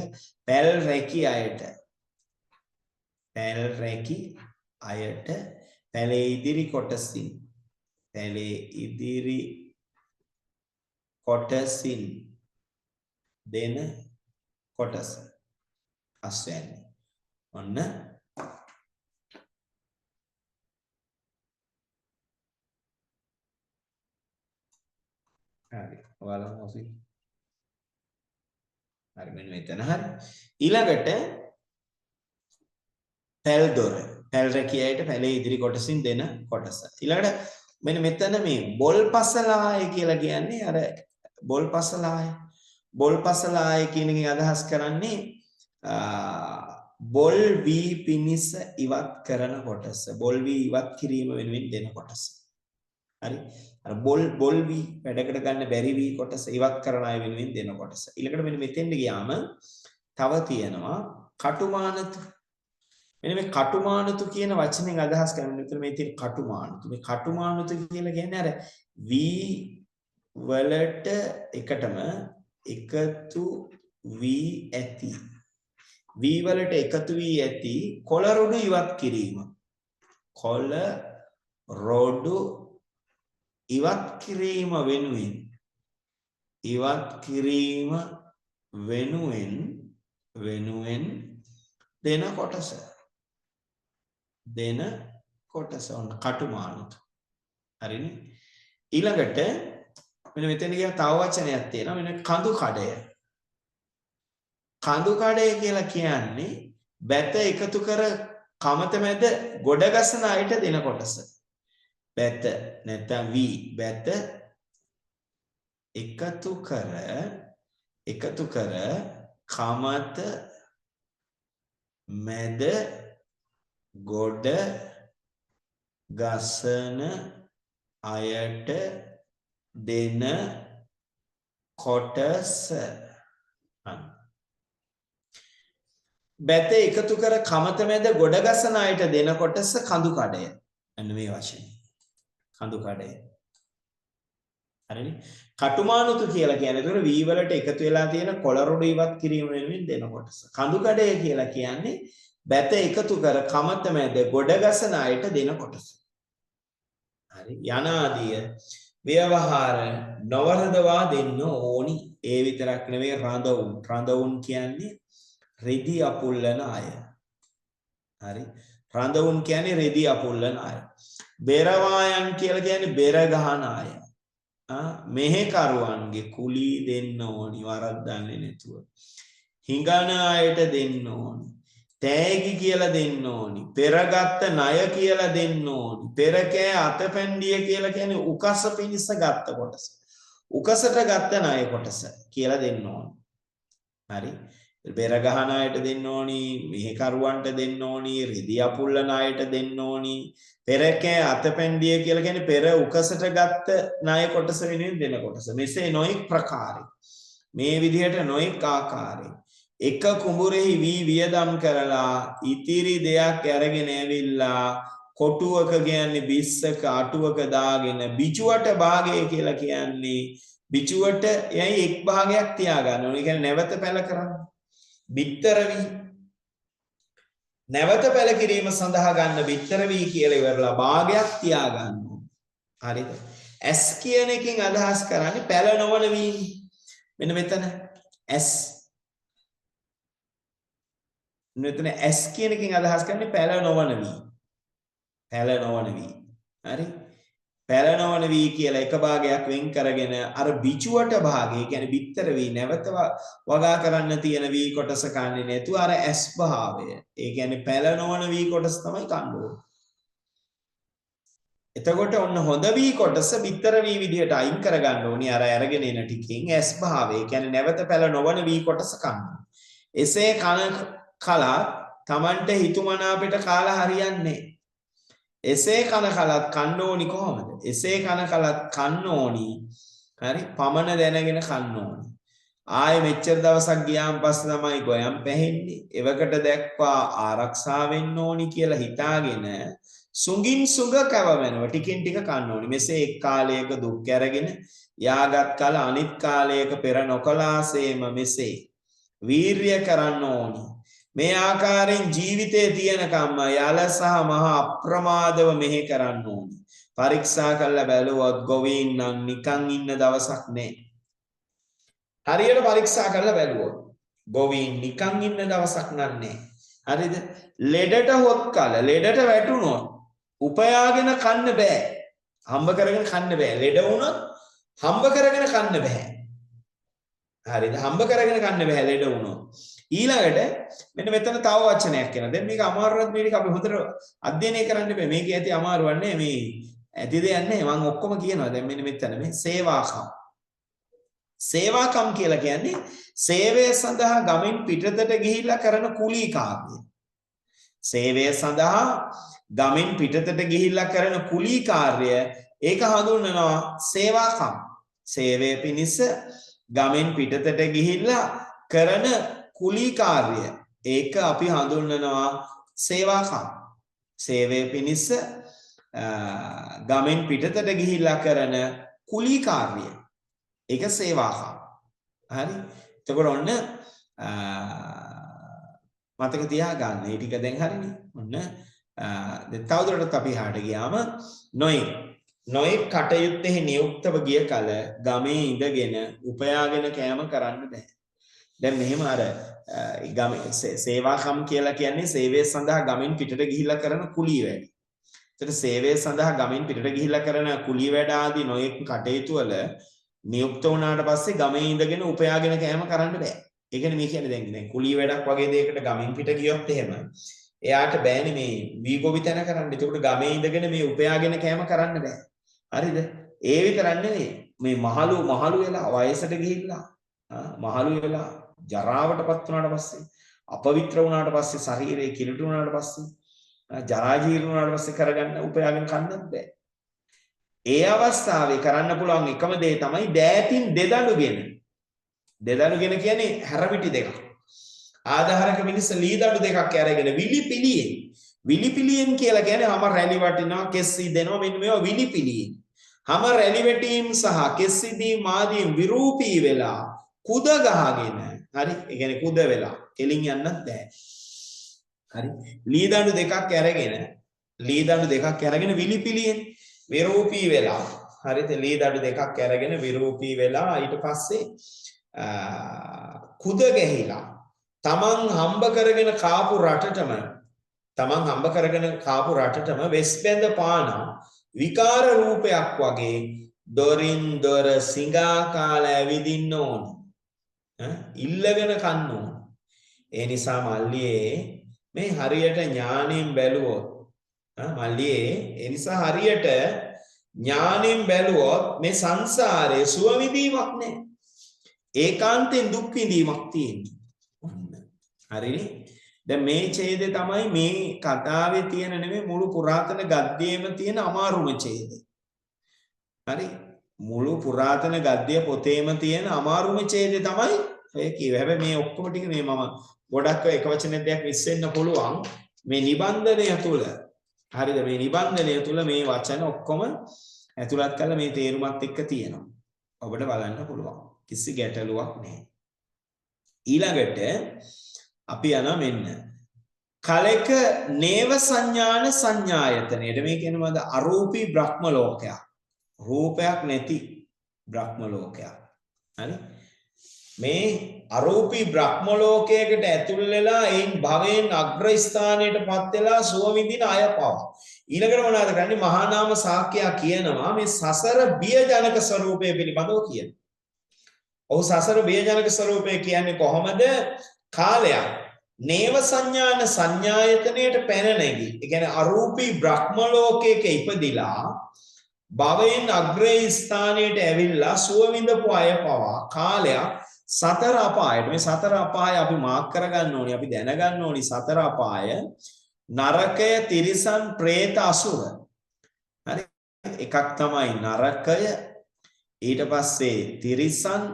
S2: පැල් රැකි අයට පැලේ ඉදිරි කොටසින් දෙන කොටස අස්වැන්නේ. ඔන්න හරි බලමු අපි. හරි මෙන්න මෙතන හරි. ඊළඟට පැල් දොර. පැල් රැකියාවට පැලේ ඉදිරි කොටසින් දෙන කොටස. ඊළඟට මෙන්න මෙතන මේ බොල්පසලාය කියලා කියන්නේ අර බොල්පසලාය. බොල්පසලාය කියන එකෙන් අදහස් කරන්නේ බොල් වී පිනිස ඉවත් කරන කොටස. බොල් වී ඉවත් කිරීම වෙනුවෙන් දෙන කොටස. හරි. අර බොල් වී වැඩකට ගන්න බැරි වී කොටස ඉවත් කරන අය වෙනුවෙන් දෙන කොටස. ඊළඟට මෙන්න මෙතෙන්ට ගියාම තව තියෙනවා කටුමානතු. මෙන්න මේ කටුමානතු කියන වචනෙන් අදහස් කරන්නේ මෙතන මේ තියෙන කටුමානතු. මේ කටුමානතු කියලා කියන්නේ අර වී වලට එකටම එකතු වී ඇති. වී වලට එකතු වී ඇති කොළ රොඩු ඉවත් කිරීම. කොළ රොඩු ඉවත් කිරීම වෙනුවෙන් දෙන කොටස. ඔන්න කටුමානතු. හරිනේ. ඊළඟට මෙන්න මෙතන කියන තව වචනයක් තියෙනවා. මෙන්න කඳු කඩය. කඳු කඩය කියලා කියන්නේ බැත එකතු කර කමත මැද ගොඩ ගසන අයට දෙන කොටස. බැත නැත්නම් වී බැත එකතු කර කමත මැද ගොඩ ගසන අයට දෙන කොටස. බැත එකතු කර කමත මැද ගොඩ ගසන අයට දෙන කොටස කඳු කඩය. අන්න මේ වචනේ. කඳු කඩය. හරිනේ. කටුමානුතු කියලා කියන්නේ ඒතර වී වලට එකතු වෙලා තියෙන කොළ රොඩු ඉවත් කිරීම වෙනුවෙන් දෙන කොටස. කඳු කඩය කියලා කියන්නේ බැත එකතු කර කමත මැද ගොඩ ගසන අයට දෙන කොටස. හරි. යනාදිය ව්‍යවහාර නවරදවා දෙන්න ඕනි. ඒ විතරක් නෙවෙයි රඳවුන්. රඳවුන් කියන්නේ රෙදි අපුල්ලන අය. හරි. රඳවුන් කියන්නේ රෙදි අපුල්ලන අය. බෙරවායන් කියලා කියන්නේ බෙර ගහන අය. මෙහෙකරුවන්ගේ කුලී දෙන්න ඕනි වරද්දන්නේ නැතුව. හිඟන අයට දෙන්න ඕනි. තෑගි කියලා දෙන්න ඕනි. පෙරගත්ත ණය කියලා දෙන්න ඕනි. පෙරකෑ අතපැන්ඩිය කියලා කියන්නේ උකස පිනිස ගත්ත කොටස. උකසට ගත්ත ණය කොටස කියලා දෙන්න ඕනි. හරි. බෙර ගහන අයට දෙන්න ඕනි. මෙහෙකරුවන්ට දෙන්න ඕනි. රෙදි අපුල්ලන අයට දෙන්න ඕනි. පෙරකෑ අතපැන්ඩිය කියලා කියන්නේ පෙර උකසට ගත්ත ණය කොටස වෙනුවෙන් දෙන කොටස. මෙසේ නොඑක් ප්‍රකාරයි. මේ විදිහට නොඑක් ආකාරයි. එක කුඹුරෙහි වී වියදම් කරලා ඉතිරි දෙයක් අරගෙන ඇවිල්ලා කොටුවක කියන්නේ බිස්සක අටුවක දාගෙන බිචුවට භාගය කියලා කියන්නේ බිචුවට යයි එක් භාගයක් තියාගන්න ඕනේ. ඒ කියන්නේ නැවත පැල කරන්න. බිත්තර වී නැවත පැල කිරීම සඳහා ගන්න බිත්තර වී කියලා ඉවරලා භාගයක් තියාගන්න ඕනේ. හරිද? S කියන එකෙන් අදහස් කරන්නේ පැල නොවන වී. මෙන්න මෙතන S මෙතන S කියන එකෙන් අදහස් කරන්නේ පැල නොවන වී. පැල නොවන වී. හරි? පැල නොවන වී කියලා එක භාගයක් වෙන් කරගෙන අර බිචුවට භාගය කියන්නේ බිත්තර වී නැවත වගා කරන්න තියෙන වී කොටස කන්නේ නැතුව අර S භාවය. ඒ කියන්නේ පැල නොවන වී කොටස තමයි කන්න ඕනේ. එතකොට ඔන්න හොඳ වී කොටස බිත්තර වී විදිහට අයින් කරගන්න ඕනි අර අරගෙන එන ටිකෙන් S භාවය. ඒ කියන්නේ නැවත පැල නොවන වී කොටස කන්න. එසේ කන කලත් Tamanට හිතුමනාපෙට කාලා හරියන්නේ. එසේ කන කලත් කන්න ඕනි කොහොමද? එසේ කන කලත් කන්න ඕනි. හරි? පමණ දැනගෙන කන්න ඕනි. ආයේ මෙච්චර දවසක් ගියාන් පස්සේ තමයි ගොයම් පැහෙන්නේ. එවකට දැක්වා ආරක්ෂා වෙන්න ඕනි කියලා හිතාගෙන සුඟින් සුඟ කැවවෙනවා. ටිකින් ටික කන්න ඕනි. මෙසේ එක් කාලයක දුක් ඇරගෙන යාගත් කල අනිත් කාලයක පෙර නොකලාසේම මෙසේ වීර්ය කරන්න ඕනි. මේ ආකාරයෙන් ජීවිතයේ තියෙනකම්ම යල සහ මහා අප්‍රමාදව මෙහෙ කරන්න ඕනි. පරීක්ෂා කරලා බැලුවොත් ගොවීන් නම් නිකන් ඉන්න දවසක් නෑ. හරියට පරීක්ෂා කරලා බැලුවොත් ගොවීන් නිකන් ඉන්න දවසක් නෑ. හරිද? ලෙඩට හොත් කල ලෙඩට වැටුනොත් උපයාගෙන කන්න බෑ. හම්බ කරගෙන කන්න බෑ. ලෙඩ වුණොත් හම්බ කරගෙන කන්න බෑ. හරිද? හම්බ කරගෙන ගන්න බෑ ලෙඩ වුණොත්. ඊළඟට මෙන්න මෙතන තව වචනයක් එනවා. දැන් මේක අමාරුවත් මේක අපි හොඳට අධ්‍යයනය කරන්න බෑ. මේකේ ඇති අමාරුවක් නෑ මේ ඇති දෙයක් නෑ. මම ඔක්කොම කියනවා. දැන් මෙන්න මෙතන මේ සේවාකම්. සේවාකම් කියලා කියන්නේ සේවය සඳහා ගමින් පිටතට ගිහිල්ලා කරන කුලී කාර්යය. සේවය සඳහා ගමින් පිටතට ගිහිල්ලා කරන කුලී කාර්යය ඒක හඳුන්වනවා සේවාකම්. සේවය පිණිස ගමින් පිටතට ගිහිල්ලා කරන කුලී කාර්යය ඒක අපි හඳුන්වනවා සේවාකම්. සේවය පිණිස ගමින් පිටතට ගිහිල්ලා කරන කුලී කාර්යය ඒක සේවාකම්. හරි. එතකොට ඔන්න මතක තියාගන්න. මේ ටික දැන් හරිනේ. ඔන්න දැන් තවදුරටත් අපි හාට ගියාම නොයෙක් කටයුත්තෙහි නියුක්තව ගිය කල ගමේ ඉඳගෙන උපයාගෙන කෑම කරන්න බෑ. දැන් මෙහෙම අර ගමේ සේවාකම් කියලා කියන්නේ සේවය සඳහා ගමින් පිටට ගිහිල්ලා කරන කුලී වැඩ. ඒතර සේවය සඳහා ගමින් පිටට ගිහිල්ලා කරන කුලී වැඩ ආදී නොයෙක් කටයුතු වල නියුක්ත වුණාට පස්සේ ගමේ ඉඳගෙන උපයාගෙන කෑම කරන්න බෑ. ඒ කියන්නේ මේ කියන්නේ දැන් කුලී වැඩක් වගේ දෙයකට ගමින් පිට ගියොත් එහෙම එයාට බෑනේ මේ වීගොවි තැන කරන්න. ඒකට ගමේ ඉඳගෙන මේ උපයාගෙන කෑම කරන්න බෑ. හරිද? ඒ විතරක් නෙවෙයි මේ මහලු වෙලා වයසට ගිහිල්ලා මහලු වෙලා ජරාවටපත් වුණාට පස්සේ අපවිත්‍ර වුණාට පස්සේ ශරීරය කිලුට වුණාට පස්සේ ජරා ජීර්ණ වුණාට පස්සේ කරගන්න උපයාගෙන කන්නත් බෑ. ඒ අවස්ථාවේ කරන්න පුළුවන් එකම දේ තමයි දෑතින් දෙදඬුගෙන කියන්නේ හැරමිටි දෙකක්. ආධාරක මිනිස් ලී දඬු දෙකක් අරගෙන විලිපිලියෙන් කියලා කියන්නේ හැම රැලි වටිනවා කෙස්සි දෙනවා මෙන්න මේවා විලිපිලියෙන්. හැම රැලි වැටීම් සහ කෙස්සිදී මාදීන් විරූපී වෙලා කුද ගහගෙන හරි ඒ කියන්නේ කුද වෙලා කෙලින් යන්නත් බෑ. හරි ලී දඬු දෙකක් අරගෙන විලිපිලියෙන් විරූපී වෙලා හරිද ලී දඬු දෙකක් අරගෙන විරූපී වෙලා ඊට පස්සේ කුද ගැහිලා තමන් හම්බ කරගෙන කාපු රටටම වෙස්බැඳ පාන විකාර රූපයක් වගේ දොරින් දොර සිඟා කාලා ඇවිදින්න ඕන. ඉල්ලගෙන කන්න ඕන. ඒ නිසා මල්ලියේ මේ හරියට ඥාණයෙන් බැලුවොත් මේ සංසාරයේ සුව විඳීමක් නෑ. ඒකාන්තයෙන් දුක් විඳීමක් තියෙන්නේ. හරිනේ? දැන් මේ ඡේදය තමයි මේ කතාවේ තියෙන නෙමෙයි මුළු පුරාතන ගද්‍යයේම තියෙන අමාරුම ඡේදය. හරි? මුළු පුරාතන ගද්‍ය පොතේම තියෙන අමාරුම ඡේදය තමයි ඔය කියව. හැබැයි මේ ඔක්කොම ටික මේ මම ගොඩක් එක වචන දෙයක් මිස් වෙන්න පුළුවන්. මේ නිබන්ධනය තුල හරිද? මේ නිබන්ධනය තුල මේ වචන ඔක්කොම ඇතුළත් කරලා මේ තේරුමත් එක්ක තියෙනවා. ඔබට බලන්න පුළුවන්. කිසි ගැටලුවක් නැහැ. ඊළඟට අපි යනවා මෙන්න කලක නේව සංඥාන සංඥායතනයට. මේ කියන්නේ මොකද? අරූපී බ්‍රහ්ම ලෝකයක්. රූපයක් නැති බ්‍රහ්ම ලෝකයක්. හරි? මේ අරූපී බ්‍රහ්ම ලෝකයකට ඇතුල් වෙලා එයින් භවයෙන් අග්‍ර ස්ථානයටපත් වෙලා සුව විඳින අය පවා. ඊළඟට මොනවද කරන්නේ? මහා නාම සාක්‍යයා කියනවා මේ සසර බියජනක ස්වરૂපය පිළිබඳව කියනවා. ඔහු සසර බියජනක ස්වરૂපය කියන්නේ කොහොමද? කාලයක් නේව සංඥාන සංඥායතනයට පැන නැගී. ඒ කියන්නේ අරූපී බ්‍රහ්ම ලෝකයක ඉපදිලා භවයෙන් අග්‍රේ ස්ථානයට ඇවිල්ලා සුව විඳපු අය පවා කාලයක් සතර අපායට. මේ සතර අපාය අපි මාක් කරගන්න ඕනේ. අපි දැනගන්න ඕනේ සතර අපාය නරකය, තිරිසන්, പ്രേත, අසුර. හරි? එකක් තමයි නරකය, ඊට පස්සේ තිරිසන්,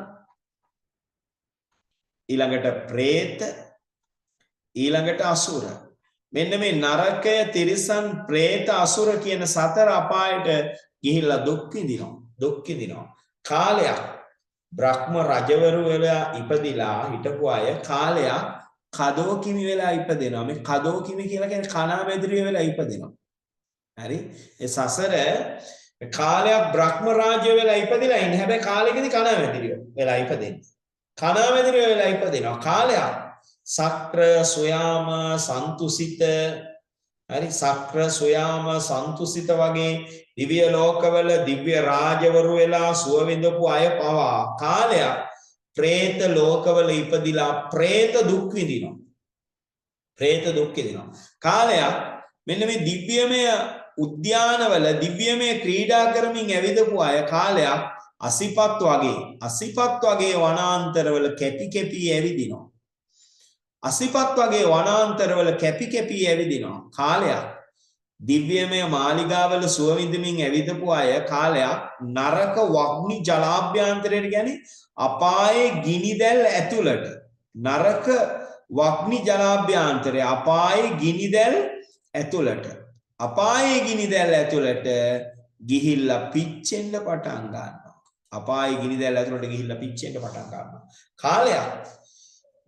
S2: ඊළඟට പ്രേත, ඊළඟට අසුර. මෙන්න මේ නරකය, තිරිසන්, പ്രേත, අසුර කියන සතර අපායට ගිහිල්ලා දුක් විඳිනවා. කාලයක් බ්‍රහ්ම රජවරු වෙලා ඉපදිලා හිටපු අය කාලයක් කදෝකිමි වෙලා ඉපදෙනවා. මේ කදෝකිමි කියලා කියන්නේ කණාමැදිරිය වෙලා ඉපදෙනවා. හරි? ඒ සසර කාලයක් බ්‍රහ්ම රාජ්‍ය වෙලා ඉපදිලා ඉන්නේ. හැබැයි කාලෙකදී කණාමැදිරිය වෙලා ඉපදෙන්නේ. කණාමැදිරිය වෙලා ඉපදෙනවා. කාලයක් සක්‍ර සොයාම සන්තුසිත හරි සක්‍ර සොයාම සන්තුසිත වගේ දිව්‍ය ලෝකවල දිව්‍ය රාජවරු වෙලා සුව විඳපු අය පවා කාලයක් പ്രേත ලෝකවල ඉපදිලා പ്രേත දුක් විඳිනවා. പ്രേත දුක් විඳිනවා. කාලයක් මෙන්න මේ දිව්‍යමය උද්‍යානවල දිව්‍යමය ක්‍රීඩා කරමින් ඇවිදපු අය කාලයක් අසිපත් වගේ වනාන්තරවල කැපි කැපි ඇවිදිනවා. අසිපත් වගේ වනාන්තරවල කැපි කැපි ඇවිදිනවා. කාලයක් දිව්‍යමය මාලිගාවල සුව විඳමින් ඇවිදපු අය කාලයක් නරක වග්නි ජලාභ්‍යන්තරයට කියන්නේ අපායේ ගිනිදැල් ඇතුළට නරක වග්නි ජලාභ්‍යන්තරය අපායේ ගිනිදැල් ඇතුළට ගිහිල්ලා පිච්චෙන්න පටන් ගන්නවා. අපායේ ගිනිදැල් ඇතුළට ගිහිල්ලා පිච්චෙන්න පටන් ගන්නවා. කාලයක්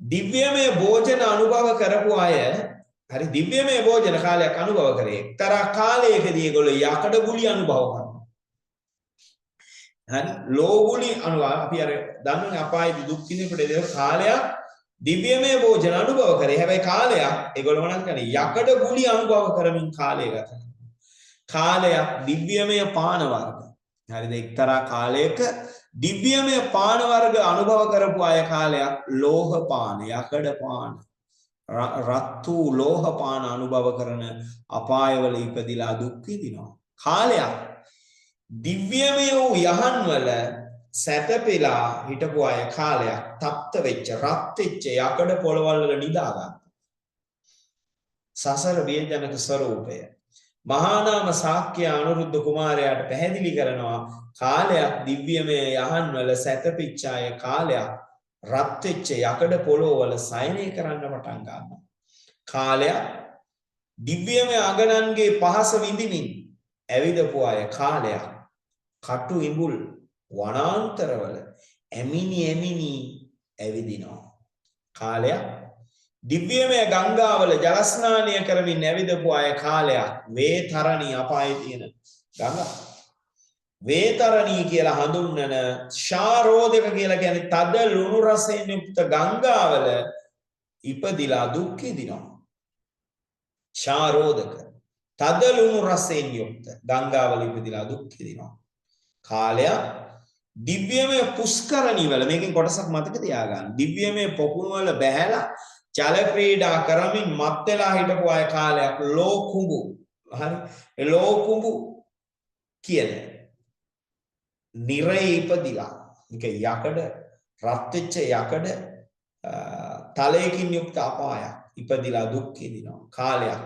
S2: දිව්‍යමය භෝජන අනුභව කරපු අය හරි දිව්‍යමය භෝජන කාලයක් අනුභව කරේ. එක්තරා කාලයකදී ඒගොල්ලෝ යකඩ ගුලි අනුභව කරනවා. හරි ලෝගුලි අනුභව අපි අර දන්නේ අපායේ දුක් විඳිනකොට ඒ කාලයක් දිව්‍යමය භෝජන අනුභව කරේ. හැබැයි කාලයක් ඒගොල්ලෝ මොනවද කරන්නේ? යකඩ ගුලි අනුභව කරමින් කාලය ගත කරනවා. කාලයක් දිව්‍යමය පාන වර්ග. හරිද? එක්තරා කාලයක දිව්‍යමය පාන වර්ග අනුභව කරපු අය කාලයක් ලෝහ පාන, යකඩ පාන, රත්තු ලෝහ පාන අනුභව කරන අපායවල ඉපදිලා දුක් විඳිනවා. කාලයක් දිව්‍යමය වූ යහන් වල සැතපෙලා හිටපු අය කාලයක් තප්ත වෙච්ච රත් වෙච්ච යකඩ පොළවල් වල නිදා ගන්න. සසර වේදනක ස්වરૂපය මහා නාම ශාක්‍ය අනුරුද්ධ කුමාරයාට පැහැදිලි කරනවා. කාලයක් දිව්‍යමය යහන් වල සැතපෙච්ච අය කාලයක් රත් වෙච්ච යකඩ පොළොව වල සයනය කරන්න පටන් ගන්නවා. කාලයක් දිව්‍යමය අගණන්ගේ පහස විඳිමින් ඇවිදපු අය කාලයක් කටු ඉඹුල් වනාන්තරවල ඇමිනි ඇවිදිනවා. කාලයක් දිව්‍යමය ගංගාවල ජල ස්නානය කරමින් ඇවිදපු අය කාලයක් වේතරණී අපායේ තියෙන ගංගා වේතරණී කියලා හඳුන්වන ශාරෝධක කියලා කියන්නේ තද ලුණු රසයෙන් යුක්ත ගංගාවල ඉපදිලා දුක් විඳිනවා. ශාරෝධක තද ලුණු රසයෙන් යුක්ත ගංගාවල ඉපදිලා දුක් විඳිනවා. කාලයක් දිව්‍යමය පුස්කරණී වල මේකෙන් කොටසක් මතක තියාගන්න. දිව්‍යමය පොකුණු වල බැහැලා ජල ක්‍රීඩා කරමින් මත් වෙලා හිටපු අය කාලයක් ලෝකුඹු. හරි ඒ ලෝකුඹු කියන්නේ නිරේ ඉපදිලා මේක යකඩ රත් වෙච්ච යකඩ තලයකින් යුක්ත අපායක් ඉපදිලා දුක් විඳිනවා. කාලයක්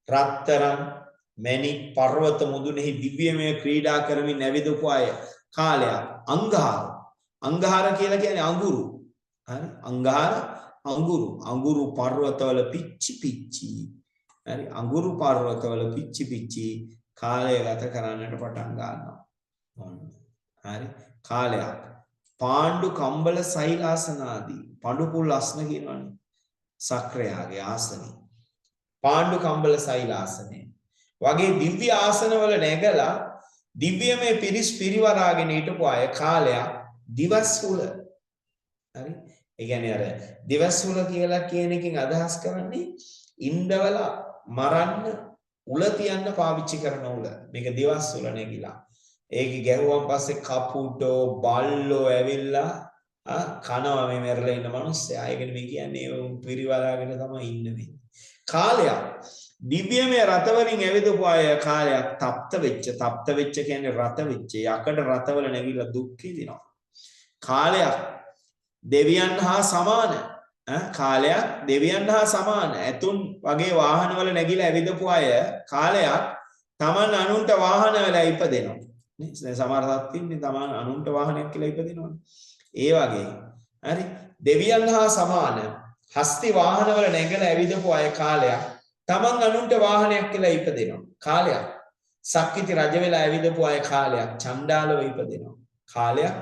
S2: රත්තරන් මැණික් පර්වත මුදුනේහි දිව්‍යමය ක්‍රීඩා කරමින් ඇවිදපු අය කාලයක් අංගහාර කියලා කියන්නේ අඟුරු. හරි අඟුරු පර්වතවල පිච්චි හරි අඟුරු පර්වතවල පිච්චි කාලය ගත කරන්නට පටන් ගන්නවා. හරි කාලයක් පාණ්ඩු කම්බල සෛලාසනාදී පඬුපුල් අස්න කියනවනේ සක්‍රයාගේ ආසනේ පාණ්ඩු කම්බල සෛලාසනේ වගේ දිව්‍ය ආසනවල නැගලා දිව්‍යමය පිරිස් පිරිවරාගෙන හිටපු අය කාලයක් දිවස්හුල. හරි ඒ කියන්නේ අර දිවස්හුල කියලා කියන එකෙන් අදහස් කරන්නේ ඉන්දවල මරන්න උල තියන්න පාවිච්චි කරන උල. මේක දිවස්හුල නැගිලා ඒක ගැහුවන් පස්සේ කපුටෝ බල්ලෝ ඇවිල්ලා කනවා මේ මැරලා ඉන්න මිනිස්සයා. ඒකනේ මේ කියන්නේ පිරිවරාගෙන තමයි ඉන්නේ. කාලයක් දිව්‍යමය රතවලින් ඇවිදපු අය කාලයක් තප්ත වෙච්ච කියන්නේ රත වෙච්ච යකඩ රතවල නැගිලා දුක් විඳිනවා. කාලයක් දෙවියන් හා සමාන ඇතුන් වගේ වාහනවල නැගිලා ඇවිදපු අය කාලයක් තමන් අනුන්ට වාහන වල ඉපදෙනවා. නේ සමහර සත්ත්වින්නේ තමන් අනුන්ට වාහනයක් කියලා ඉපදිනවනේ. ඒ වගේ හරි දෙවියන් හා සමාන හස්ති වාහනවල නැගලා ඇවිදපු අය කාලයක් තමන් අනුන්ට වාහනයක් කියලා ඉපදෙනවා. කාලයක් සක්විති රජ වෙලා ඇවිදපු අය කාලයක් චණ්ඩාලව ඉපදෙනවා. කාලයක්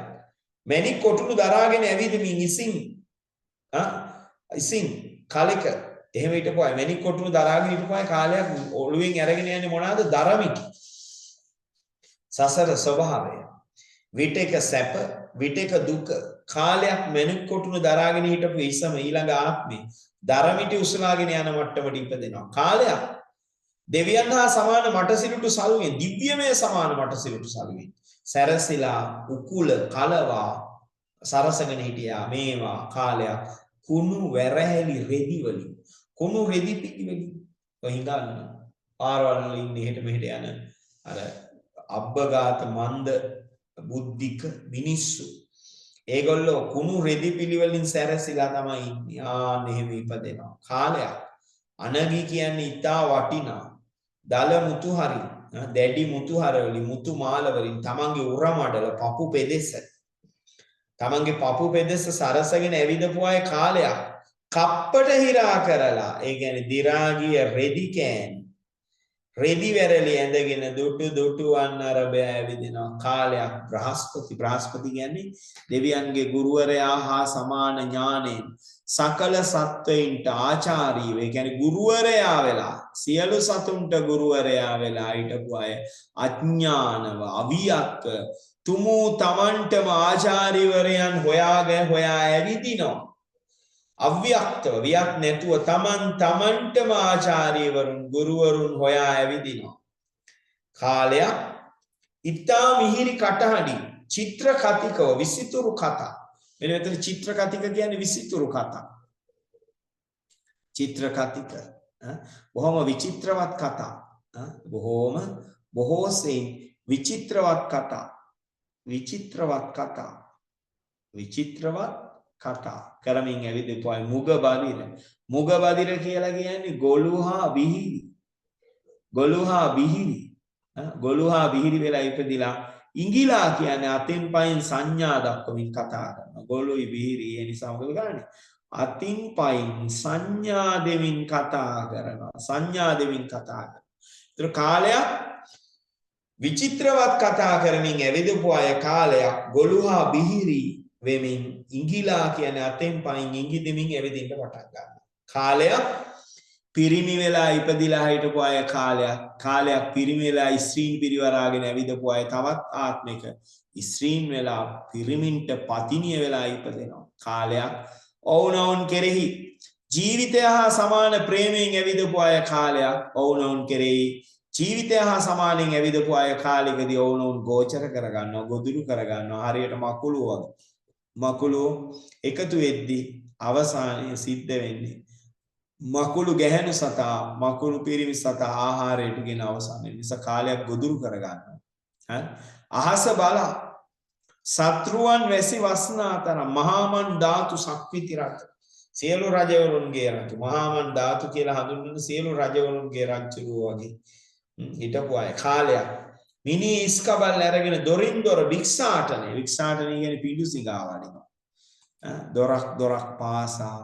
S2: මැණික් කොටුළු දරාගෙන ඇවිදමින් ඉසින් කලක එහෙම හිටපු අය මැණික් කොටුළු දරාගෙන හිටපු අය කාලයක් ඔළුවෙන් අරගෙන යන්නේ මොනවාද? දරමිටි. සසර ස්වභාවය විටක සැප විටක දුක කාලයක් මැණික් කොටුළු දරාගෙන හිටපු ඉසම ඊළඟ ආත්මේ දරමිටි උසලාගෙන යන මට්ටමට ඉපදෙනවා. කාලයක් දෙවියන් හා සමාන මටසිලුටු සල්ුවෙන් දිව්‍යමය සමාන මටසිලුටු සල්ුවෙන් සැරසිලා උකුල කලවා සරසගෙන හිටියා මේවා කාලයක් කුණු වැරහැලි රෙදි වලින් කුණු රෙදි පිටි වලින් කොහින්දන්න පාරවල් වලින් මෙහෙට මෙහෙට යන අර අබ්බගාත මන්ද බුද්ධික මිනිස්සු ඒගොල්ලෝ කුණු රෙදි පිළිවලින් සැරසිලා තමයි ඉන්නේ. ආන්න එහෙම ඉපදෙනවා. කාලයක් අනගි කියන්නේ ඊටා වටිනා දල මුතු හරි දැඩි මුතු හරවලින් මුතු මාල වලින් තමන්ගේ උරමඩල පපු පෙදෙස තමන්ගේ පපු පෙදෙස සරසගෙන ඇවිදපු අය කාලයක් කප්පට හිරා කරලා ඒ කියන්නේ දිරා ගිය රෙදි කෑන් රෙදි වැරලි ඇඳගෙන දුටු වන්නර බෑ ඇවිදිනවා කාලයක් බ්‍රහස්පති කියන්නේ දෙවියන්ගේ ගුරුවරයා හා සමාන ඥාණයෙන් සකල සත්වයින්ට ආචාරීව ඒ කියන්නේ ගුරුවරයා වෙලා සියලු සතුන්ට ගුරුවරයා වෙලා හිටපු අය අඥානව අවියක්ක තුමු තමන්ටම ආචාර්යවරයන් හොයා ඇවිදිනවා අව්‍යක්තව වියක් නැතුව තමන්ටම ආචාර්යවරුන් ගුරුවරුන් හොයා ඇවිදිනවා කාලයක් ඉතා මිහිරි කටහඬින් චිත්‍ර කතිකව විසිතුරු කතා මෙන්න මෙතන චිත්‍ර කතික කියන්නේ විසිතුරු කතා චිත්‍ර කතික බොහොම විචිත්‍රවත් කතා බොහෝසෙයින් විචිත්‍රවත් කතා කරමින් ඇවිදපු අය මුග බදිර කියලා කියන්නේ ගොළු හා බිහිරි වෙලා ඉපදිලා ඉංගිලා කියන්නේ අතින් පයින් සංඥා දක්වමින් කතා කරනවා ගොළුයි බිහිරි ඒ නිසා මොකද කරන්නේ අතින් පයින් සංඥා දෙමින් කතා කරනවා ඒතර කාලයක් විචිත්‍රවත් කතා කරමින් ඇවිදපු අය කාලයක් ගොළු හා බිහිරි වෙමින් ඉංගිලා කියන්නේ අතෙන් පයින් ඉංගි දෙමින් ඇවිදින්න පටන් ගන්නවා. කාලයක් පිරිමි වෙලා ඉපදිලා හිටපු අය කාලයක් පිරිමි වෙලා ස්ත්‍රීන් පිරිවරාගෙන ඇවිදපු අය තවත් ආත්මික ස්ත්‍රීන් වෙලා පිරිමින්ට පතිනිය වෙලා ඉපදෙනවා. කාලයක් ඔවුනොවුන් කෙරෙහි ජීවිතය හා සමාන ප්‍රේමයෙන් ඇවිදපු අය කාලයක් ඔවුනොවුන් කෙරෙහි ජීවිතය හා සමානෙන් ඇවිදපු අය කාලෙකදී ඔවුනොවුන් ගෝචර කරගන්නවා ගොදුරු කරගන්නවා හරියට මකුළු එකතු වෙද්දී අවසානයේ සිද්ධ වෙන්නේ මකුළු ගැහැණු සතා මකුළු පිරිමි සතා ආහාරයට ගෙන අවසන් වෙන නිසා කාලයක් ගොදුරු කරගන්නවා අහස බලා සත්‍රුවන් වැසි වස්නා තරම් මහාමන් ධාතු සක්විති රට සියලු රජවරුන්ගේ රජු මහාමන් ධාතු කියලා හඳුන්වන සියලු රජවරුන්ගේ රජුරෝ වගේ හිටපු අය කාලයක් මිනි ඉස්කබල් අරගෙන දොරින් දොර වික්ෂාටනේ කියන්නේ පිඬුසිඟා වඩිනවා දොරක් පාසා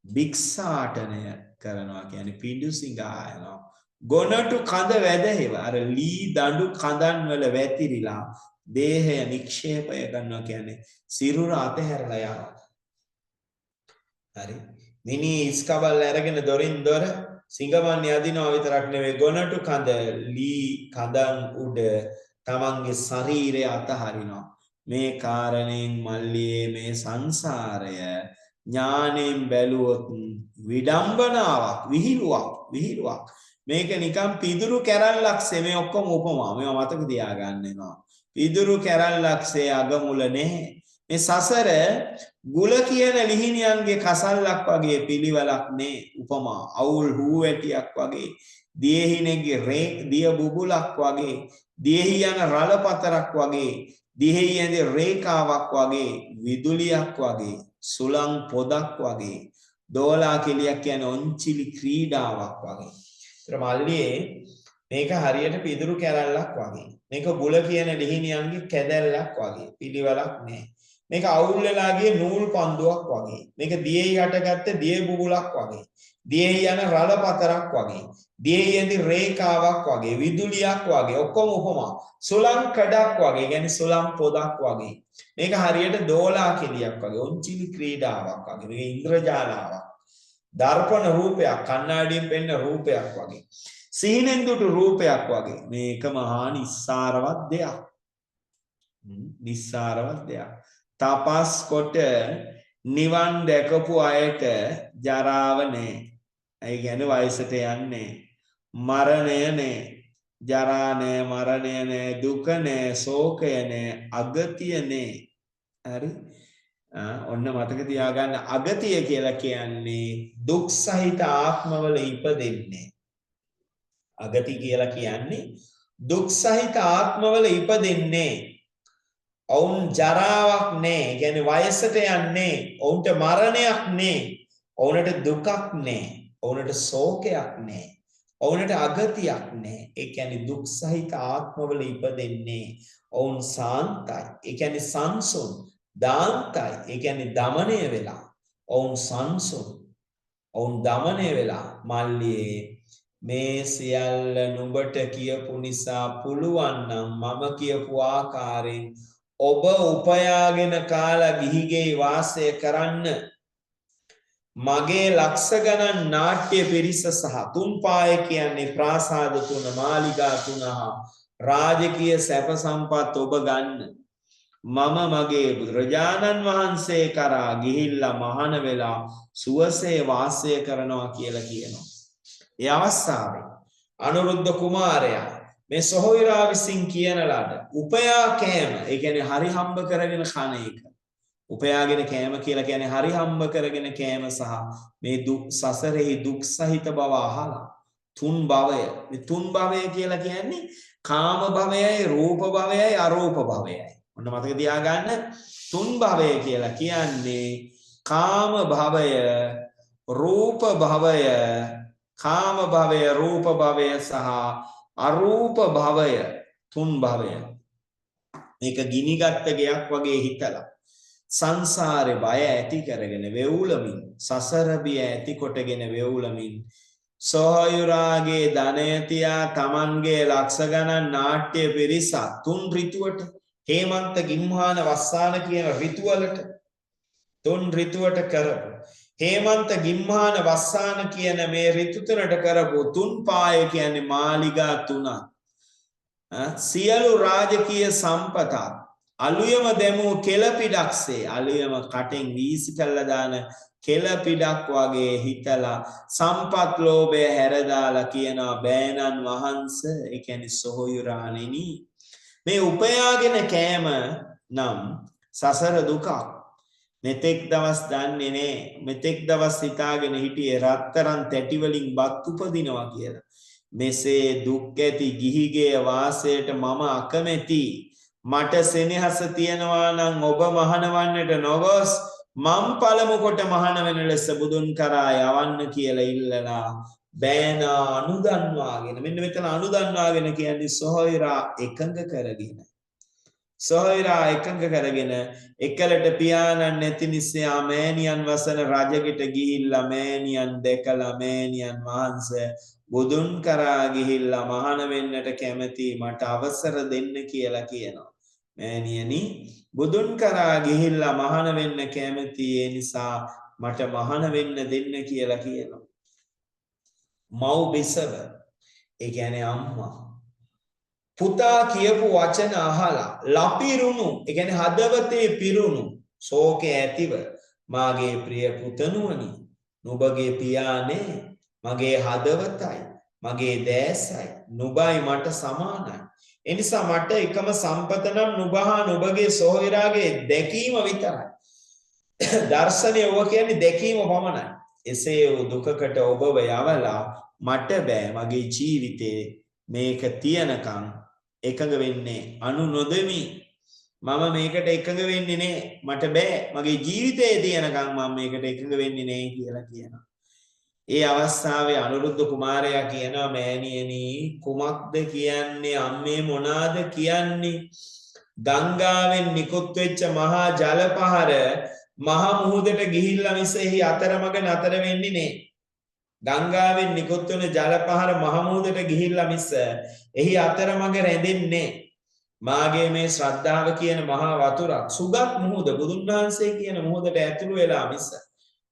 S2: වික්ෂාටනය කරනවා කියන්නේ පිඬුසිඟා යනවා ගොනටු කඳ වැදහෙව අර ලී දඬු කඳන් වල වැතිරිලා දේහය නික්ෂේපය කරනවා කියන්නේ සිරුර අතහැරලා යනවා හරි මිනි ඉස්කබල් අරගෙන දොරින් දොර සිංගමන් යදිනවා විතරක් නෙවෙයි ගොනටු කඳ ලී කඳන් උඩ තමන්ගේ ශරීරය අතහරිනවා මේ කාරණයෙන් මල්ලියේ මේ සංසාරය ඥාණයෙන් බැලුවොත් විඩම්බනාවක් විහිළුවක් මේක නිකන් පිදුරු කැරල්ලක්සේ මේ ඔක්කොම උපමා මේවා මතක තියාගන්න වෙනවා පිදුරු කැරල්ලක්සේ අගමුල නැහැ මේ සසර ගුල කියන ලිහිණියන්ගේ කසල්ලක් වගේ පිළිවෙලක් නේ උපමා අවුල් හූවැටියක් වගේ දියහිනෙගේ දිය බුබුලක් වගේ දියෙහි යන රළ පතරක් වගේ දියෙහි යන රේඛාවක් වගේ විදුලියක් වගේ සුළං පොදක් වගේ දෝලා කෙලියක් කියන්නේ ඔන්චිලි ක්‍රීඩාවක් වගේ. ඒතර මල්ලියේ මේක හරියට පිදුරු කැරල්ලක් වගේ. මේක බුල කියන ලිහිණියන්ගේ කැදැල්ලක් වගේ පිළිවෙලක් නෑ. මේක අවුල් වෙලා ගිය නූල් පන්දුවක් වගේ. මේක දියෙහි යටගත්ත දිය බුබුලක් වගේ. දියෙහි යන රළ පතරක් වගේ. දියෙහි යන රේඛාවක් වගේ විදුලියක් වගේ ඔක්කොම උපමා. සුළං කඩක් වගේ කියන්නේ සුළං පොදක් වගේ. මේක හරියට දෝලා කෙලියක් වගේ ඔන්චිලි ක්‍රීඩාවක් වගේ. මේක ඉන්ද්‍රජාලාවක්. දර්පණ රූපයක් කණ්ණාඩියෙන් පෙන්න රූපයක් වගේ. සිහිනෙන් දුටු රූපයක් වගේ. මේක මහා නිස්සාරවත් දෙයක්. නිස්සාරවත් දෙයක්. තපස් කොට නිවන් දැකපු අයට ජරාව නෑ. ඒ කියන්නේ වයසට යන්නේ මරණය නෑ. ජරා නෑ මරණය නෑ දුක නෑ ශෝකය නෑ අගතිය නෑ. හරි ඔන්න මතක තියාගන්න අගතිය කියලා කියන්නේ දුක් සහිත ආත්මවල ඉපදෙන්නේ. අගති කියලා කියන්නේ දුක් සහිත ආත්මවල ඉපදෙන්නේ. ඔවුන් ජරාවක් නෑ. ඒ කියන්නේ වයසට යන්නේ. ඔවුන්ට මරණයක් නෑ. ඔවුන්ට දුකක් නෑ. ඔවුන්ට ශෝකයක් නෑ. ඔවුන්ට අගතියක් නෑ. ඒ කියන්නේ දුක් සහිත ආත්මවල ඉපදෙන්නේ. ඔවුන් සාන්තයි. ඒ කියන්නේ සංසුන්. දාන්තයි. ඒ කියන්නේ දමණය වෙලා. ඔවුන් සංසුන්. ඔවුන් දමණය වෙලා. මල්ලියේ මේ සියල්ල නුඹට කියපු නිසා පුළුවන් නම් මම කියපු ආකාරයෙන් ඔබ උපයාගෙන කාලා ගිහිගේ වාසය කරන්න. මගේ ලක්ෂ ගණන් නාට්‍ය පිරිස සහ තුන්පාය කියන්නේ ප්‍රාසාද 3 මාලිගා 3 රාජකීය සැප සම්පත් ඔබ ගන්න. මම මගේ බුදුරජාණන් වහන්සේ කරා ගිහිල්ලා මහාන වෙලා සුවසේ වාසය කරනවා කියලා කියනවා. ඒ අවස්ථාවේ අනුරුද්ධ කුමාරයා මේ සොහොයුරා විසින් කියන ලද උපයා කෑම, ඒ කියන්නේ හරි හම්බ කරගෙන කන එක. උපයාගෙන කෑම කියලා කියන්නේ හරි හම්බ කරගෙන කෑම සහ මේ දුක් සසරෙහි දුක් සහිත බව අහලා තුන් භවය. මේ තුන් භවය කියලා කියන්නේ කාම භවයයි, රූප භවයයි, අරූප භවයයි. ඔන්න මතක තියාගන්න තුන් භවය කියලා කියන්නේ කාම භවය, රූප භවය, කාම භවය, රූප භවය සහ අරූප භවය. තුන් භවය. මේක ගිනිගත්ත ගයක් වගේ හිතලා සංසාරේ බය ඇති කරගෙන වෙවුලමින්, සසර බිය ඇති කොටගෙන වෙවුලමින් සොහොයුරාගේ ධනය තියා තමන්ගේ ලක්ෂ ගණන් නාට්‍ය පිරිසක් තුන් ඍතුවට, හේමන්ත ගිම්හාන වස්සාන කියන ඍතුවලට, තුන් ඍතුවට කරපු හේමන්ත ගිම්හාන වස්සාන කියන මේ ඍතු තුනට කරපු තුන් පාය කියන්නේ මාලිගා 3ක්. සියලු රාජකීය සම්පත අලුයම දෙමු කෙලපිඩක්සේ, අලුයම කටෙන් වීසි කළා දාන කෙලපිඩක් වගේ හිතලා සම්පත් ලෝභය හැරදාලා කියනවා බෑනන් වහන්සේ, ඒ කියන්නේ සොහොයුරාණෙනි, මේ උපයාගෙන කෑම නම් සසර දුකක්. මෙතෙක් දවස් දන්නේ නෑ, මෙතෙක් දවස් හිතාගෙන හිටියේ රත්තරන් තැටි වලින් බත් උපදිනවා කියලා. මෙසේ දුක් ඇති ගිහිගේ වාසයට මම අකමැති. මට සෙනෙහස තියනවා නම් ඔබ මහානවන්නට නොගොස් මම් පළමු කොට මහාන වෙන ලෙස බුදුන් කරා යවන්න කියලා ඉල්ලලා බෑනා අනුදන්වාගෙන, මෙන්න මෙතන අනුදන්වාගෙන කියන්නේ සොහොයුරා එකඟ කරගෙන. සොහොයුරා එකඟ කරගෙන එකලට පියාණන් නැති නිසා මෑණියන් වසන රජගෙට ගිහිල්ලා මෑණියන් දැකලා මෑණියන් වහන්සේ බුදුන් කරා ගිහිල්ලා මහාන වෙන්නට කැමති, මට අවසර දෙන්න කියලා කියනවා. මෑණියනි, බුදුන් කරා ගිහිල්ලා මහාන වෙන්න කැමති, ඒ නිසා මට මහාන වෙන්න දෙන්න කියලා කියනවා. මව් බිසව, ඒ කියන්නේ අම්මා, පුතා කියපු වචන අහලා ලපිරුණු, ඒ කියන්නේ හදවතේ පිරුණු ශෝකේ ඇතිව මාගේ ප්‍රිය පුතණුවනි, නුඹගේ පියානේ මගේ හදවතයි, මගේ දැසයි, නුඹයි මට සමානයි. එනිසා මට එකම සම්පත නම් නුඹ හා නුඹගේ සොහොයුරාගේ දැකීම විතරයි. දර්ශනය ඔබ කියන්නේ දැකීම පමණයි. එසේ වූ දුකකට ඔබව යවලා මට බෑ මගේ ජීවිතේ මේක තියනකම් එකඟ වෙන්නේ අනු නොදෙමි. මම මේකට එකඟ වෙන්නේ නෑ. මට බෑ මගේ ජීවිතේ තියනකම් මම මේකට එකඟ වෙන්නේ නෑ කියලා කියනවා. ඒ අවස්ථාවේ අනුරුද්ධ කුමාරයා කියනවා මෑණියනි, කුමක්ද කියන්නේ, අම්මේ මොනවාද කියන්නේ? ගංගාවෙන් නිකුත් වෙච්ච මහා ජල පහර මහා මුහුදට ගිහිල්ලා මිස එහි අතරමඟ නතර වෙන්නේ නෑ. ගංගාවෙන් නිකුත් වෙන ජල පහර මහා මුහුදට ගිහිල්ලා මිස එහි අතරමඟ රැඳෙන්නේ නෑ. මාගේ මේ ශ්‍රද්ධාව කියන මහා වතුරක් සුගත් මුහුද, බුදුන් වහන්සේ කියන මුහුදට ඇතුළු වෙලා මිස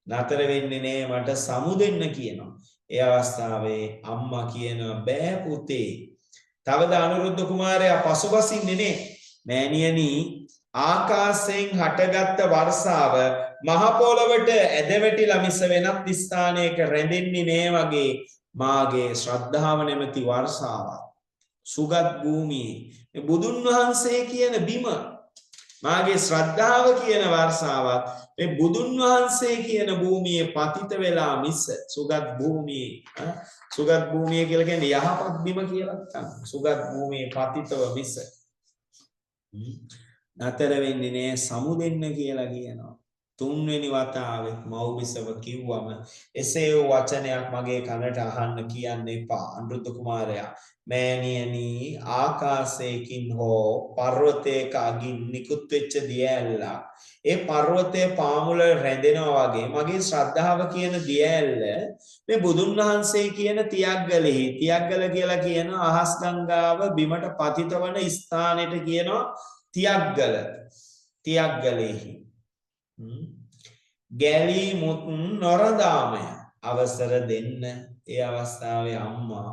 S2: නතර වෙන්නේ නෑ, මට සමු දෙන්න කියනවා. ඒ අවස්ථාවේ අම්මා කියනවා බෑ පුතේ. තවද අනුරුද්ධ කුමාරයා පසුබසින්නේ නේ. මෑණියනි, ආකාශයෙන් හටගත්ත වර්ෂාව මහ පොළවට ඇදවැටිලා මිස වෙනත් ස්ථානයක රැඳෙන්නේ නෑ වගේ මාගේ ශ්‍රද්ධාව නැමැති වර්ෂාවක් සුගත් භූමියේ මේ බුදුන් වහන්සේ කියන බිම මාගේ ශ්‍රද්ධාව කියන වර්ෂාවත් මේ බුදුන් වහන්සේ කියන භූමියේ පතිත වෙලා මිස සුගත් භූමියේ සුගත් භූමිය කියලා කියන්නේ යහපත් බිම කියලා තමයි. සුගත් භූමියේ පතිතව මිස නතර වෙන්නේ නෑ සමුදෙන්න කියලා කියනවා. තුන්වෙනි වතාවෙත් මව්බිසව කිව්වම එසේ වූ වචනයක් මගේ කනට අහන්න කියන්න එපා. අනුරුද්ධ කුමාරයා මෑණියනි ආකාශයකින් හෝ පර්වතයක අගින් නිකුත් වෙච්ච දිය ඇල්ලක් ඒ පර්වතයේ පාමුල රැඳෙනවා වගේ මගේ ශ්‍රද්ධාව කියන දිය ඇල්ල මේ බුදුන් වහන්සේ කියන තියග්ගලෙහි තියග්ගල කියලා කියන අහස් ගංගාව බිමට පතිත වන ස්ථානෙට කියනවා තියග්ගල තියග්ගලෙහි ගැලී මුත් නොරදාමය අවසර දෙන්න ඒ අවස්ථාවේ අම්මා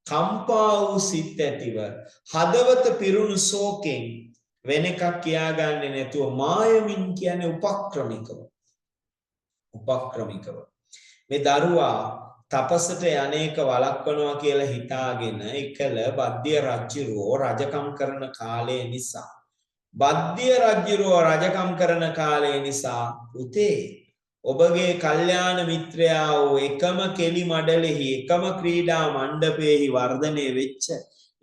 S2: කම්පා වූ සිත් ඇතිව හදවත පිරුණු ශෝකෙන් වෙන එකක් කියාගන්නේ නැතුව මායමින් කියන්නේ උපක්‍රමිකව මේ දරුවා තපසට යන්නේක වළක්වනවා කියලා හිතාගෙන එකල බද්දිය රජුරෝ රජකම් කරන කාලය නිසා බද්දිය රජුරෝ රජකම් කරන කාලය නිසා උතේ ඔබගේ කල්යාණ මිත්‍රයා වූ එකම කෙලි මඩලෙහි එකම ක්‍රීඩා මණ්ඩපයේහි වර්ධනය වෙච්ච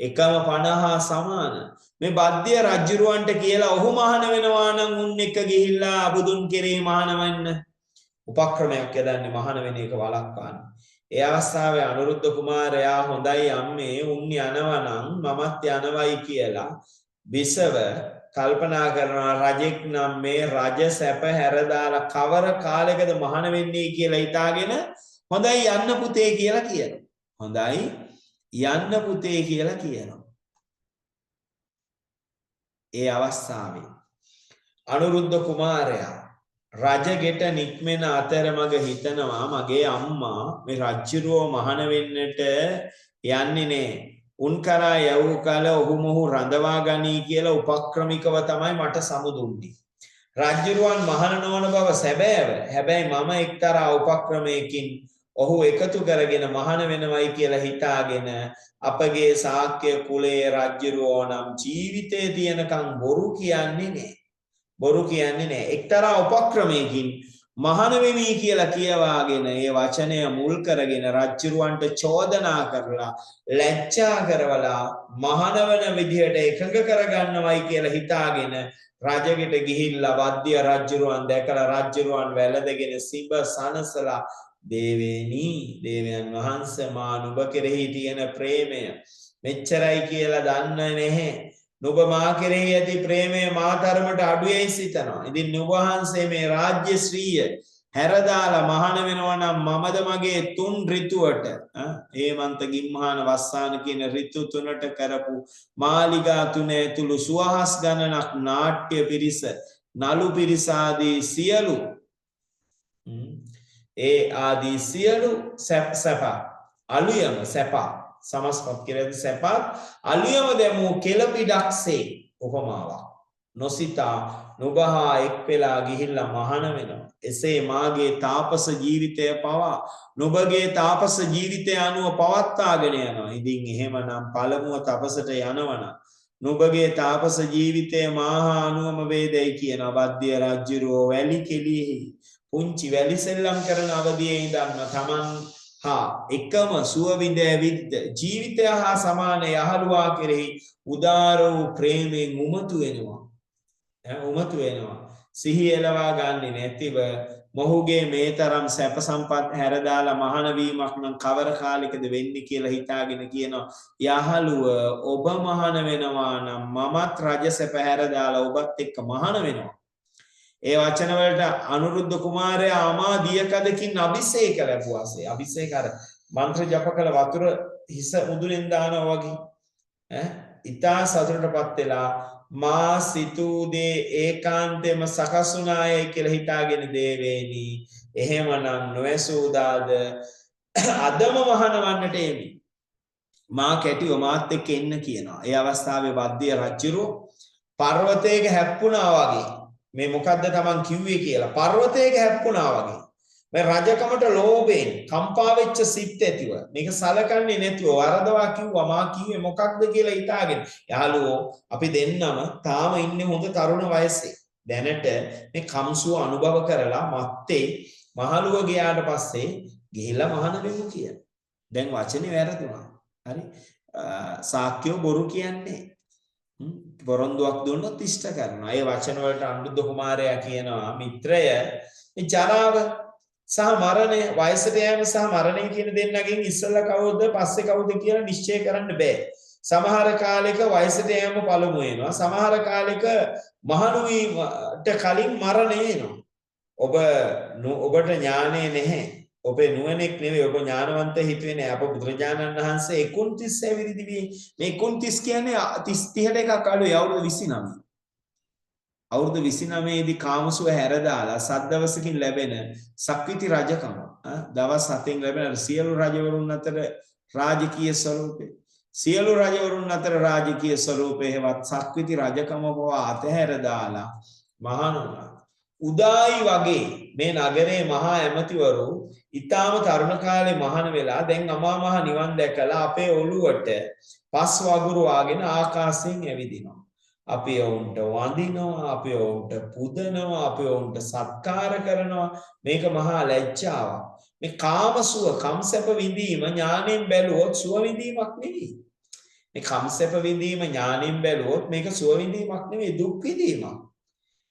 S2: එකම 50 සමාන මේ බද්දිය රජුරවන්ට කියලා ඔහු මහාන වෙනවා නම් උන් එක ගිහිල්ලා බුදුන් කෙරෙහි මහාන වෙන්න උපක්‍රමයක් යදන්නේ මහාන වෙන එක වළක්වන්න. ඒ අවස්ථාවේ අනුරුද්ධ කුමාරයා හොඳයි අම්මේ උන් යනවා නම් මමත් යනවයි කියලා බිසව කල්පනා කරනවා රජෙක් නම් මේ රජ සැප හැරදාලා කවර කාලයකද මහාන වෙන්නේ කියලා හිතාගෙන හොඳයි යන්න පුතේ කියලා කියනවා. හොඳයි යන්න පුතේ කියලා කියනවා. ඒ අවස්ථාවේ අනුරුද්ධ කුමාරයා රජගෙට නික්මෙන අතරමඟ හිතනවා මගේ අම්මා මේ රජුරෝ මහාන වෙන්නට යන්නේ නේ. උන් කරා යවූ කල ඔහු මොහු රඳවා ගනී කියලා උපක්‍රමිකව තමයි මට සමුදුන්නේ. රජුරුවන් මහාන නොවන බව සැබෑව. හැබැයි මම එක්තරා උපක්‍රමයකින් ඔහු එකතු කරගෙන මහාන වෙනවයි කියලා හිතාගෙන අපගේ ශාක්‍ය කුලයේ රජුරෝ නම් ජීවිතේ තියනකම් බොරු කියන්නේ නෑ. බොරු කියන්නේ නෑ. එක්තරා උපක්‍රමයකින් මහාන වෙමි කියලා කියවාගෙන ඒ වචනය මුල් කරගෙන රජුරවන්ට චෝදනා කරලා ලැජ්ජා කරවලා මහාන වෙන විදිහට එකඟ කරගන්නවයි කියලා හිතාගෙන රජගෙට ගිහිල්ලා වද්දිය රජුරවන් දැකලා රජුරවන් වැළඳගෙන සිඹ සනසලා දේවේනි දේවයන් වහන්සේ මා නුඹ කෙරෙහි තියෙන ප්‍රේමය මෙච්චරයි කියලා දන්නේ නැහැ. නුඹ මා කෙරෙහි ඇති ප්‍රේමය මා තරමට අඩුවයි සිතනවා. ඉතින් නුඹ වහන්සේ මේ රාජ්‍ය ශ්‍රීය හැරදාලා මහාන වෙනවා නම් මමද මගේ 3 ඍතුවට හේමන්ත ගිම්හාන වස්සාන කියන ඍතු 3ට කරපු මාලිගා 3 ඇතුළු සුවහස් ගණනක් නාට්‍ය පිරිස නලු පිරිස ආදී සියලු ඒ ආදී සියලු සැප අලුයම සැප සමස්පත් කියලා සැපත් අලුයම දැමූ කෙළපිඩක්සේ උපමාවක් නොසිතා නුබහා එක් වෙලා ගිහිල්ලා මහාන වෙනවා. එසේ මාගේ තාපස ජීවිතය පවා නුඹගේ තාපස ජීවිතය අනුව පවත්වාගෙන යනවා. ඉතින් එහෙමනම් පළමුව තපසට යනවනම් නුඹගේ තාපස ජීවිතය මාහා අනුවම වේදයි කියන බද්දිය රජුරෝ වැලි කෙලියෙහි පුංචි වැලි සෙල්ලම් කරන අවදියේ ඉඳන්ම තමන් හා එකම සුව විඳ ඇවිත් ජීවිතය හා සමාන යහළුවා කෙරෙහි උදාර වූ ප්‍රේමයෙන් උමතු වෙනවා. සිහිය එළවා ගන්නේ නැතිව මොහුගේ මේ තරම් සැප සම්පත් හැරදාලා මහාන වීමක් නම් කවර කාලයකද වෙන්නේ කියලා හිතාගෙන කියනවා යහළුව ඔබ මහාන වෙනවා නම් මමත් රජ සැප හැරදාලා ඔබත් එක්ක මහාන වෙනවා. ඒ වචන වලට අනුරුද්ධ කුමාරයා අමා දියකඩකින් අභිෂේක ලැබුවාසේ. අභිෂේක අර මන්ත්‍ර ජප කළ වතුර හිස මුදුලෙන් දානවා වගේ. ඊතා සතුටටපත් වෙලා මා සිතූ දේ ඒකාන්තයෙන්ම සකස් වුණායයි කියලා හිතාගෙන දේවේනි එහෙමනම් නොඇසූදාද අදම මහානවන්නට එමි. මා කැටිව මාත් එක්ක එන්න කියනවා. ඒ අවස්ථාවේ වද්දිය රජුරෝ පර්වතයක හැප්පුණා වගේ මේ මොකද්ද තමන් කිව්වේ කියලා පර්වතයක හැප්පුණා වගේ මේ රජකමට ලෝභයෙන් කම්පා වෙච්ච සිත් ඇතිව මේක සලකන්නේ නැතුව වරදවා කිව්වා මා කිව්වේ මොකක්ද කියලා හිතාගෙන යාළුවෝ අපි දෙන්නම තාම ඉන්නේ හොඳ තරුණ වයසේ දැනට මේ කම්සුව අනුභව කරලා මත්තේ මහලුව ගියාට පස්සේ ගිහිල්ලා මහාන වෙමු කියන. දැන් වචනේ වැරදුනා. හරි. සාක්‍යෝ බොරු කියන්නේ. පොරොන්දුවක් දුන්නොත් ඉෂ්ට කරනවා. ඒ වචන වලට අනුරුද්ධ කුමාරයා කියනවා මිත්‍රය මේ ජරාව සහ මරණය වයසට යෑම සහ මරණය කියන දෙන්නගෙන් ඉස්සෙල්ලා කවුද පස්සේ කවුද කියලා නිශ්චය කරන්න බෑ. සමහර කාලෙක වයසට යෑම පළමු වෙනවා. සමහර කාලෙක මහණු වීමට කලින් මරණය එනවා. ඔබට ඥානය නැහැ. ඔබේ නුවණෙක් නෙවෙයි ඔබ ඥානවන්ත හිතුවේ නෑ. අප බුදුරජාණන් වහන්සේ 29 ඇවිදිදි මේ 29 කියන්නේ 30ට එකක් අඩුයි අවුරුදු 29. අවුරුදු 29 දී කාමසුව හැරදාලා සද්දවසකින් ලැබෙන සක්විති රජකම දවස් 7න් ලැබෙන සියලු රජවරුන් අතර රාජකීය ස්වරූපේ සියලු රජවරුන් අතර රාජකීය ස්වරූපේ හෙවත් සක්විති රජකම බව අතහැර දාලා මහණුනා උදායි වගේ මේ නගරේ මහා ඇමතිවරු ඊටාම තරුණ කාලේ මහාන වෙලා දැන් අමා මහ නිවන් දැකලා අපේ ඔළුවට පස් වගුරු වාගෙන ආකාශයෙන් ඇවිදිනවා. අපි ඔවුන්ට වඳිනවා, අපි ඔවුන්ට පුදනවා, අපි ඔවුන්ට සත්කාර කරනවා. මේක මහා ලැජ්ජාවක්. මේ කාමසුව කම්සප විඳීම ඥාණයෙන් බැලුවොත් සුව විඳීමක් නෙවෙයි. මේ කම්සප විඳීම ඥාණයෙන් බැලුවොත් මේක සුව විඳීමක් නෙවෙයි දුක් විඳීමක්.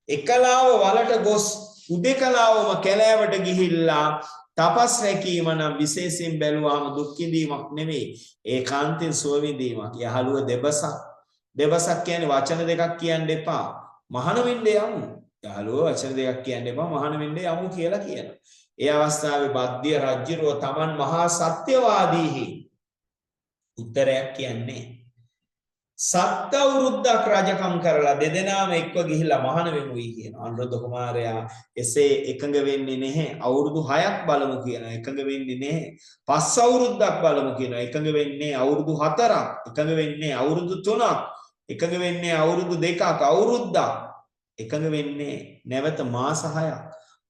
S2: එකලාව වලට ගොස් උදේකලාවම කැලෑවට ගිහිල්ලා තපස් රැකීම නම් විශේෂයෙන් බැලුවාම දුක් විඳීමක් නෙවෙයි. ඒකාන්තයෙන් සුව විඳීමක්. යහළුව දෙබසක් කියන්නේ වචන දෙකක් කියන්න එපා. මහාන වෙන්න යමු. යහළුව වචන දෙකක් කියන්න එපා. මහාන වෙන්න යමු කියලා කියනවා. ඒ අවස්ථාවේ බද්දිය රජුරෝ Taman මහා සත්‍යවාදීහි උත්තරයක් කියන්නේ සත් අවුරුද්දක් රජකම් කරලා දෙදෙනාම එක්ව ගිහිල්ලා මහාන වෙමුයි කියනවා. අනුරුද්ධ කුමාරයා එසේ එකඟ වෙන්නේ නැහැ. අවුරුදු 6ක් බලමු කියනවා. එකඟ වෙන්නේ නැහැ. 5 අවුරුද්දක් බලමු කියනවා. එකඟ වෙන්නේ අවුරුදු 4ක්. එකඟ වෙන්නේ අවුරුදු 3ක්. එකඟ වෙන්නේ අවුරුදු 2ක්. අවුරුද්දක්. එකඟ වෙන්නේ නැවත මාස 6ක්.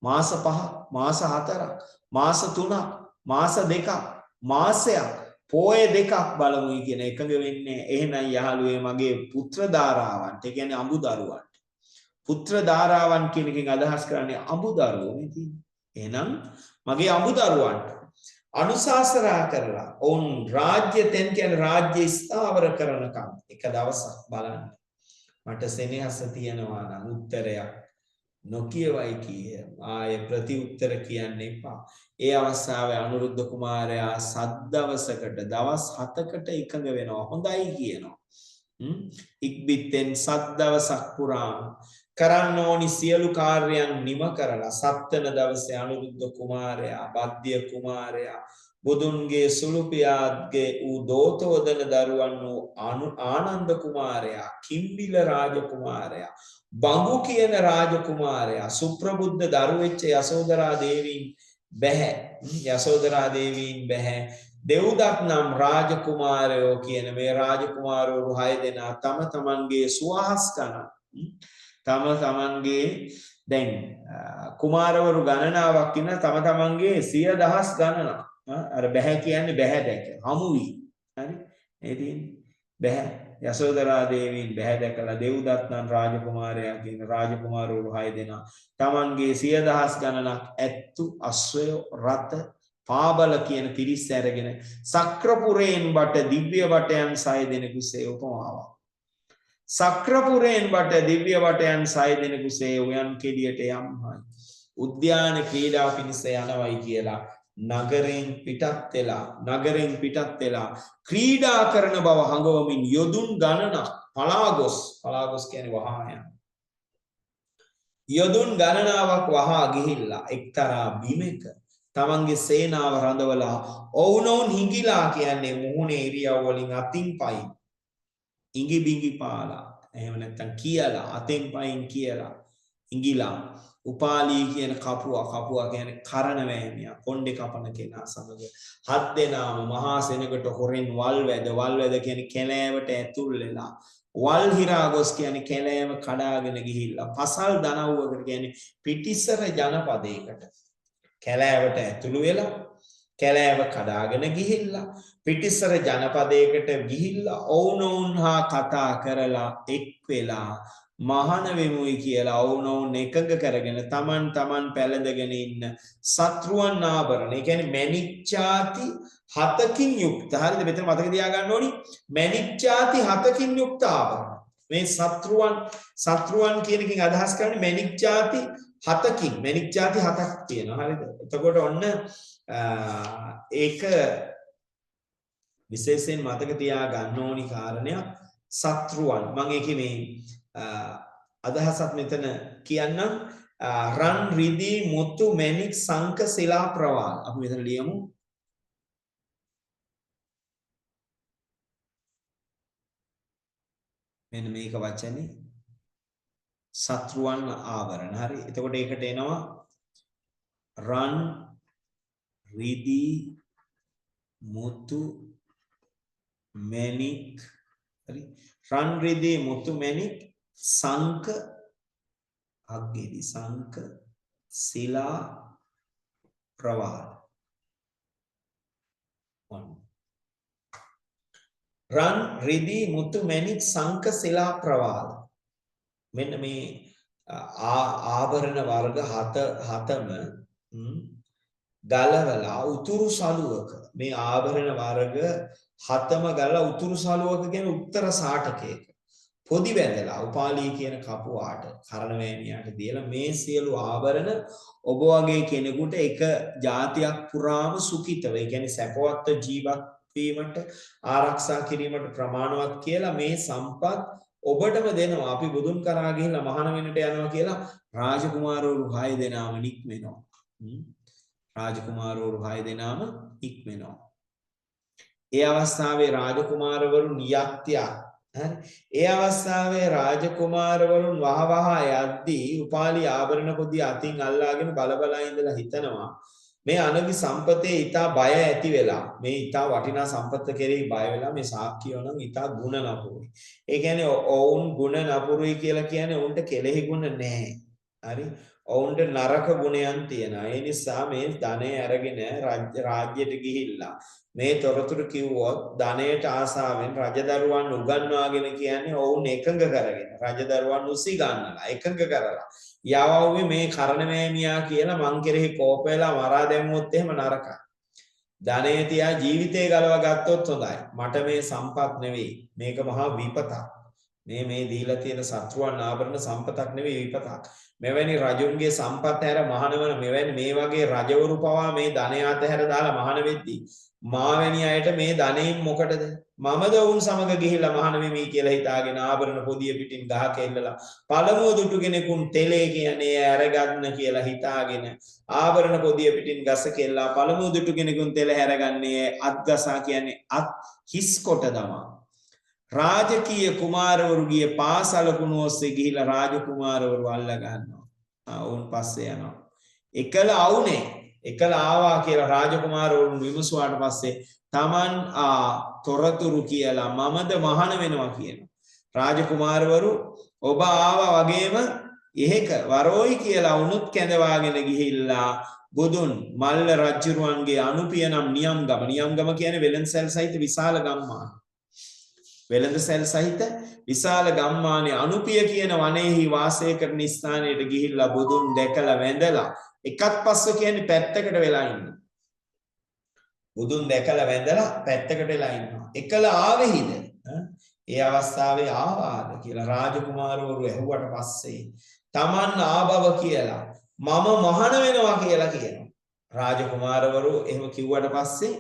S2: මාස 5ක්. මාස 4ක්. මාස 3ක්. මාස 2ක්. මාසයක්. පෝය දෙකක් බලමුයි කියන එකඟ වෙන්නේ. එහෙනම් යහළුවේ මගේ පුත්‍ර ධාරාවන්ට, ඒ කියන්නේ අඹු දරුවන්ට. පුත්‍ර ධාරාවන් කියන එකෙන් අදහස් කරන්නේ අඹු දරුවෝ නේ තියෙන්නේ. එහෙනම් මගේ අඹු දරුවන්ට අනුශාසනා කරලා ඔවුන් රාජ්‍ය තෙන් කියන්නේ රාජ්‍ය ස්ථාවර කරනකම් එක දවසක් බලන්න. මට සෙනෙහස තියනවා නම් උත්තරයක් නොකියවයි කිය. ආයේ ප්‍රති උත්තර කියන්න එපා. ඒ අවස්ථාවේ අනුරුද්ධ කුමාරයා සද්දවසකට දවස් 7කට එකඟ වෙනවා. හොඳයි කියනවා. ඉක්බිත්තෙන් සද්දවසක් පුරාම කරන්න ඕනි සියලු කාර්යයන් නිම කරලා සත්වන දවසේ අනුරුද්ධ කුමාරයා, බද්දිය කුමාරයා, බුදුන්ගේ සුළු පියාගේ ඌ දෝතෝදන දරුවන් වූ ආනන්ද කුමාරයා, කිම්බිල රාජ කුමාරයා, බඟු කියන රාජ කුමාරයා, සුප්‍රබුද්ධ දරුවෙච්ච යසෝදරා දේවීන් බැහැ. යසෝදරා දේවීන් බැහැ. දෙව්දත් නම් රාජකුමාරයෝ කියන මේ රාජකුමාරවරු 6 දෙනා තම තමන්ගේ සුවහස් ගණන් තමන්ගේ දැන් කුමාරවරු ගණනාවක් ඉන්න තම තමන්ගේ 100,000 ගණනක් අර බැහැ කියන්නේ බැහැ දැක හමු වී හරි ඒ තියෙන්නේ බැහැ යසෝදරා දේවීන් බැහැ දැකලා දෙව්දත් නම් රාජකුමාරයා කියන රාජකුමාරවරු 6 දෙනා තමන්ගේ 100,000 ගණනක් ඇත්තු අශ්වය රත පාබල කියන පිරිස් ඇරගෙන සක්‍රපුරයෙන් බට දිව්‍ය වටයන් 6 දෙනෙකුසේ උපමාවක්. සක්‍රපුරයෙන් බට දිව්‍ය වටයන් 6 දෙනෙකුසේ උයන් කෙලියට යම්හයි. උද්‍යාන ක්‍රීඩා පිණිස යනවයි කියලා නගරෙන් පිටත් වෙලා ක්‍රීඩා කරන බව හඟවමින් යොදුන් ගණනක් පලාගොස් කියන්නේ වහා යන. යොදුන් ගණනාවක් වහා ගිහිල්ලා එක්තරා බිමක තමන්ගේ සේනාව රඳවලා ඔවුනොවුන් හිඟිලා කියන්නේ මුහුණේ ඉරියව් වලින් අතින් පයින් ඉඟි බිඟි පාලා එහෙම නැත්නම් කියලා අතෙන් පයින් කියලා ඉඟිලා උපාලී කියන කපුවා කියන්නේ කරන වෑමියා කොණ්ඩේ කපන කෙනා සමග 7 දෙනාම මහා සෙනගට හොරෙන් වල් වැද කියන්නේ කැලෑවට ඇතුල් වෙලා වල් හිරාගොස් කියන්නේ කැලෑව කඩාගෙන ගිහිල්ලා පසල් දනව්වකට කියන්නේ පිටිසර ජනපදයකට කැලෑවට ඇතුළු වෙලා කැලෑව කඩාගෙන ගිහිල්ලා පිටිසර ජනපදයකට ගිහිල්ලා ඔවුනොවුන් හා කතා කරලා එක් වෙලා මහාන වෙමුයි කියලා ඔවුනොවුන් එකඟ කරගෙන තමන් පැළඳගෙන ඉන්න සත්‍රුවන් ආභරණ. ඒ කියන්නේ මණික්චාති 7කින් යුක්ත. හරිද? මෙතන මතක තියාගන්න ඕනි මණික්චාති 7කින් යුක්ත ආභරණ. මේ සත්‍රුවන් කියන එකෙන් අදහස් කරන්නේ මණික්චාති 7කින්. මණික්චාති 7ක් තියෙනවා. හරිද? එතකොට ඔන්න ඒක විශේෂයෙන් මතක තියාගන්න ඕනි කාරණයක් සත්‍රුවන්. මම ඒකේ මේ අදහසක් මෙතන කියන්නම්. රන් රිදී මුතු මැණික් සංක ශිලා ප්‍රවාල. අපි මෙතන ලියමු. මෙන්න මේක වචනේ සත්‍රුවන් ආවරණ. හරි. එතකොට ඒකට එනවා රන් රිදී මුතු මැණික්. හරි. රන් රිදී මුතු මැණික් සංක අග්ගේදී සංක ශිලා ප්‍රවාල. රන් රිදී මුතු මැණික් සංක ශිලා ප්‍රවාල. මෙන්න මේ ආභරණ වර්ග හතම ගලවලා උතුරු සළුවක මේ ආභරණ වර්ග හතම ගලලා උතුරු සළුවක කියන උත්තර සාටකයක පොදි බැඳලා උපාලී කියන කපුවාට කරණවැණියාට දීලා මේ සියලු ආභරණ ඔබ වගේ කෙනෙකුට එක જાතියක් පුරාම සුඛිතව ඒ කියන්නේ සැපවත් ජීවත් වීමට ආරක්ෂා කිරීමට ප්‍රමාණවත් කියලා මේ සම්පත් ඔබටම දෙනවා. අපි බුදුන් කරා ගිහිල්ලා මහාන වෙන්නට යනවා කියලා රාජකුමාරවරු 6 දෙනාම නික්මෙනවා. රාජකුමාරවරු 6 දෙනාම නික්මෙනවා. ඒ අවස්ථාවේ රාජකුමාරවරු නියත්‍යක්. හරි. ඒ අවස්ථාවේ රාජකුමාරවරුන් වහවහ යද්දී උපාලි ආභරණ පොදිය අතින් අල්ලාගෙන බලබලා ඉඳලා හිතනවා මේ අනගි සම්පතේ ඊටා බය ඇති වෙලා මේ ඊටා වටිනා සම්පත කෙරෙහි බය වෙලා මේ සාක්කියෝ නම් ඊටා ಗುಣ නපුරුයි. ඒ කියන්නේ ඔවුන් ಗುಣ නපුරුයි කියලා කියන්නේ ඔවුන්ට කෙලෙහි ගුණ නැහැ. හරි. ඔවුන්ට නරක ගුණයන් තියෙනවා. ඒ නිසා මේ ධනෙ අරගෙන රාජ්‍යයට ගිහිල්ලා මේ තොරතුරු කිව්වොත් ධනයට ආසාවෙන් රජදරුවන් උගන්වාගෙන කියන්නේ ඔවුන් එකඟ කරගෙන රජදරුවන් උසි ගන්නලා එකඟ කරලා යවවුවේ මේ කරණවැමියා කියලා මං කෙරෙහි කෝප වෙලා මරා දැමුවොත් එහෙම නරකයි. ධනෙ තියා ජීවිතේ ගලව ගත්තොත් හොඳයි. මට මේ සම්පත් නෙවෙයි. මේක මහා විපතක්. මේ දීලා තියෙන සත්‍රුවන් ආභරණ සම්පතක් නෙවෙයි විපතක්. මෙවැනි රජුන්ගේ සම්පත් හැර මහානවන මෙවැනි මේ වගේ රජවරු පවා මේ ධනය අතහැර දාලා මහාන වෙද්දී මාවැනි අයට මේ ධනෙයින් මොකටද? මමද වුන් සමග ගිහිල්ලා මහාන වෙමි කියලා හිතාගෙන ආභරණ පොදිය පිටින් ගහක එල්ලලා පළමුව දුටු කෙනෙකුන් තෙලේ කියන්නේ අරගන්න කියලා හිතාගෙන ආභරණ පොදිය පිටින් ගස කෙල්ලා පළමුව දුටු කෙනෙකුන් තෙල හැරගන්නේ අත්ගසා කියන්නේ අත් හිස් කොට දමා රාජකීය කුමාරවරු ගියේ පාසලකුණු ඔස්සේ ගිහිලා රාජකුමාරවරු අල්ල ගන්නවා. වුන් පස්සේ යනවා. එකල අවුනේ එකල ආවා කියලා රාජකුමාරවරුන් විමසුවාට පස්සේ Taman තොරතුරු කියලා මමද මහාන වෙනවා කියනවා. රාජකුමාරවරු ඔබ ආවා වගේම එහෙක වරෝයි කියලා උනුත් කැඳවාගෙන ගිහිල්ලා බුදුන් මල්ල රජුරුවන්ගේ අනුපියනම් නියම්ගම කියන්නේ වෙළඳසැල් සහිත විශාල ගම්මාන. වෙළඳසැල් සහිත විශාල ගම්මානයේ අනුපිය කියන වනයේහි වාසය කරන ස්ථානයට ගිහිල්ලා බුදුන් දැකලා වැඳලා එකත් පස්ස කියන්නේ පැත්තකට වෙලා ඉන්නවා. බුදුන් දැකලා වැඳලා පැත්තකට වෙලා ඉන්නවා. එකල ආවෙහිද? ඒ අවස්ථාවේ ආවාද කියලා රාජකුමාරවරු ඇහුවට පස්සේ Taman ආබව කියලා මම මහාන වෙනවා කියලා කියනවා. රාජකුමාරවරු එහෙම කිව්වට පස්සේ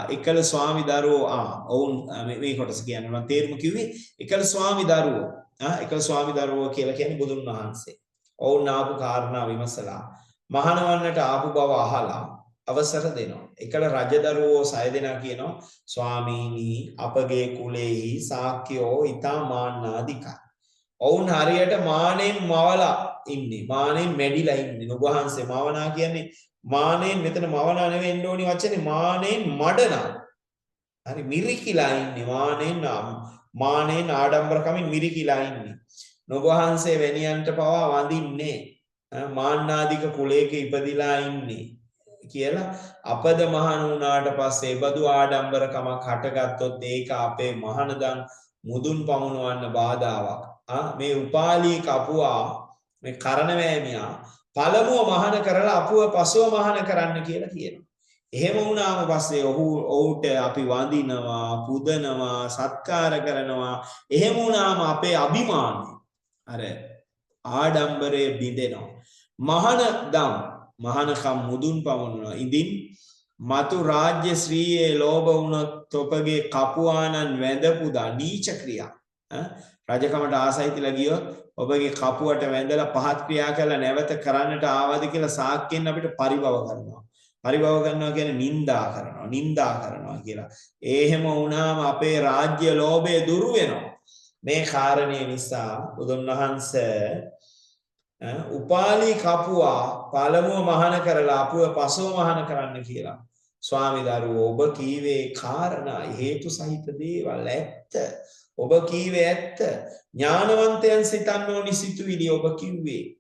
S2: එකල ස්වාමි දරුවෝ ඔවුන් මේ කොටස කියන්නේ මම තේරුම කිව්වේ එකල ස්වාමි දරුවෝ එකල ස්වාමි දරුවෝ කියලා කියන්නේ බුදුන් වහන්සේ. ඔවුන් ආපු කාරණා විමසලා මහාන වන්නට ආපු බව අහලා අවසර දෙනවා. එකල රජදරුවෝ 6 දෙනා කියනවා ස්වාමීනි අපගේ කුලෙහි ශාක්‍යෝ ඊතා මාන්නාදිකයි. ඔවුන් හරියට මානෙන් මවලා ඉන්නේ. මානෙන් මැඩිලා ඉන්නේ. ඔබ වහන්සේ මවනා කියන්නේ මානෙන් මෙතන මවනා නෙවෙන්න ඕනි වචනේ මානෙන් මඩනා. හරි මිරිකිලා ඉන්නේ. මානෙන් ආඩම්බරකමින් මිරිකිලා ඉන්නේ. ඔබ වහන්සේ වැණියන්ට පවා වඳින්නේ. මාන්නාදික කුලයක ඉපදිලා ඉන්නේ. කියලා අපද මහණ වුණාට පස්සේ බදු ආඩම්බරකමක් හටගත්තොත් ඒක අපේ මහණදන් මුදුන් පමුණවන්න බාධාවක්. මේ උපාලී කපුවා මේ කරණවැමියා පළමුව මහාන කරලා අපුව පසුව මහාන කරන්න කියලා කියනවා. එහෙම වුණාම පස්සේ ඔහුට අපි වඳිනවා, පුදනවා, සත්කාර කරනවා. එහෙම වුණාම අපේ අභිමානය අර ආඩම්බරයේ බිඳෙනවා. මහානකම් මුදුන් පමුණනවා. ඉදින් මතු රාජ්‍ය ශ්‍රීයේ ලෝභ වුණොත් ඔබගේ කපුවානන් වැඳ පුදා නීච ක්‍රියා. රජකමට ආසයි කියලා ගියොත් ඔබගේ කපුවට වැඳලා පහත් ක්‍රියා කළා නැවත කරන්නට ආවද කියලා සාක්කෙන් අපිට පරිභව කරනවා. පරිභව කරනවා කියන්නේ නින්දා කරනවා කියලා. එහෙම වුණාම අපේ රාජ්‍ය ලෝභය දුරු වෙනවා. මේ කාරණේ නිසා බුදුන් වහන්සේ උපාලි කපුවා පළමුව මහාන කරලා අපුව පසුව මහාන කරන්න කියලා. ස්වාමි දරුවෝ ඔබ කීවේ කාරණා හේතු සහිත දේවල් ඇත්ත. ඔබ කීවේ ඇත්ත. ඥානවන්තයන් සිතන්න ඕනි සිතුවිලි ඔබ කිව්වේ.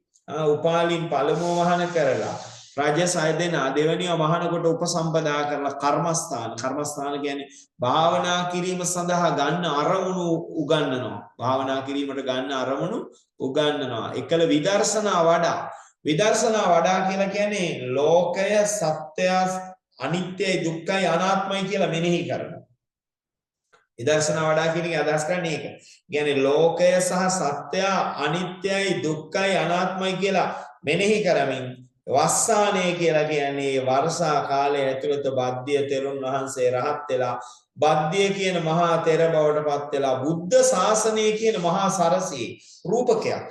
S2: උපාලින් පළමුව මහාන කරලා රජ 6 දෙනා දෙවනිව මහාන කොට උපසම්පදා කරලා කර්මස්ථාන කියන්නේ භාවනා කිරීම සඳහා ගන්න අරමුණු උගන්වනවා. භාවනා කිරීමට ගන්න අරමුණු උගන්වනවා. එකල විදර්ශනා වඩා කියලා කියන්නේ ලෝකය සත්‍යය අනිත්‍යයි දුක්ඛයි අනාත්මයි කියලා මෙනෙහි කරනවා. විදර්ශනා වඩා කියන එක අදහස් කරන්නේ ඒක. කියන්නේ ලෝකය සහ සත්‍යය අනිත්‍යයි දුක්ඛයි අනාත්මයි කියලා මෙනෙහි කරමින් වස්සානය කියලා කියන්නේ වර්ෂා කාලය ඇතුළත බද්දිය තෙරුන් වහන්සේ රහත් වෙලා බද්දිය කියන මහා තෙර බවට පත් වෙලා බුද්ධ ශාසනය කියන මහා සරසේ රූපකයක්.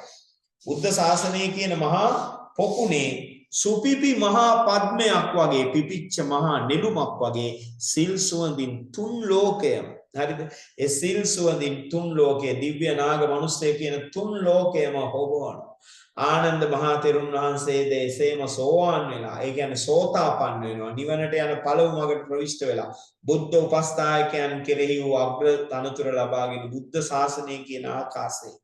S2: බුද්ධ ශාසනය කියන මහා පොකුණේ සුපිපි මහා පද්මයක් වගේ පිපිච්ච මහා නෙළුමක් වගේ සිල් සුවඳින් තුන් ලෝකයම හරිද? ඒ සිල් සුවඳින් තුන් ලෝකයේ දිව්‍ය නාග මනුස්සය කියන තුන් ලෝකයම හොබවනවා. ආනන්ද මහා තෙරුන් වහන්සේ දේසේම සෝවාන් වෙලා ඒ කියන්නේ සෝතාපන්න වෙනවා. නිවනට යන පළමු මඟට ප්‍රවිෂ්ඨ වෙලා බුද්ධ උපස්ථායකයන් කෙරෙහි වූ අග්‍ර තනතුර ලබාගෙන බුද්ධ ශාසනය කියන ආකාශයේ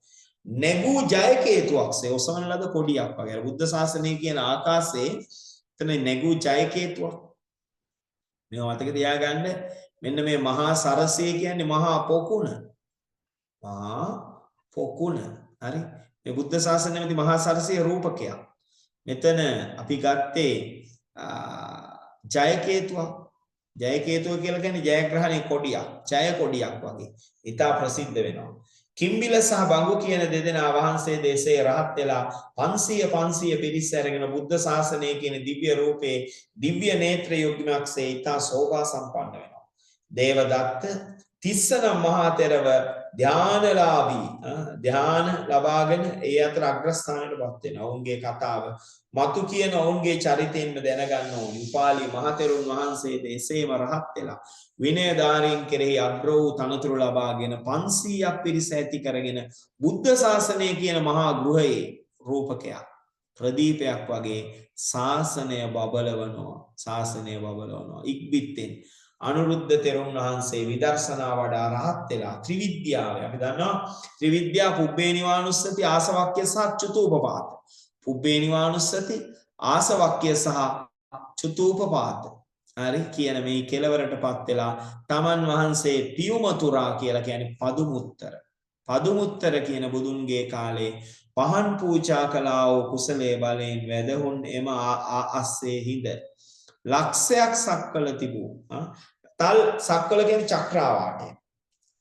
S2: නැගූ ජයකේතුවක්සේ ඔසවන ලද කොඩියක් වගේ. බුද්ධ ශාසනය කියන ආකාශයේ එතන නැගූ ජයකේතුවක්. මේවා මතක තියාගන්න. මෙන්න මේ මහා සරසය කියන්නේ මහා පොකුණ. හරි. මේ බුද්ධ ශාසනයේදී මහා සරසයේ රූපකයක්. මෙතන අපි ගත්තේ ජයකේතුවක්. ජයකේතුව කියලා කියන්නේ ජයග්‍රහණේ කොඩියක්. ජය කොඩියක් වගේ. ඊටා ප්‍රසිද්ධ වෙනවා. කිම්බිල සහ බඟු කියන දෙදෙනා වහන්සේ දේශේ රහත් වෙලා 500 පිරිස් අරගෙන බුද්ධ ශාසනය කියන දිව්‍ය රූපේ දිව්‍ය නේත්‍ර යුග්මක්සේ ඊටා සෝභා සම්පන්න වෙනවා. දේවදත්ත තිස්සනම් මහා තෙරව ධ්‍යාන ලබාගෙන ඒ අතර අග්‍රස්ථානයටපත් වෙනවා. ඔවුන්ගේ කතාව මතු කියන ඔවුන්ගේ චරිතයෙන්ම දැනගන්න ඕනි. උපාලි මහතෙරුන් වහන්සේ දේශේම රහත් වෙලා විනයධාරීන් කෙරෙහි අග්‍ර වූ තනතුරු ලබාගෙන 500ක් පිරිස ඇති කරගෙන බුද්ධ ශාසනය කියන මහා ගෘහයේ රූපකයක් ප්‍රදීපයක් වගේ ශාසනය බබලවනවා. ඉක්බිත්තෙන් අනුරුද්ධ තෙරුන් වහන්සේ විදර්ශනා වඩා රහත් වෙලා ත්‍රිවිද්‍යාව අපි දන්නවා ත්‍රිවිද්‍යා පුබ්බේ නිවානුස්සති ආසවක්ඛ්‍ය සහ චුතූපපාත. පුබ්බේ නිවානුස්සති ආසවක්ඛ්‍ය සහ චුතූපපාත හරි කියන මේ කෙලවරටපත් වෙලා තමන් වහන්සේ පියුමතුරා කියලා කියන්නේ පදුමුත්තර කියන බුදුන්ගේ කාලේ පහන් පූජා කළා වූ කුසලයේ බලයෙන් වැදහුන් එම අස්සේ හිඳ ලක්ෂයක් සක්වල තිබූ තල් සක්වල කියන්නේ චක්‍රාවාටය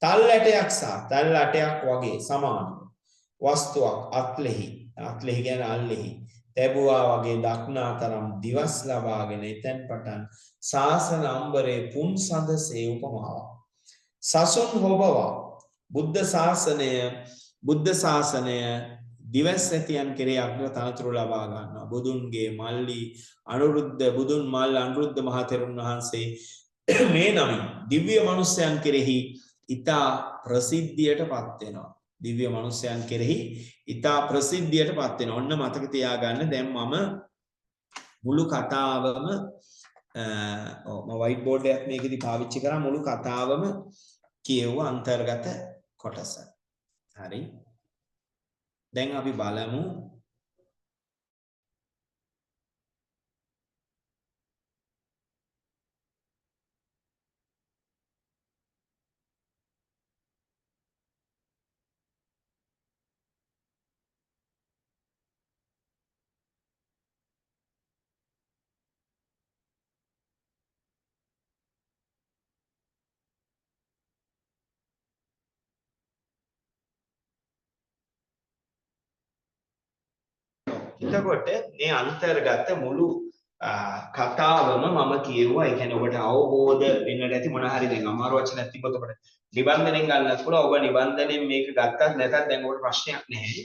S2: තල් ඇටයක් වගේ සමාන වස්තුවක් අත්ලෙහි කියන්නේ අල්ලෙහි තැබුවා වගේ දක්නා තරම් දිවස් ලබාගෙන එතෙන් පටන් ශාසන අම්බරේ පුන් සඳසේ උපමාවක් සසුන් හොබවා බුද්ධ ශාසනය දිවස් ඇතියන් කෙරේ අග්‍ර තනතුරු ලබා ගන්නවා. බුදුන්ගේ මල්ලි බුදුන් මල් අනුරුද්ධ මහ තෙරුන් වහන්සේ මේ නමින් දිව්‍ය මනුස්සයන් කෙරෙහි ඊතා ප්‍රසිද්ධියටපත් වෙනවා. දිව්‍ය මනුස්සයන් කෙරෙහි ඊතා ප්‍රසිද්ධියටපත් වෙනවා. ඔන්න මතක තියාගන්න. දැන් මම මුළු කතාවම මම වයිට් බෝඩ් එකක් මේකෙදි පාවිච්චි කරා මුළු කතාවම කියවුව අන්තර්ගත කොටස. හරි. දැන් අපි බලමු
S1: එතකොට මේ අන්තර්ගත මුළු කතාවම මම කියුවා. ඒ කියන්නේ ඔබට අවබෝධ වෙන්නට ඇති මොන හරි දැන් අමාරු වචනක් තිබ්බොත් ඔබට නිබන්ධනෙන් ගන්නත් පුළුවන්. ඔබ නිබන්ධනෙන් මේක ගත්තත් නැතත් දැන් ඔබට ප්‍රශ්නයක් නැහැ.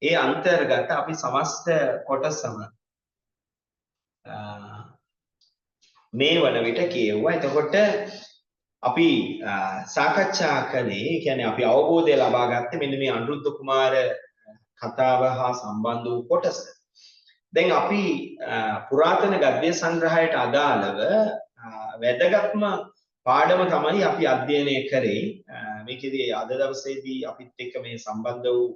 S1: ඒ අන්තර්ගත අපි සමස්ත කොටසම මේ වන විට කියුවා. එතකොට අපි සාකච්ඡා කළේ කියන්නේ අපි අවබෝධය ලබා ගත්තේ මෙන්න මේ අනුරුද්ධ කුමාර කතාව හා සම්බන්ධ වූ කොටස. දැන් අපි පුරාතන ගද්‍ය සංග්‍රහයට අදාළව වැදගත්ම පාඩම තමයි අපි අධ්‍යයනය කරේ. මේකෙදී අද දවසේදී අපිත් එක්ක මේ සම්බන්ධ වූ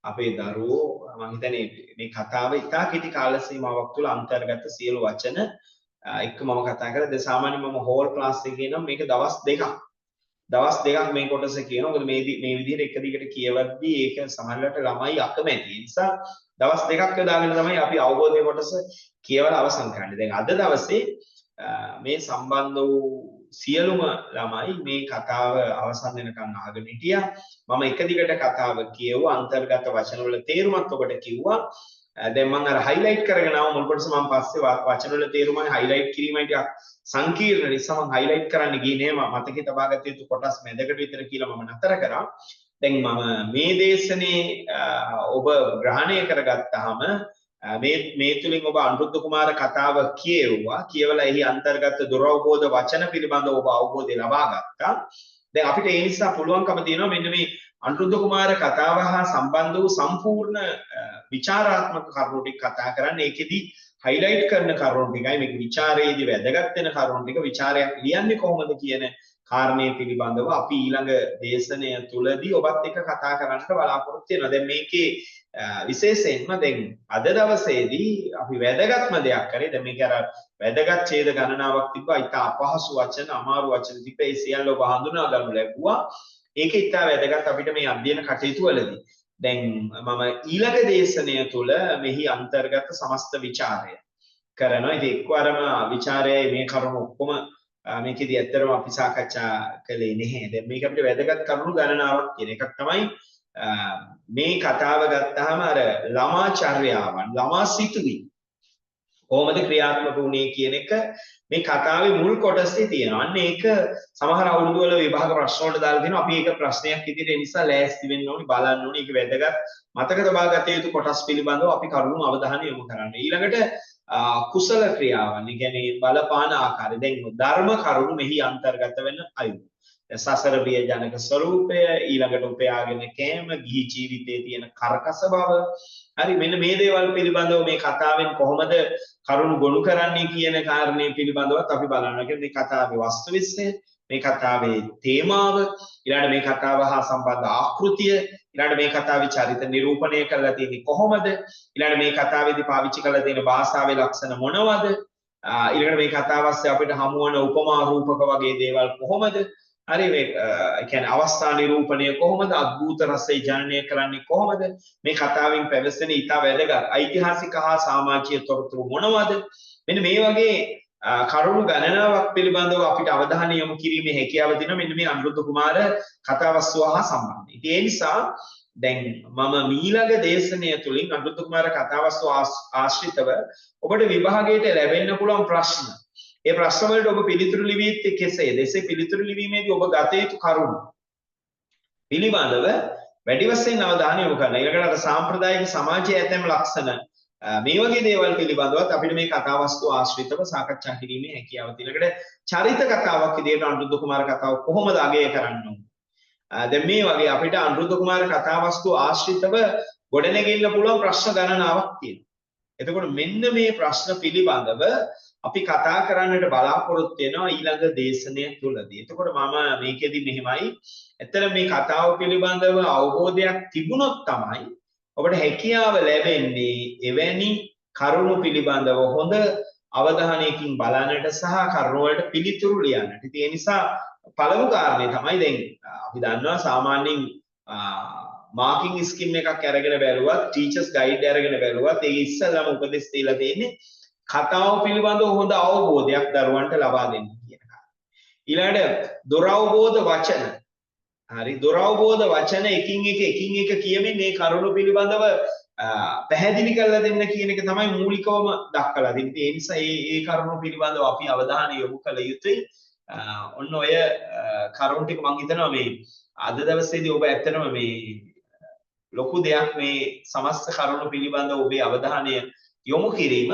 S1: අපේ දරුවෝ මම හිතන්නේ මේ කතාව ඉතා කෙටි කාල සීමාවක් තුළ අන්තර්ගත සියලු වචන එක්ක මම කතා කරා. දැන් සාමාන්‍යයෙන් මම හෝල් ක්ලාස් එකේ නම් මේක දවස් දෙකක් මේ කොටස කියනවා. මොකද මේ විදිහට එක දිගට කියවද්දී ඒක සමහරවිට ළමයි අකමැති. ඒ නිසා දවස් දෙකක් යොදාගෙන තමයි අපි අවබෝධයේ කොටස කියවලා අවසන් කරන්නේ. දැන් අද දවසේ මේ සම්බන්ධ වූ සියලුම ළමයි මේ කතාව අවසන් වෙනකන් අහගෙන හිටියා. මම එක දිගට කතාව කියවුවා. අන්තර්ගත වචන වල තේරුමත් ඔබට කිව්වා. දැන් මම අර හයිලයිට් කරගෙන ආව මුල් කොටස මම පස්සේ වචන වල තේරුමයි හයිලයිට් කිරීමයි ටිකක් සංකීර්ණ නිසා මම හයිලයිට් කරන්න ගියේ නෑ. මතකේ තබාගත යුතු කොටස් මැදකට විතර කියලා මම නතර කරා. දැන් මම මේ දේශනේ ඔබ ග්‍රහණය කරගත්තාම මේ තුලින් ඔබ අනුරුද්ධ කුමාර කතාව කියවුවා. කියවලා එහි අන්තර්ගත දුරවබෝධ වචන පිළිබඳව ඔබ අවබෝධය ලබා ගත්තා. දැන් අපිට ඒ නිසා පුළුවන්කම තියෙනවා මෙන්න මේ අනුරුද්ධ කුමාර කතාව හා සම්බන්ධ වූ සම්පූර්ණ විචාරාත්මක කරුණු ටික කතා කරන්න. ඒකෙදි හයිලයිට් කරන කරුණු ටිකයි මේක විචාරයේදී වැදගත් වෙන කරුණු ටික විචාරයක් ලියන්නේ කොහොමද කියන කාරණේ පිළිබඳව අපි ඊළඟ දේශනය තුලදී ඔබත් එක්ක කතා කරන්න බලාපොරොත්තු වෙනවා. දැන් මේකේ විශේෂයෙන්ම දැන් අද දවසේදී අපි වැදගත්ම දෙයක් කරේ. දැන් මේක අර වැදගත් ඡේද ගණනාවක් තිබ්බා. ඉතා අපහසු වචන, අමාරු වචන තිබ්බා. ඒ සියල්ල ඔබ හඳුනා ගන්න ලැබුවා. ඒක ඉතා වැදගත් අපිට මේ අධ්‍යයන කටයුතු වලදී. දැන් මම ඊළඟ දේශනය තුල මෙහි අන්තර්ගත සමස්ත විචාරය කරනවා. ඉතින් එක්වරම විචාරයයි මේ කරුණු ඔක්කොම මේකෙදි ඇත්තටම අපි සාකච්ඡා කළේ නැහැ. දැන් මේක අපිට වැදගත් කරුණු ගණනාවක් කියන එකක් තමයි මේ කතාව ගත්තාම අර ළමා චර්යාවන්, ළමා සිතුවිලි කොහොමද ක්‍රියාත්මක වුණේ කියන එක මේ කතාවේ මුල් කොටසේ තියෙනවා. අන්න ඒක සමහර අවුරුදු වල විභාග ප්‍රශ්න වලට දාලා තියෙනවා. අපි ඒක ප්‍රශ්නයක් විදිහට ඒ නිසා ලෑස්ති වෙන්න ඕනි, බලන්න ඕනි. ඒක වැදගත් මතක තබා ගත යුතු කොටස් පිළිබඳව අපි කරුණු අවධානය යොමු කරන්න. ඊළඟට කුසල ක්‍රියාවන්, ඒ කියන්නේ බලපාන ආකාරය. දැන් ධර්ම කරුණු මෙහි අන්තර්ගත වෙන අයුරු. සසර බිය ජනක ස්වરૂපය, ඊළඟට උපයාගෙන කෑම, ගිහි ජීවිතයේ තියෙන කර්කස බව. හරි, මෙන්න මේ දේවල් පිළිබඳව මේ කතාවෙන් කොහොමද කරුණු ගොනු කරන්නේ කියන කාරණේ පිළිබඳවත් අපි බලනවා. කියන්නේ මේ කතාවේ වස්තු විශ්ලේෂණය, මේ කතාවේ තේමාව, ඊළඟට මේ කතාව හා සම්බන්ධ ආකෘතිය, ඊළඟට මේ කතාවේ චරිත නිරූපණය කරලා තියෙන්නේ කොහොමද, ඊළඟට මේ කතාවේදී පාවිච්චි කරලා තියෙන භාෂාවේ ලක්ෂණ මොනවද, ඊළඟට මේ කතාවස්සේ අපිට හමු වන උපමා රූපක වගේ දේවල් කොහොමද, හරි, මේ කියන්නේ අවස්ථා නිරූපණය කොහොමද, අද්භූත රසය ජනනය කරන්නේ කොහොමද, මේ කතාවෙන් පැවසෙන ඊට වැදගත් ඓතිහාසික හා සමාජීය තොරතුරු මොනවද, මෙන්න මේ වගේ කරුණු ගණනාවක් පිළිබඳව අපිට අවධානය යොමු කිරීමේ හැකියාව දෙනවා මෙන්න මේ අනුරුද්ධ කුමාර කතාවස්තුව හා සම්බන්ධයි. ඉතින් ඒ නිසා දැන් මම ඊළඟ දේශනය තුලින් අනුරුද්ධ කුමාර කතාවස්තුව ආශ්‍රිතව ඔබට විභාගයට ලැබෙන්න පුළුවන් ප්‍රශ්න. ඒ ප්‍රශ්න වලට ඔබ පිළිතුරු ලිවීමේ කෙසේද? එසේ පිළිතුරු ලිවීමේදී ඔබ ගත යුතු කරුණු පිළිබඳව වැඩි වශයෙන් අවධානය යොමු කරන්න. ඊළඟට සාම්ප්‍රදායික සමාජයේ ඇතැම් ලක්ෂණ මේ වගේ දේවල් පිළිබඳවත් අපිට මේ කතාවස්තු ආශ්‍රිතව සාකච්ඡා කිරීමේ හැකියාව තියෙනවා. චරිත කතාවක් විදිහට අනුරුද්ධ කුමාර කතාව කොහොමද අගය කරන්න ඕන? දැන් මේ වගේ අපිට අනුරුද්ධ කුමාර කතාවස්තු ආශ්‍රිතව ගොඩනගෙන්න පුළුවන් ප්‍රශ්න ගණනාවක් තියෙනවා. එතකොට මෙන්න මේ ප්‍රශ්න පිළිබඳව අපි කතා කරන්නට බලාපොරොත්තු වෙනවා ඊළඟ දේශනය තුලදී. එතකොට මම මේකෙදි මෙහිමයි. ඇත්තට මේ කතාව පිළිබඳව අවබෝධයක් තිබුණොත් තමයි ඔබට හැකියාව ලැබෙන්නේ එවැනි කරුණු පිළිබඳව හොඳ අවධානයකින් බලන්නට සහ කරුණු වලට පිළිතුරු ලියන්නට. ඉතින් ඒ නිසා පළමු කාරණේ තමයි දැන් අපි දන්නවා සාමාන්‍යයෙන් මාකින් ස්කීම් එකක් අරගෙන බැලුවත් ටීචර්ස් ගයිඩ් අරගෙන බැලුවත් ඒ ඉස්සෙල්ලාම උපදෙස් දීලා තියෙන්නේ කතාව පිළිබඳව හොඳ අවබෝධයක් දරුවන්ට ලබා දෙන්න කියන කාරණා. ඊළඟට දුරවබෝධ වචන. හරි, දුරවබෝධ වචන එකින් එක කියමින් මේ කරුණු පිළිබඳව පැහැදිලි කරලා දෙන්න කියන එක තමයි මූලිකවම දක්වලා තියෙන්නේ. ඒ නිසා ඒ කරුණු පිළිබඳව අපි අවධානය යොමු කළ යුතුයි. ඔන්න ඔය කරුණු ටික මම හිතනවා මේ අද දවසේදී ඔබ ඇත්තටම මේ ලොකු දෙයක් මේ සමස්ත කරුණු පිළිබඳව ඔබේ අවධානය යොමු කිරීම.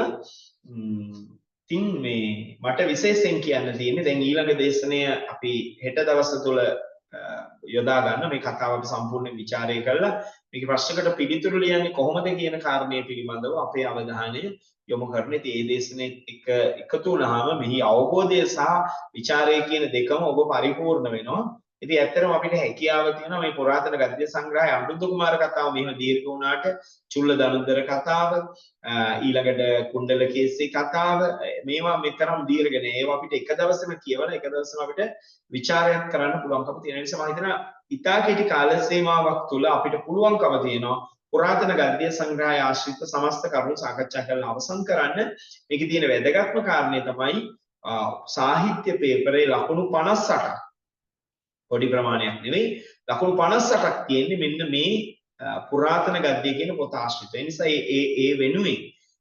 S1: ඉතින් මේ මට විශේෂයෙන් කියන්න තියෙන්නේ දැන් ඊළඟ දේශනය අපි හෙට දවස තුල යොදා ගන්න මේ කතාව අපි සම්පූර්ණ විචාරය කරලා මේක ප්‍රශ්නකට පිළිතුරු ලියන්නේ කොහොමද කියන කාරණය පිළිබඳව අපේ අවධානය යොමු කරන. ඉතින් මේ දේශනේ එකතු වුණාම මෙහි අවබෝධය සහ විචාරය කියන දෙකම ඔබ පරිපූර්ණ වෙනවා. ඉතින් ඇත්තටම අපිට හැකියාව තියෙනවා මේ පුරාතන ගද්‍ය සංග්‍රහය අනුරුද්ධ කුමාර කතාව මෙහෙම දීර්ඝ වුණාට චුල්ල දනුද්දර කතාව ඊළඟට කුණ්ඩලකේසී කතාව මේවා මෙතරම් දීර්ඝ නෑ. ඒවා අපිට එක දවසෙම කියවලා එක දවසෙම අපිට විචාරයක් කරන්න පුළුවන්කම තියෙන නිසා මම හිතනවා ඉතා කෙටි කාල සීමාවක් තුල අපිට පුළුවන්කම තියෙනවා පුරාතන ගද්‍ය සංග්‍රහය ආශ්‍රිත සමස්ත කරුණු සාකච්ඡා කරලා අවසන් කරන්න. මේකේ තියෙන වැදගත්ම කාරණේ තමයි සාහිත්‍ය පේපරේ ලකුණු 58ක් පොඩි ප්‍රමාණයක් නෙවෙයි ලකුණු 58ක් තියෙන්නේ මෙන්න මේ පුරාතන ගද්‍ය කියන පොත ආශ්‍රිත. ඒ නිසා ඒ වෙනුවෙන්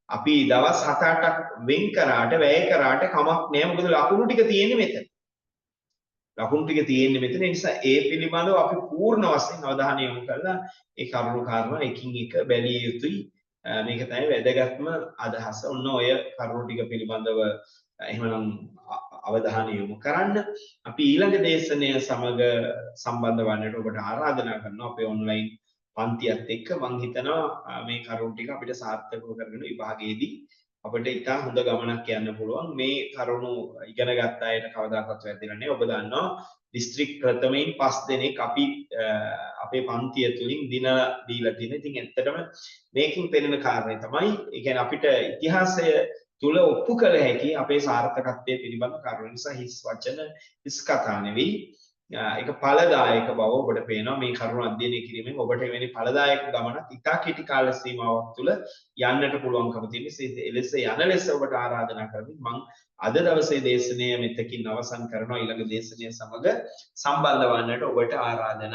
S1: අපි දවස් 7-8ක් වෙන් කරාට වැය කරාට කමක් නෑ. මොකද ලකුණු ටික තියෙන්නේ මෙතන. ලකුණු ටික තියෙන්නේ මෙතන. ඒ නිසා ඒ පිළිබඳව අපි පූර්ණ වශයෙන් අවධානය යොමු කරලා ඒ කරුණු කාරණා එකින් එක බැලිය යුතුයි. මේක තමයි වැදගත්ම අදහස. ඔන්න ඔය කරුණු ටික පිළිබඳව එහෙමනම් අවධානය යොමු කරන්න. අපි ඊළඟ දේශනය සමග සම්බන්ධ වන්නට ඔබට ආරාධනා කරනවා අපේ ඔන්ලයින් පන්තියත් එක්ක. මම හිතනවා මේ කරුණු ටික අපිට සාර්ථකව කරගෙන විභාගයේදී අපිට ඉතා හොඳ ගමනක් යන්න පුළුවන්. මේ කරුණු ඉගෙන ගත්ත අයට කවදාකවත් වැරදිලා නැහැ. ඔබ දන්නවා දිස්ත්‍රික් ප්‍රථමයෙන් 5 දෙනෙක් අපි අපේ පන්තිය තුලින් දීලා තියෙනවා. ඉතින් ඇත්තටම මේකෙන් පෙනෙන කාරණේ තමයි ඒ කියන්නේ අපිට ඉතිහාසය තුල ඔප්පු කළ හැකි අපේ සාර්ථකත්වයේ පිළිබඳ කරුණු නිසා හිස් වචන හිස් කතා නෙවෙයි. ඒක ඵලදායක බව ඔබට පේනවා මේ කරුණ අධ්‍යයනය කිරීමෙන් ඔබට එවැනි ඵලදායක ගමනක් ඉතා කෙටි කාල සීමාවක් තුළ යන්නට පුළුවන්කම තියෙනවා. එලෙස යන ලෙස ඔබට ආරාධනා කරමින් මම අද දවසේ දේශනය මෙතකින් අවසන් කරනවා. ඊළඟ දේශනය සමග සම්බන්ධ වන්නට ඔබට ආරාධනා